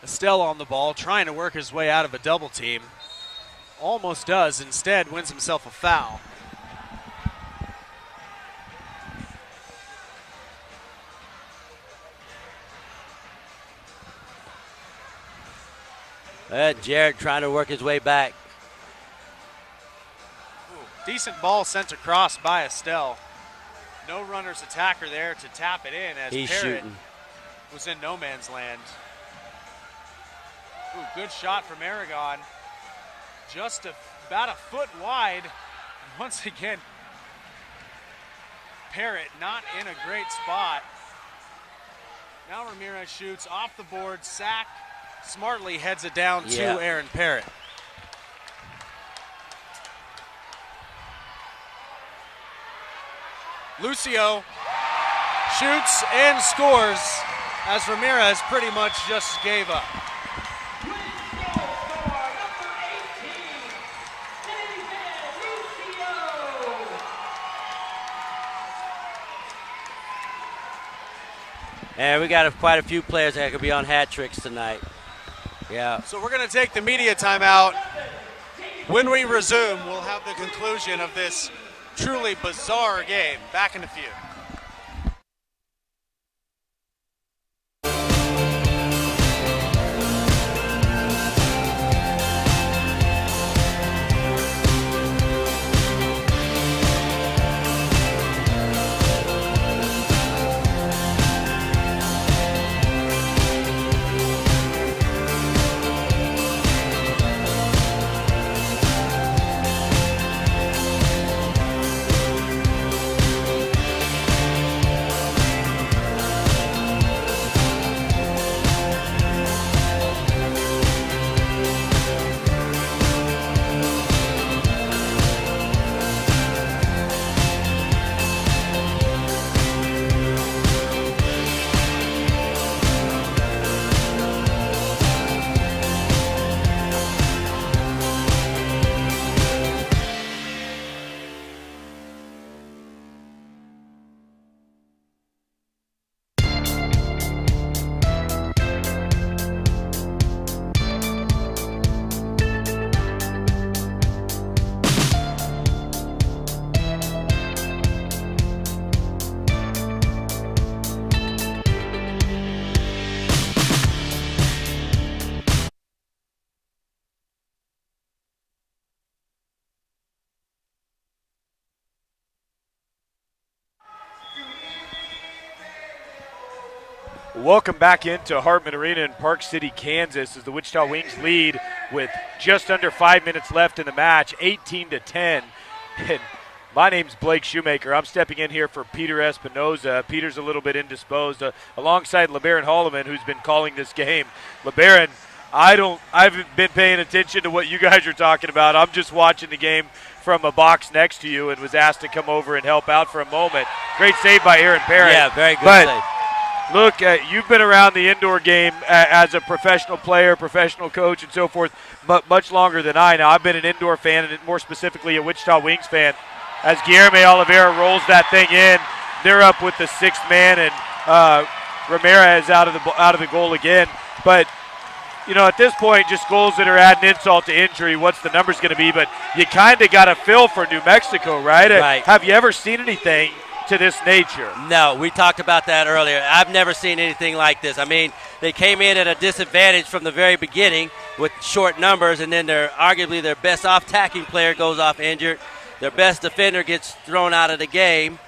[SPEAKER 2] Estelle on the ball, trying to work his way out of a double team. Almost does. Instead, wins himself a foul.
[SPEAKER 3] Jared trying to work his way back.
[SPEAKER 2] Ooh, decent ball sent across by Estelle. No runner's attacker there to tap it in as
[SPEAKER 3] He's
[SPEAKER 2] Parrott
[SPEAKER 3] shooting.
[SPEAKER 2] was in no man's land. Ooh, good shot from Aragon. Just about a foot wide. Once again, Parrott not in a great spot. Now Ramirez shoots off the board, sack, smartly heads it down to Aaron Parrott. Lucio shoots and scores as Ramirez pretty much just gave up.
[SPEAKER 3] And we got quite a few players that could be on hat tricks tonight. Yeah.
[SPEAKER 2] So we're going to take the media timeout. When we resume, we'll have the conclusion of this truly bizarre game. Back in a few.
[SPEAKER 4] Welcome back into Hartman Arena in Park City, Kansas, as the Wichita Wings lead with just under 5 minutes left in the match, 18-10. And My name's Blake Shoemaker. I'm stepping in here for Peter Espinoza. Peter's a little bit indisposed, alongside LeBaron Holloman, who's been calling this game. LeBaron, I haven't been paying attention to what you guys are talking about. I'm just watching the game from a box next to you and was asked to come over and help out for a moment. Great save by Aaron Parent.
[SPEAKER 3] Yeah, very good save.
[SPEAKER 4] Look, you've been around the indoor game as a professional player, professional coach, and so forth much longer than I. Now, I've been an indoor fan and more specifically a Wichita Wings fan. As Guillermo Oliveira rolls that thing in, they're up with the sixth man, and Ramirez out of the goal again. But at this point, just goals that are adding insult to injury. What's the numbers going to be? But you kind of got a feel for New Mexico, right?
[SPEAKER 3] Right.
[SPEAKER 4] Have you ever seen anything to this nature?
[SPEAKER 3] No, we talked about that earlier. I've never seen anything like this. I mean, they came in at a disadvantage from the very beginning with short numbers, and then arguably their best off-tacking player goes off injured. Their best defender gets thrown out of the game.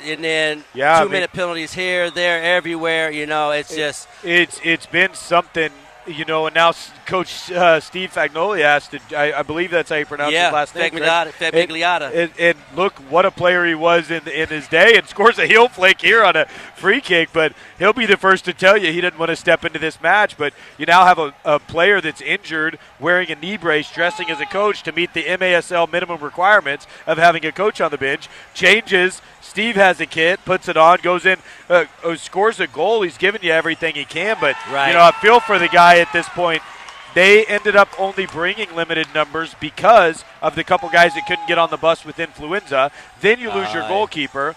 [SPEAKER 3] And then 2-minute penalties here, there, everywhere. It's
[SPEAKER 4] been something. And now Coach Steve Fagnoli asked, I believe that's how you pronounce his last name.
[SPEAKER 3] Fagliata.
[SPEAKER 4] And look what a player he was in his day, and scores a heel flick here on a free kick. But he'll be the first to tell you he didn't want to step into this match. But you now have a player that's injured, wearing a knee brace, dressing as a coach to meet the MASL minimum requirements of having a coach on the bench. Changes. Steve has a kit, puts it on, goes in, scores a goal. He's given you everything he can. But, I feel for the guy at this point. They ended up only bringing limited numbers because of the couple guys that couldn't get on the bus with influenza. Then you lose your goalkeeper.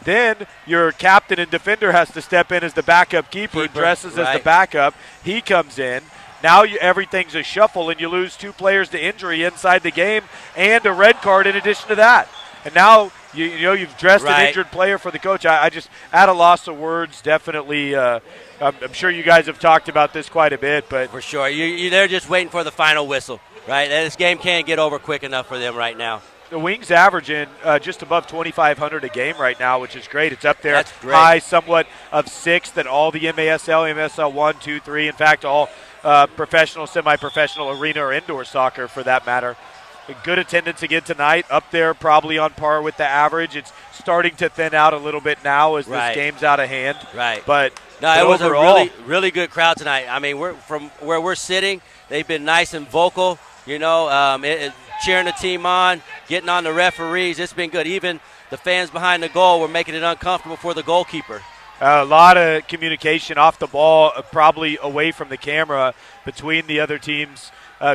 [SPEAKER 4] Then your captain and defender has to step in as the backup keeper, dresses as the backup. He comes in. Now everything's a shuffle, and you lose 2 players to injury inside the game and a red card in addition to that. And now you've dressed an injured player for the coach. I just at a loss of words. Definitely, I'm sure you guys have talked about this quite a bit, but
[SPEAKER 3] for sure, they're just waiting for the final whistle, right? This game can't get over quick enough for them right now.
[SPEAKER 4] The Wings averaging just above 2,500 a game right now, which is great. It's up there
[SPEAKER 3] high,
[SPEAKER 4] somewhat of 6th at all the MASL 1, 2, 3. In fact, all professional, semi-professional arena or indoor soccer for that matter. Good attendance again tonight, up there probably on par with the average. It's starting to thin out a little bit now as this game's out of hand.
[SPEAKER 3] Right.
[SPEAKER 4] But
[SPEAKER 3] it was
[SPEAKER 4] overall,
[SPEAKER 3] a really good crowd tonight. I mean, we're from where we're sitting, they've been nice and vocal, cheering the team on, getting on the referees. It's been good. Even the fans behind the goal were making it uncomfortable for the goalkeeper.
[SPEAKER 4] A lot of communication off the ball, probably away from the camera between the other team's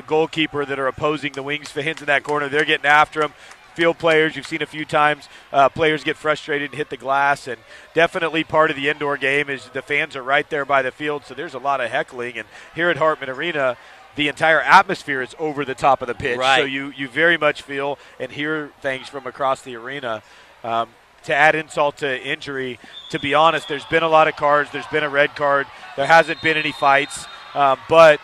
[SPEAKER 4] goalkeeper that are opposing the Wings fans in that corner. They're getting after him. Field players, you've seen a few times, players get frustrated and hit the glass, and definitely part of the indoor game is the fans are right there by the field, so there's a lot of heckling. And here at Hartman Arena, the entire atmosphere is over the top of the pitch, so you very much feel and hear things from across the arena. To add insult to injury, to be honest, there's been a lot of cards. There's been a red card. There hasn't been any fights, but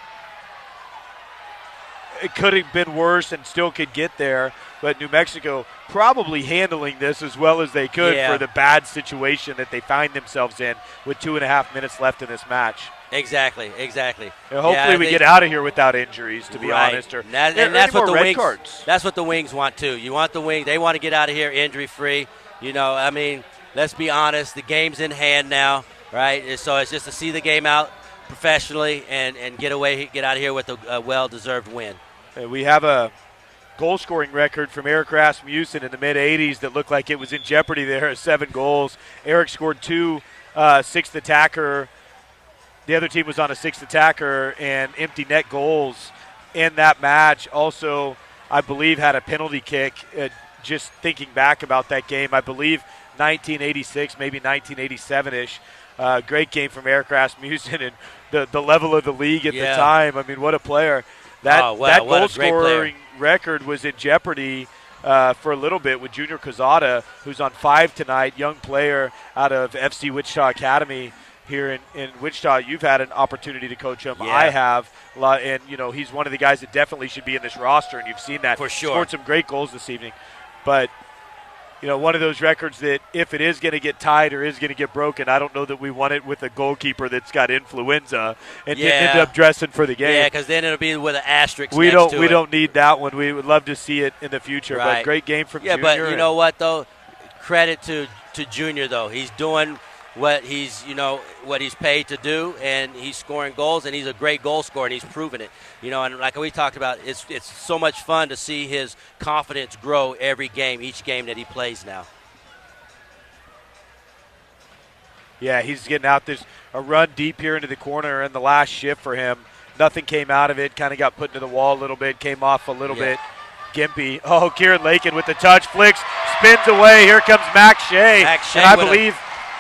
[SPEAKER 4] it could have been worse and still could get there. But New Mexico probably handling this as well as they could for the bad situation that they find themselves in with 2.5 minutes left in this match.
[SPEAKER 3] Exactly.
[SPEAKER 4] And hopefully we get out of here without injuries, to be honest.
[SPEAKER 3] And that's what the Wings. Cards. That's what the Wings want too. You want the Wings. They want to get out of here injury-free. Let's be honest. The game's in hand now, right? So it's just to see the game out professionally and get out of here with a well-deserved win.
[SPEAKER 4] We have a goal-scoring record from Eric Rasmussen in the mid-'80s that looked like it was in jeopardy there, 7 goals. Eric scored 2, sixth attacker. The other team was on a 6th attacker and empty net goals in that match. Also, I believe, had a penalty kick. Just thinking back about that game, I believe 1986, maybe 1987-ish. Great game from Eric Rasmussen and the level of the league at the time. I mean, what a player. That goal-scoring record was in jeopardy for a little bit with Junior Cazada, who's on 5 tonight, young player out of FC Wichita Academy here in Wichita. You've had an opportunity to coach him. I have. And, he's one of the guys that definitely should be in this roster, and you've seen that.
[SPEAKER 3] For sure.
[SPEAKER 4] Scored some great goals this evening. But one of those records that if it is going to get tied or is going to get broken, I don't know that we want it with a goalkeeper that's got influenza and didn't end up dressing for the game.
[SPEAKER 3] Yeah, because then it'll be with an asterisk
[SPEAKER 4] we
[SPEAKER 3] next
[SPEAKER 4] don't
[SPEAKER 3] to
[SPEAKER 4] we
[SPEAKER 3] it.
[SPEAKER 4] don't need that one. We would love to see it in the future.
[SPEAKER 3] Right.
[SPEAKER 4] But great game from Junior.
[SPEAKER 3] Yeah, but you know what though? Credit to Junior though. He's doing what he's paid to do, and he's scoring goals, and he's a great goal scorer, and he's proven it. And like we talked about, it's so much fun to see his confidence grow every game, each game that he plays now.
[SPEAKER 4] Yeah, he's getting out. There's a run deep here into the corner in the last shift for him. Nothing came out of it. Kind of got put into the wall a little bit, came off a little bit. Gimpy. Oh, Kieran Lakin with the touch, flicks, spins away. Here comes Max Shea. And I believe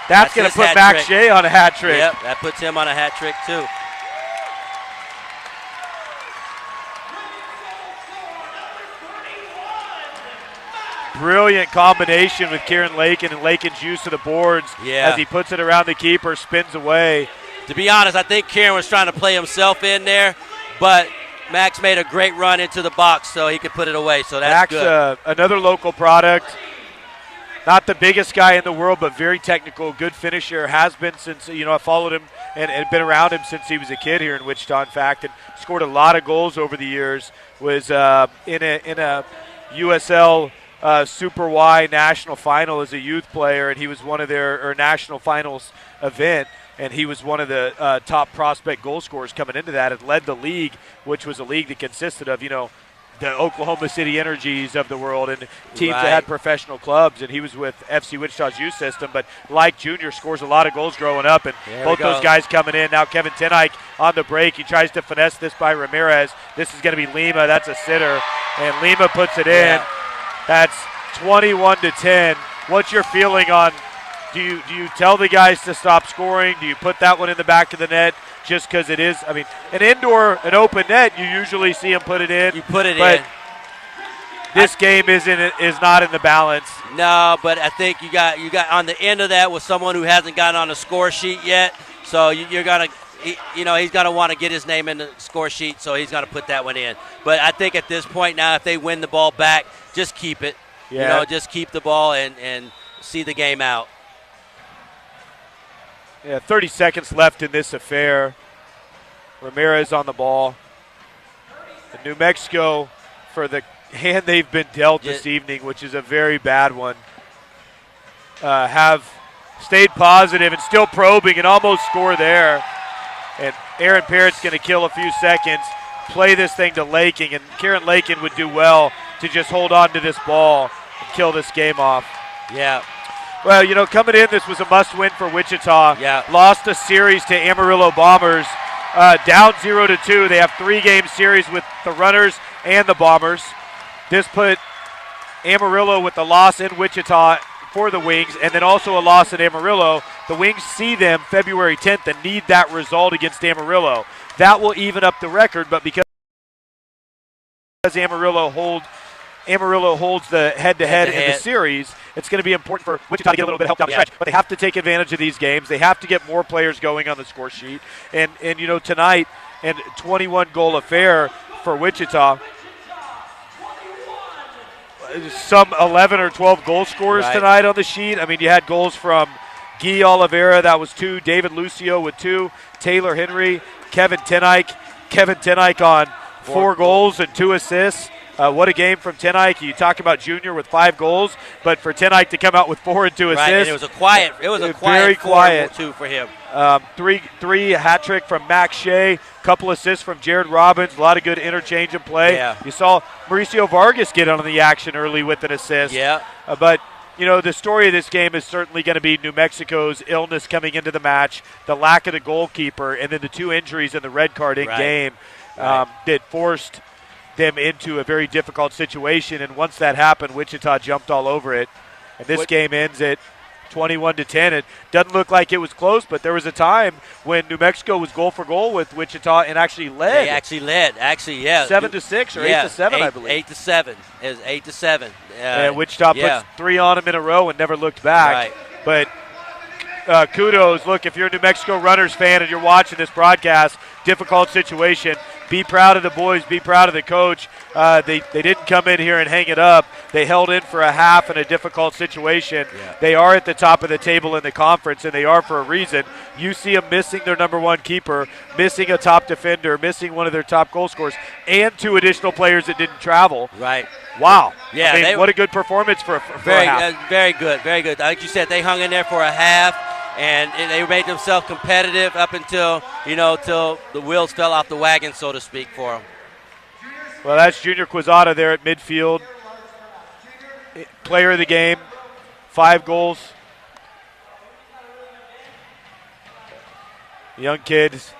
[SPEAKER 4] that's going to put Max Shea on a hat trick.
[SPEAKER 3] Yep, that puts him on a hat trick too.
[SPEAKER 4] Brilliant combination with Kieran Lakin and Lakin's use of the boards as he puts it around the keeper, spins away.
[SPEAKER 3] To be honest, I think Kieran was trying to play himself in there, but Max made a great run into the box so he could put it away, so that's good.
[SPEAKER 4] Max, another local product. Not the biggest guy in the world, but very technical, good finisher. Has been since, I followed him and been around him since he was a kid here in Wichita, in fact, and scored a lot of goals over the years. Was in a USL Super Y national final as a youth player, and he was one of their national finals event, and he was one of the top prospect goal scorers coming into that and led the league, which was a league that consisted of, the Oklahoma City Energies of the world and teams that had professional clubs, and he was with FC Wichita's youth system. But like Junior, scores a lot of goals growing up, and both those guys coming in. Now Kevin Tenike on the break. He tries to finesse this by Ramirez. This is going to be Lima. That's a sitter, and Lima puts it in. That's 21-10. What's your feeling on? Do you tell the guys to stop scoring? Do you put that one in the back of the net just because it is? I mean, an open net, you usually see him put it in.
[SPEAKER 3] You put it
[SPEAKER 4] but
[SPEAKER 3] in.
[SPEAKER 4] This game is not in the balance.
[SPEAKER 3] No, but I think you got on the end of that with someone who hasn't gotten on the score sheet yet. So you're gonna, he's gonna want to get his name in the score sheet. So he's gonna put that one in. But I think at this point now, if they win the ball back, just keep it.
[SPEAKER 4] Yeah.
[SPEAKER 3] Just keep the ball and see the game out.
[SPEAKER 4] Yeah, 30 seconds left in this affair. Ramirez on the ball. And New Mexico, for the hand they've been dealt this evening, which is a very bad one, have stayed positive and still probing and almost score there. And Aaron Parrott's going to kill a few seconds, play this thing to Lakin, and Kieran Lakin would do well to just hold on to this ball and kill this game off.
[SPEAKER 3] Yeah.
[SPEAKER 4] Well, coming in, this was a must-win for Wichita.
[SPEAKER 3] Yeah.
[SPEAKER 4] Lost a series to Amarillo Bombers, down 0-2. They have 3-game series with the Runners and the Bombers. This put Amarillo with the loss in Wichita for the Wings, and then also a loss in Amarillo. The Wings see them February 10th and need that result against Amarillo. That will even up the record, but because Amarillo holds the head-to-head in the series, it's going to be important for Wichita to get a little bit of help down the stretch. But they have to take advantage of these games. They have to get more players going on the score sheet. And tonight, and 21-goal affair for Wichita, some 11 or 12 goal scorers tonight on the sheet. I mean, you had goals from Guy Oliveira, that was 2. David Lucio with 2. Taylor Henry, Kevin Tenike. Kevin Tenike on 4 goals and 2 assists. What a game from Tenike. You talk about Junior with 5 goals, but for Tenike to come out with 4 and 2 assists.
[SPEAKER 3] Right, and it was a quiet
[SPEAKER 4] very quiet
[SPEAKER 3] 4 for him.
[SPEAKER 4] 3 hat trick from Max Shea, couple assists from Jared Robbins, a lot of good interchange and play.
[SPEAKER 3] Yeah.
[SPEAKER 4] You saw Mauricio Vargas get on the action early with an assist.
[SPEAKER 3] Yeah.
[SPEAKER 4] But the story of this game is certainly going to be New Mexico's illness coming into the match, the lack of the goalkeeper, and then the 2 injuries and the red card in game that forced them into a very difficult situation. And once that happened, Wichita jumped all over it. And this game ends at 21-10. It doesn't look like it was close, but there was a time when New Mexico was goal for goal with Wichita and actually led.
[SPEAKER 3] They actually led.
[SPEAKER 4] 7-6 or 8-7, I believe.
[SPEAKER 3] 8-7. It was 8-7.
[SPEAKER 4] And Wichita puts 3 on them in a row and never looked back.
[SPEAKER 3] Right.
[SPEAKER 4] But kudos. Look, if you're a New Mexico Runners fan and you're watching this broadcast, difficult situation. Be proud of the boys. Be proud of the coach. They didn't come in here and hang it up. They held in for a half in a difficult situation.
[SPEAKER 3] Yeah.
[SPEAKER 4] They are at the top of the table in the conference, and they are for a reason. You see them missing their number one keeper, missing a top defender, missing one of their top goal scorers, and 2 additional players that didn't travel.
[SPEAKER 3] Right.
[SPEAKER 4] Wow.
[SPEAKER 3] Yeah,
[SPEAKER 4] I mean, what a good performance for a half.
[SPEAKER 3] Very good, very good. Like you said, they hung in there for a half, and they made themselves competitive up until, till the wheels fell off the wagon, so to speak, for them.
[SPEAKER 4] Well, that's Junior Quezada there at midfield. Player of the game, 5 goals. Young kid.
[SPEAKER 3] It's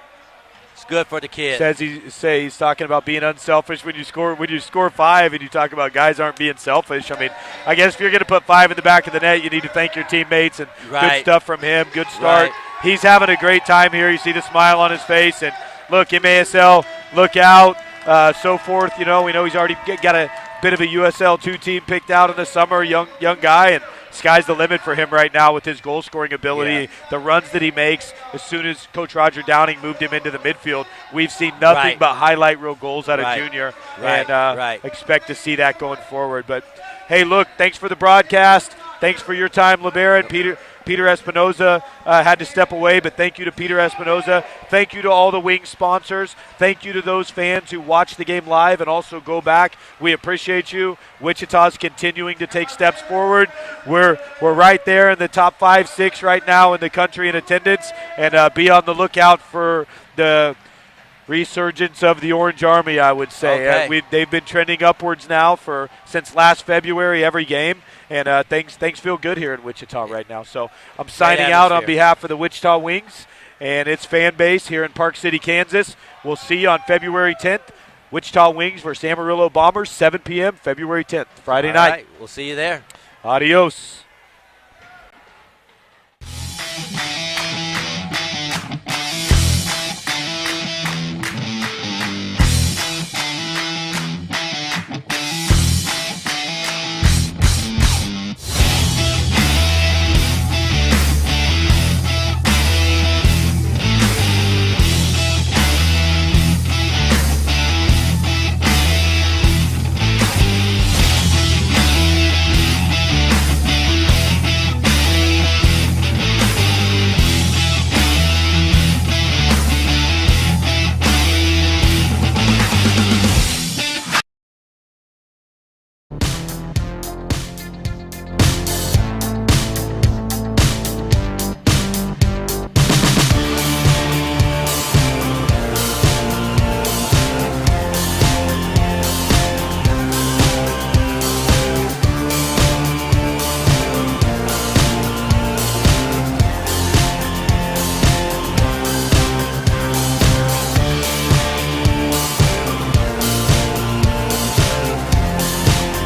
[SPEAKER 3] good for the kid.
[SPEAKER 4] Says he's talking about being unselfish when you score 5 and you talk about guys aren't being selfish. I mean, I guess if you're going to put 5 in the back of the net, you need to thank your teammates, and good stuff from him. Good start.
[SPEAKER 3] Right.
[SPEAKER 4] He's having a great time here. You see the smile on his face, and look, MASL, look out, so forth. We know he's already got a bit of a USL 2 team picked out in the summer, young guy, and sky's the limit for him right now with his goal scoring ability.
[SPEAKER 3] Yeah.
[SPEAKER 4] The runs that he makes as soon as Coach Roger Downing moved him into the midfield, we've seen nothing but highlight reel goals out of Junior, and expect to see that going forward. But hey, look, thanks for the broadcast. Thanks for your time, LeBaron. Peter Espinoza had to step away, but thank you to Peter Espinoza. Thank you to all the Wings sponsors. Thank you to those fans who watch the game live and also go back. We appreciate you. Wichita's continuing to take steps forward. We're right there in the top 5, 6 right now in the country in attendance, and be on the lookout for the resurgence of the Orange Army, I would say.
[SPEAKER 3] Okay.
[SPEAKER 4] They've been trending upwards now since last February, every game. And things feel good here in Wichita right now. So I'm signing out on behalf of the Wichita Wings and its fan base here in Park City, Kansas. We'll see you on February 10th. Wichita Wings versus Amarillo Bombers, 7 p.m., February 10th, Friday night.
[SPEAKER 3] All right. We'll see you there.
[SPEAKER 4] Adios.